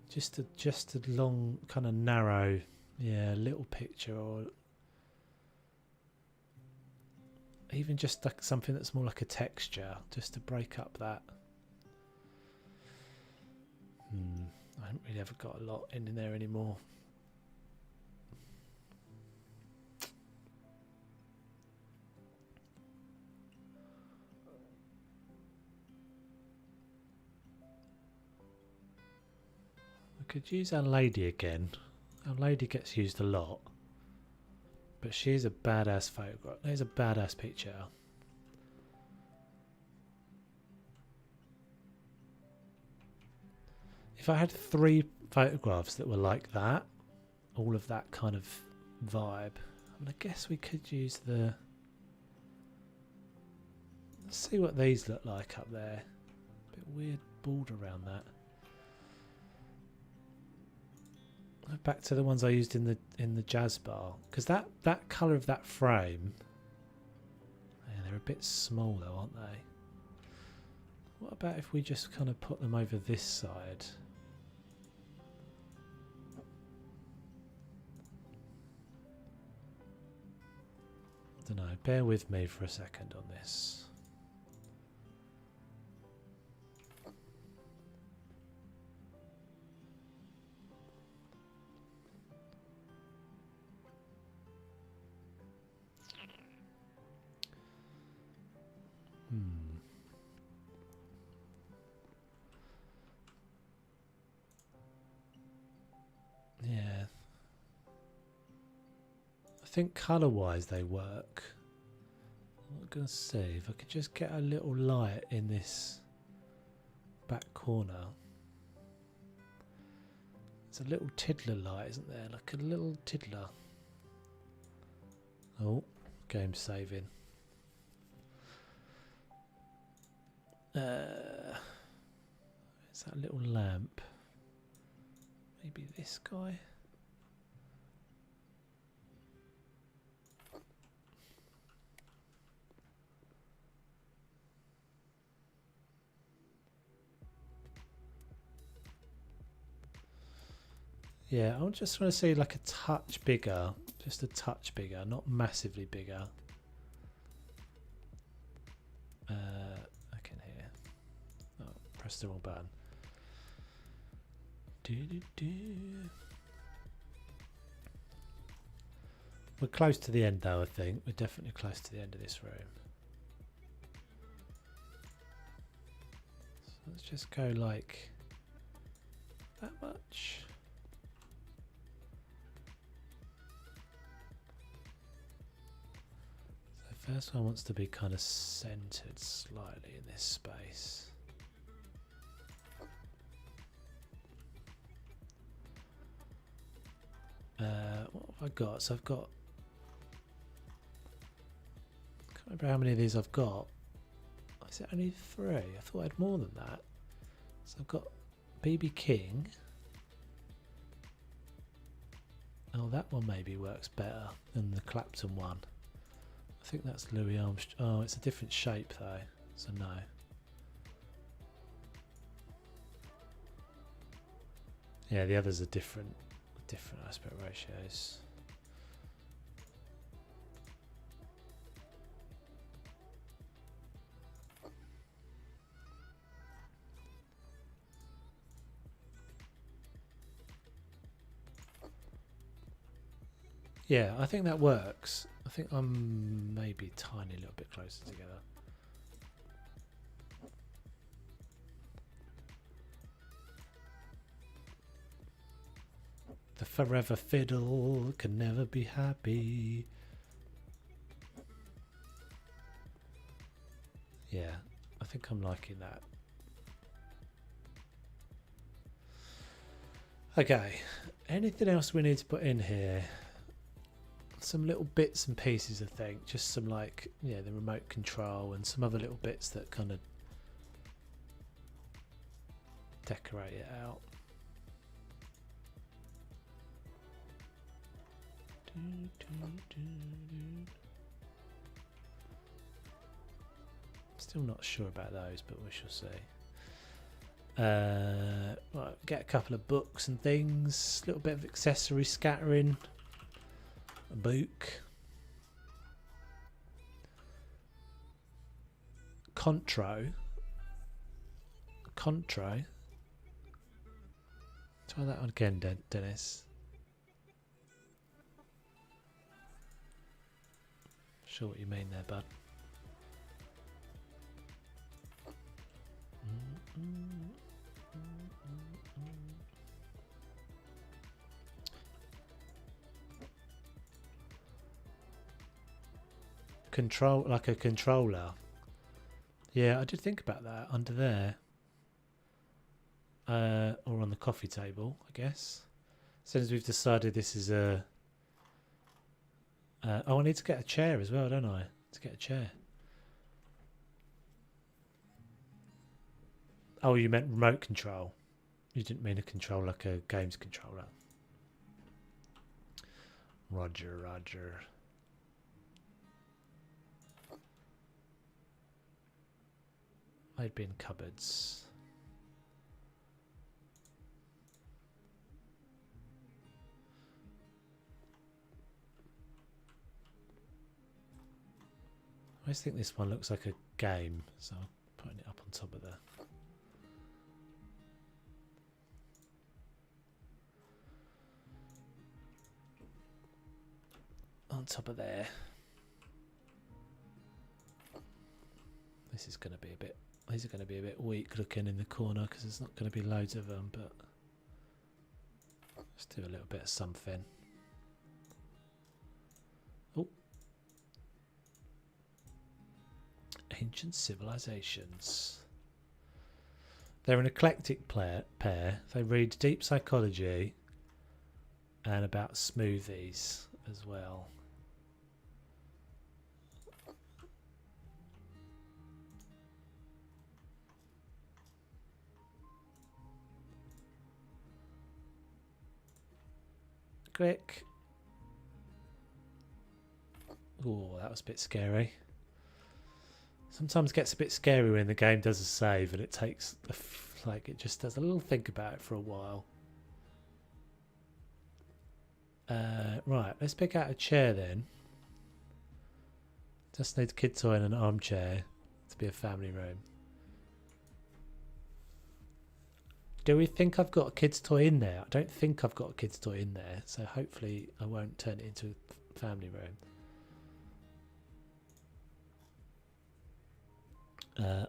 Just a long kind of narrow, yeah, little picture, or even just like something that's more like a texture, just to break up that. I haven't really ever got a lot in there anymore. I could use Our Lady again. Our Lady gets used a lot, but she's a badass photograph. There's a badass picture. If I had 3 photographs that were like that, all of that kind of vibe, I guess we could use the... Let's see what these look like up there. A bit weird border around that. Back to the ones I used in the jazz bar, because that colour of that frame, yeah, they're a bit small though, aren't they? What about if we just kind of put them over this side? I don't know, bear with me for a second on this. Yeah. I think colour-wise they work. I'm going to see if I could just get a little light in this back corner. There's a little tiddler light, isn't there? Like a little tiddler. Oh, game saving. Is that little lamp? Maybe this guy? Yeah, I just want to see like a touch bigger. Just a touch bigger, not massively bigger. I can hear. Oh, press the wrong button. We're close to the end though, I think. We're definitely close to the end of this room. So let's just go like that much. So first one wants to be kind of centered slightly in this space. What have I got? So I've got... I can't remember how many of these I've got. Is it only 3? I thought I had more than that. So I've got BB King. Oh, that one maybe works better than the Clapton one. I think that's Louis Armstrong. Oh, it's a different shape though, so no. Yeah, the others are different aspect ratios. Yeah, I think that works. I think I'm maybe a tiny little bit closer together. The forever fiddle can never be happy. Yeah, I think I'm liking that. Okay, anything else we need to put in here? Some little bits and pieces, I think. Just some like, yeah, the remote control and some other little bits that kind of decorate it out. Still not sure about those, but we shall see. Right, get a couple of books and things, a little bit of accessory scattering, a book. Contro. Try that one again, Dennis. Sure what you mean there, bud. Control, like a controller. Yeah, I did think about that under there. Or on the coffee table, I guess. As soon as we've decided this is a... oh, I need to get a chair as well, don't I? To get a chair. Oh, you meant remote control. You didn't mean a control like a games controller. Roger, roger. I'd be in cupboards. I just think this one looks like a game, so I'm putting it up on top of there. On top of there. This is going to be a bit... These are going to be a bit weak looking in the corner because there's not going to be loads of them, but let's do a little bit of something. Oh. Ancient civilizations. They're an eclectic pair. They read deep psychology and about smoothies as well. Click. Oh, that was a bit scary. Sometimes it gets a bit scary when the game does a save and it takes like it just does a little think about it for a while. Right, let's pick out a chair then. Just need a kid toy and an armchair to be a family room. Do we think I've got a kid's toy in there? I don't think I've got a kid's toy in there, so hopefully I won't turn it into a family room.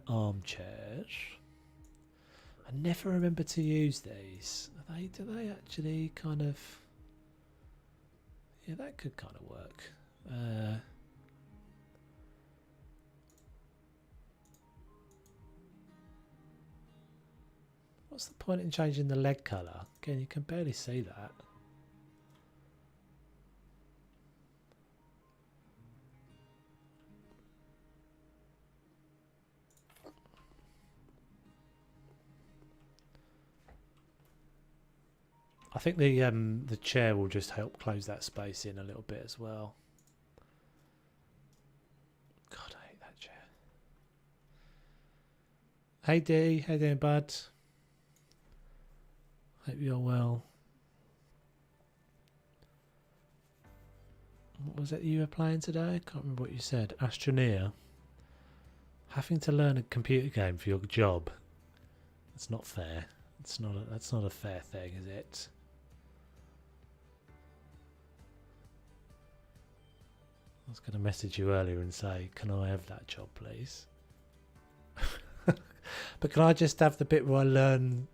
Armchairs. I never remember to use these. Do they actually kind of... Yeah, that could kind of work. What's the point in changing the leg colour? Again, you can barely see that. I think the chair will just help close that space in a little bit as well. God, I hate that chair. Hey D, how you doing, bud? Hope you're well. What was it you were playing today? I can't remember what you said. Astroneer. Having to learn a computer game for your job. That's not fair. That's not a fair thing, is it? I was going to message you earlier and say, can I have that job, please? But can I just have the bit where I learn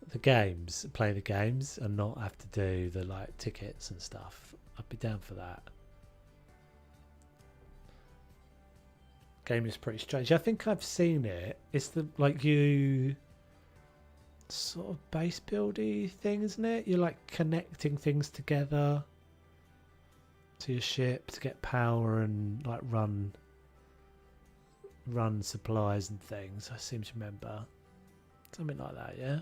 the games, play the games, and not have to do the like tickets and stuff? I'd be down for that. Game is pretty strange. I think I've seen it. It's the like you sort of base buildy thing, isn't it? You're like connecting things together to your ship to get power and like run supplies and things. I seem to remember something like that. Yeah,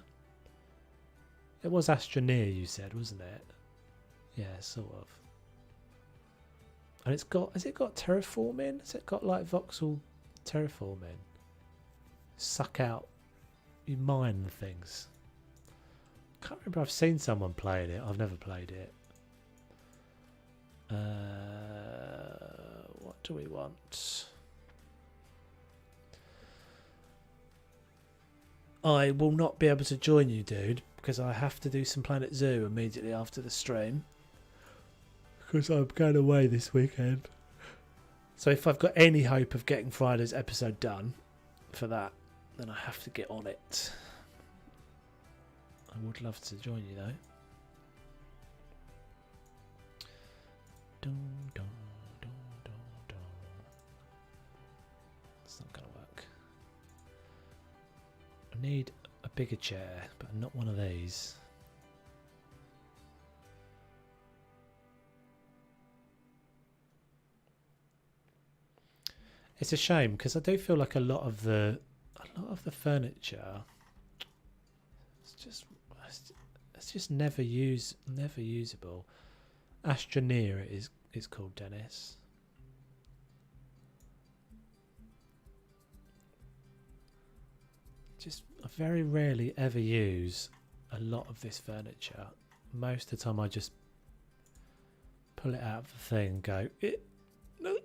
it was Astroneer, you said, wasn't it? Yeah, sort of. And it's got, has it got terraforming? Has it got like voxel terraforming? Suck out you mine things. Can't remember. I've seen someone playing it. I've never played it. What do we want? I will not be able to join you, dude, because I have to do some Planet Zoo immediately after the stream. Because I'm going away this weekend. So if I've got any hope of getting Friday's episode done for that, then I have to get on it. I would love to join you though. Dun, dun, dun, dun, dun. It's not going to work. I need a bigger chair, but not one of these. It's a shame because I do feel like a lot of the furniture it's just never usable. Astroneer is called, Dennis. Just I very rarely ever use a lot of this furniture. Most of the time I just pull it out of the thing and go no.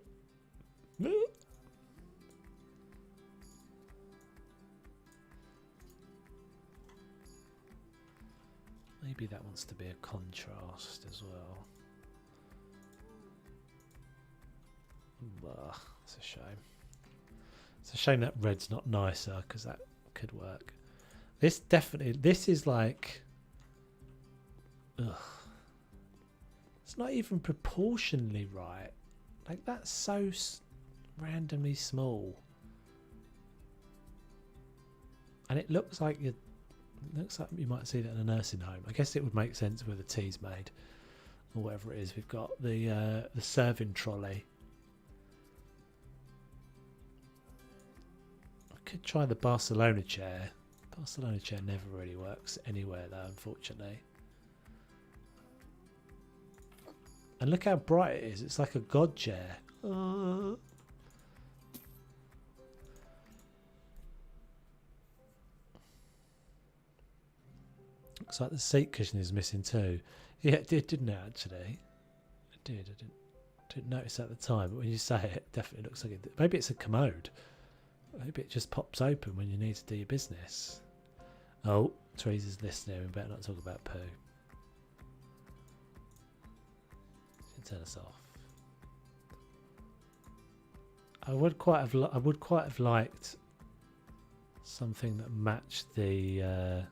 Maybe that wants to be a contrast as well. It's a shame. It's a shame that red's not nicer because that could work. This is like, ugh. It's not even proportionally right. Like that's so randomly small, and it looks like you might see that in a nursing home. I guess it would make sense where the tea's made or whatever it is. We've got the serving trolley. I could try the Barcelona chair. Barcelona chair never really works anywhere though, unfortunately. And look how bright it is. It's like a god chair. Looks like the seat cushion is missing too. Yeah, it did, didn't it, actually? It did. I didn't notice at the time, but when you say it, it definitely looks like it. Maybe it's a commode. Maybe it just pops open when you need to do your business. Oh, Teresa's listening. We better not talk about poo. Turn us off. I would quite have liked something that matched the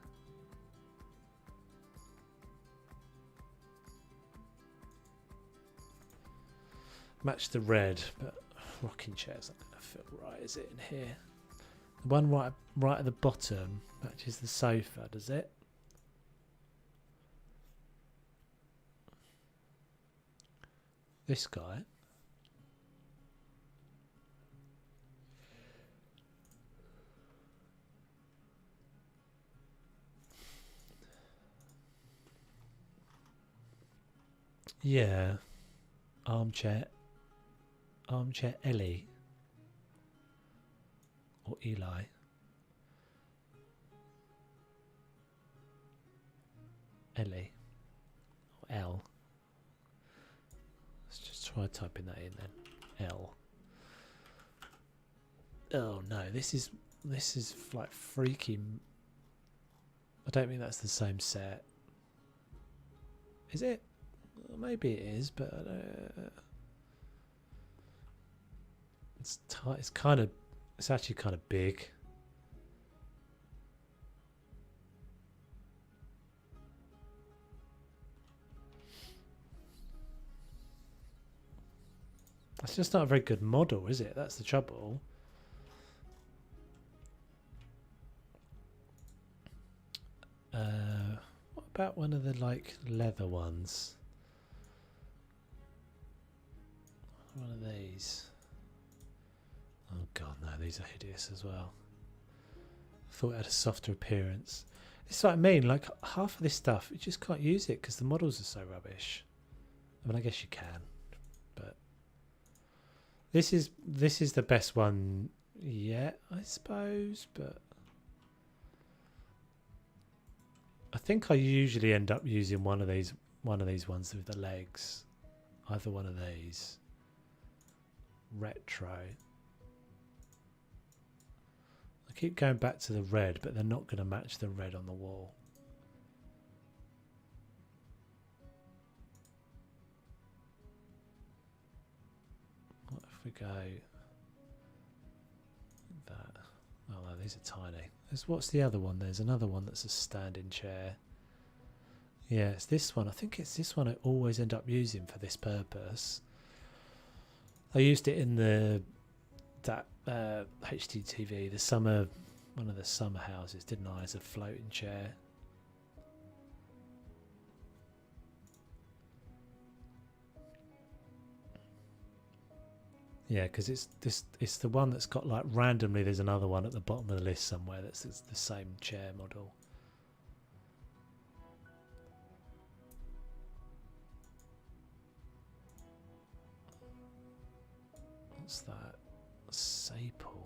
red, but rocking chair's not going to feel right, is it, in here? The one right at the bottom matches the sofa, does it? This guy. Yeah. Armchair Ellie. Or Eli. Ellie. Or L. Let's just try typing that in then. L. Oh no, this is like freaky. I don't think that's the same set. Is it? Well, maybe it is, but it's tight. It's actually kind of big. It's just not a very good model, is it? That's the trouble. What about one of the like leather ones? One of these. Oh god, no, these are hideous as well. I thought it had a softer appearance. It's what I mean, like half of this stuff, you just can't use it because the models are so rubbish. I mean, I guess you can, but this is the best one yet, I suppose, but I think I usually end up using one of these ones with the legs. Either one of these. Retro. I keep going back to the red, but they're not going to match the red on the wall. What if we go that? Oh no, these are tiny. What's the other one? There's another one that's a standing chair. Yeah, it's this one. I think it's this one I always end up using for this purpose. I used it in that HGTV, one of the summer houses, didn't I, as a floating chair. Yeah, because it's the one that's got like randomly. There's another one at the bottom of the list somewhere that's the same chair model. What's that? Sapel.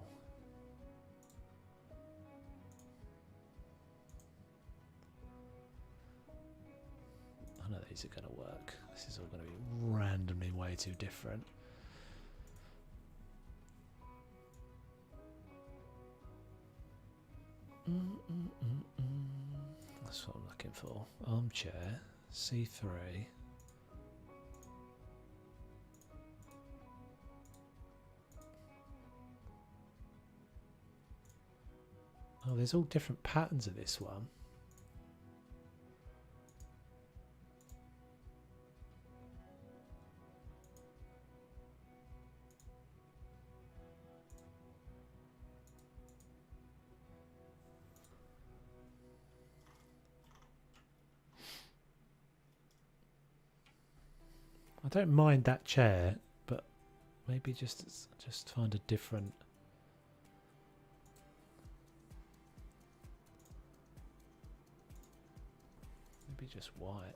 I know these are going to work. This is all going to be randomly way too different. That's what I'm looking for. Armchair, C3. Oh, there's all different patterns of this one. I don't mind that chair, but maybe just find a different. Maybe just white.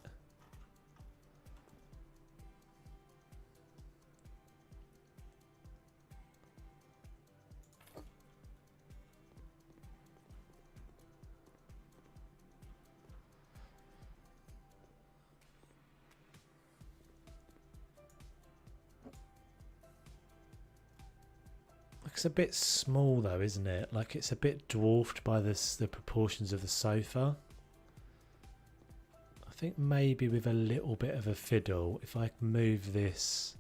It's a bit small though, isn't it? Like it's a bit dwarfed by the proportions of the sofa. I think maybe with a little bit of a fiddle, if I move this,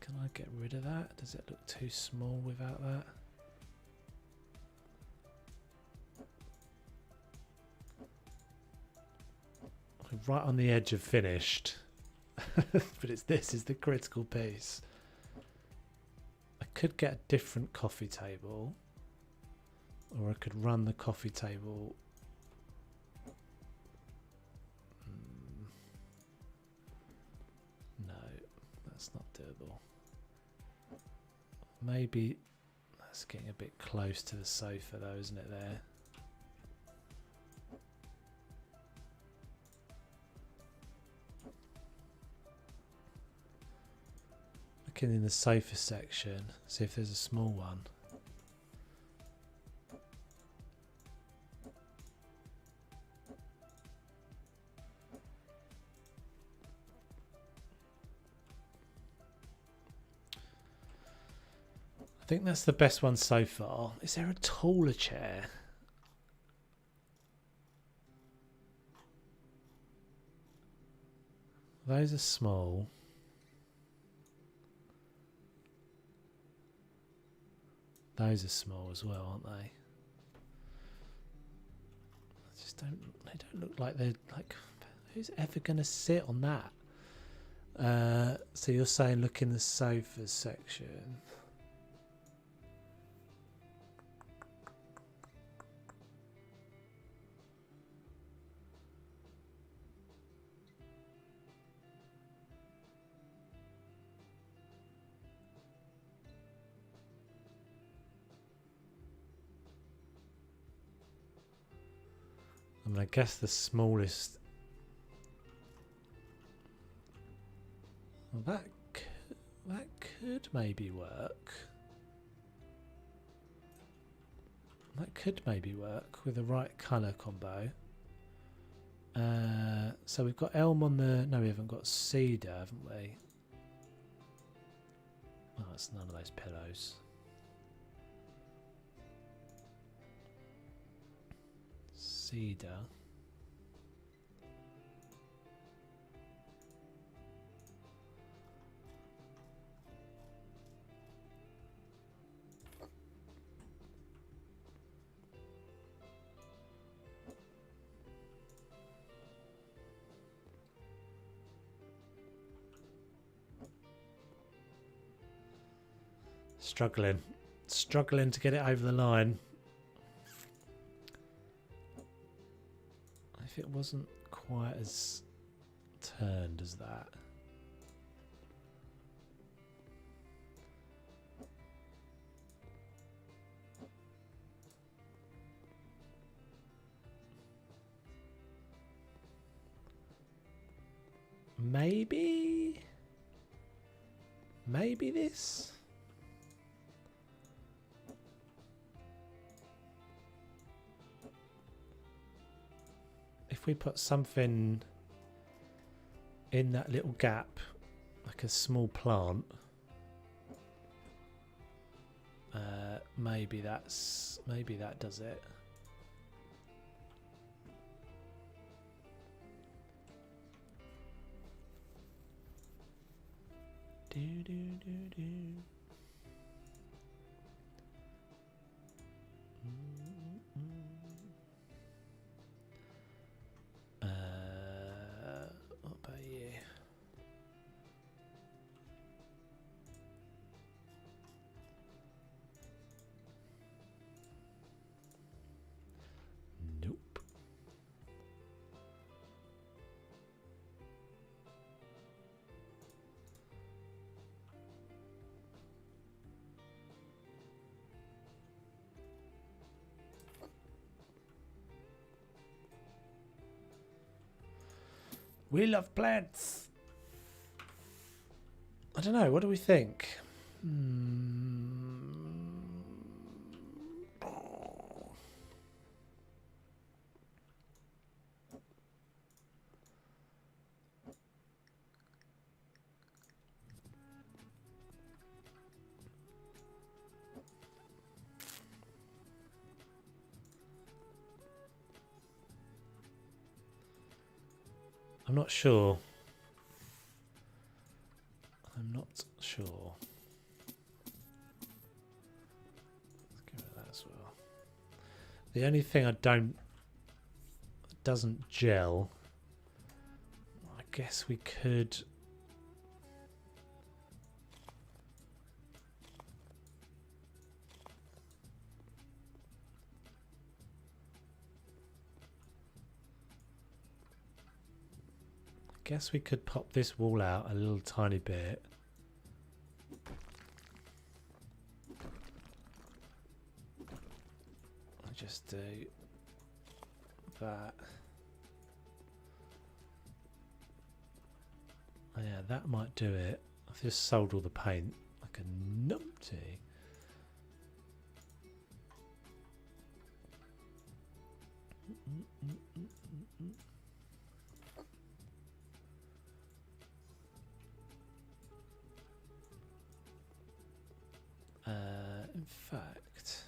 can I get rid of that? Does it look too small without that? Right on the edge of finished, but this is the critical piece. I could get a different coffee table, or I could run the coffee table. No, that's not doable. Maybe that's getting a bit close to the sofa though, isn't it there? Looking in the sofa section, see if there's a small one. I think that's the best one so far. Is there a taller chair? Those are small. Those are small as well, aren't they? They don't look like they're like. Who's ever going to sit on that? So you're saying look in the sofas section. I mean, I guess the smallest. Well, that could maybe work. That could maybe work with the right colour combo. So we've got elm on the... No, we haven't got cedar, haven't we? Oh, it's none of those pillows. Cedar. Struggling to get it over the line. If it wasn't quite as turned as that. Maybe this? If we put something in that little gap, like a small plant, maybe that does it. Do do do do. What about you? Nope. We love plants. I don't know. What do we think? I'm not sure. I'm not sure. Let's give it that as well. The only thing doesn't gel. I guess we could. Guess we could pop this wall out a little tiny bit. I'll just do that. Oh yeah, that might do it. I've just sold all the paint like a numpty. In fact,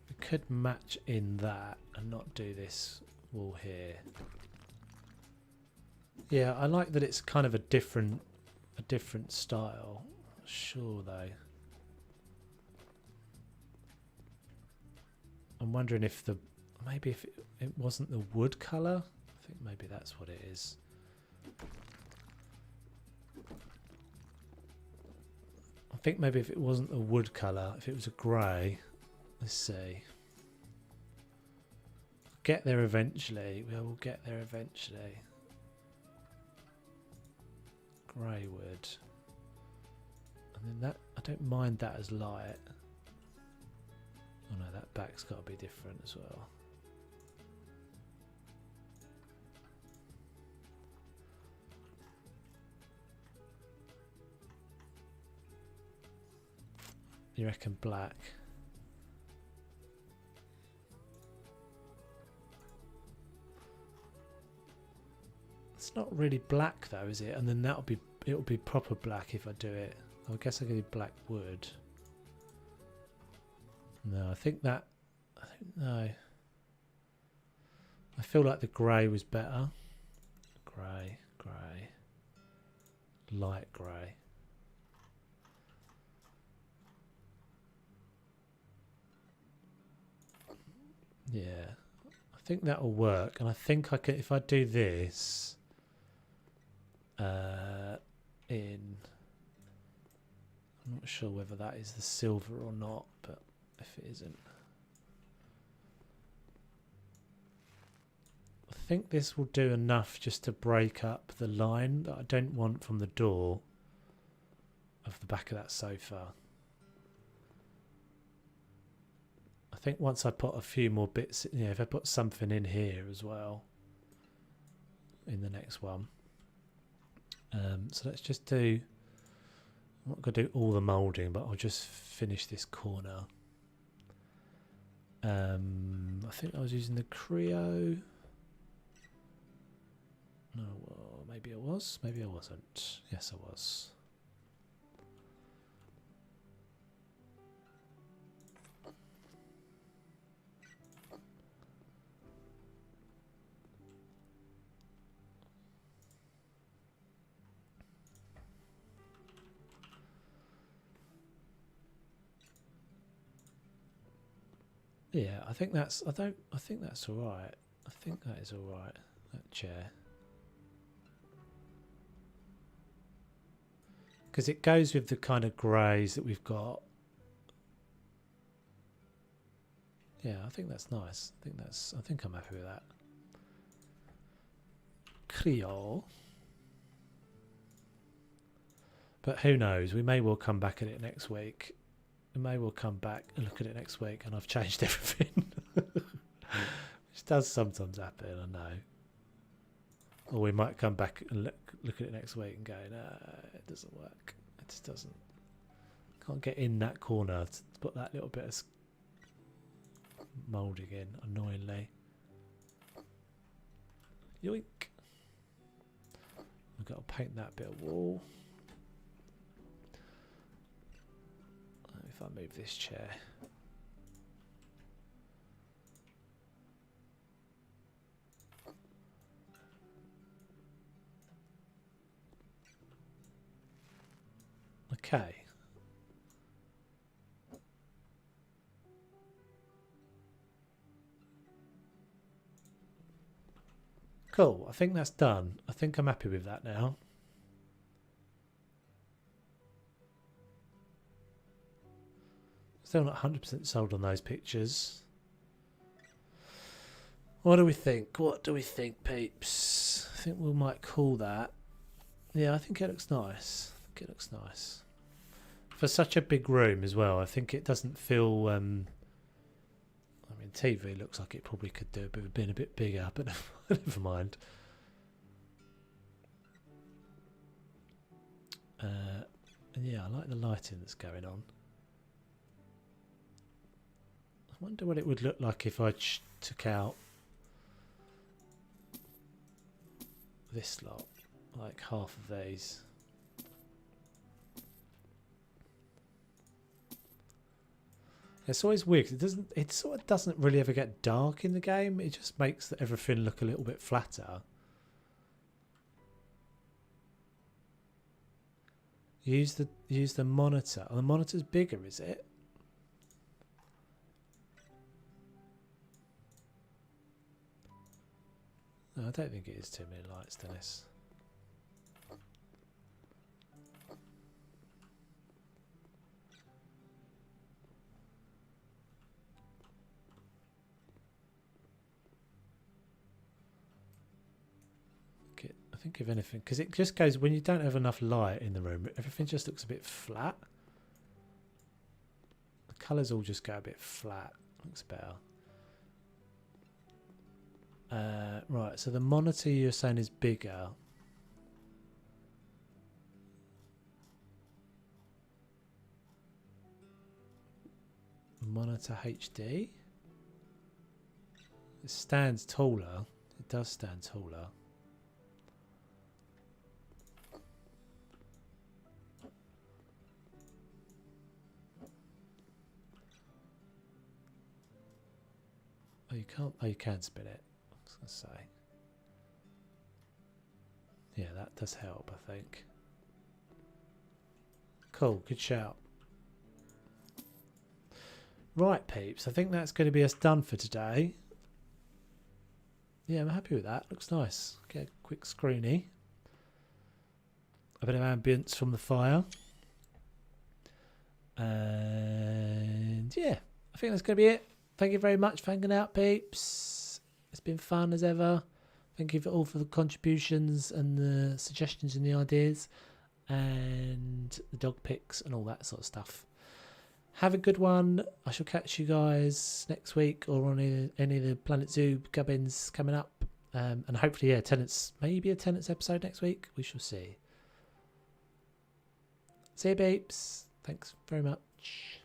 we could match in that and not do this wall here. Yeah, I like that it's kind of a different style. Sure though. I'm wondering if maybe if it wasn't the wood colour. I think maybe that's what it is. I think maybe if it wasn't a wood colour, if it was a grey, let's see. Get there eventually. We will get there eventually. Grey wood. And then that, I don't mind that as light. Oh no, that back's got to be different as well. You reckon black? It's not really black though, is it? And then it'll be proper black if I do it. I guess I could do black wood. No, I think no. I feel like the grey was better. Grey, light grey. Yeah, I think that'll work, and I think I can if I do this in. I'm not sure whether that is the silver or not, but if it isn't, I think this will do enough just to break up the line that I don't want from the door of the back of that sofa. I think once I put a few more bits, if I put something in here as well in the next one. So let's just do, I'm not going to do all the moulding, but I'll just finish this corner. I think I was using the Creo. No, well, maybe I was, maybe I wasn't. Yes, I was. Yeah, I think that's, I think that's all right. I think that is all right, that chair. Because it goes with the kind of greys that we've got. Yeah, I think that's nice. I think I'm happy with that. Creole. But who knows, we may well come back at it next week. We may well come back and look at it next week and I've changed everything. Which does sometimes happen, I know. Or we might come back and look at it next week and go, no, it doesn't work. It just doesn't. Can't get in that corner to put that little bit of moulding in, annoyingly. Yoink. We've got to paint that bit of wall. If I move this chair. Okay. Cool, I think that's done. I think I'm happy with that now. Still not 100% sold on those pictures. What do we think? What do we think, peeps? I think we might call that. Yeah, I think it looks nice. I think it looks nice. For such a big room as well, I think it doesn't feel... I mean, TV looks like it probably could do been a bit bigger, but never mind. And yeah, I like the lighting that's going on. I wonder what it would look like if I took out this lot, like half of these. It's always weird. It sort of doesn't really ever get dark in the game. It just makes everything look a little bit flatter. Use the monitor. Oh, the monitor's bigger, is it? No, I don't think it is too many lights, Dennis. I think if anything, because it just goes, when you don't have enough light in the room, everything just looks a bit flat. The colours all just go a bit flat. Looks better. Right, so the monitor you're saying is bigger. Monitor HD. It stands taller. It does stand taller. you can't. Oh, you can spin it. I was going to say. Yeah, that does help, I think. Cool, good shout. Right, peeps, I think that's going to be us done for today. Yeah, I'm happy with that. Looks nice. Get a quick screeny. A bit of ambience from the fire. And yeah, I think that's going to be it. Thank you very much for hanging out, peeps. It's been fun as ever. Thank you for all for the contributions and the suggestions and the ideas and the dog pics and all that sort of stuff. Have a good one. I shall catch you guys next week or on any of the Planet Zoo gubbins coming up. And hopefully, yeah, Tenants, maybe a Tenants episode next week. We shall see. See you, peeps. Thanks very much.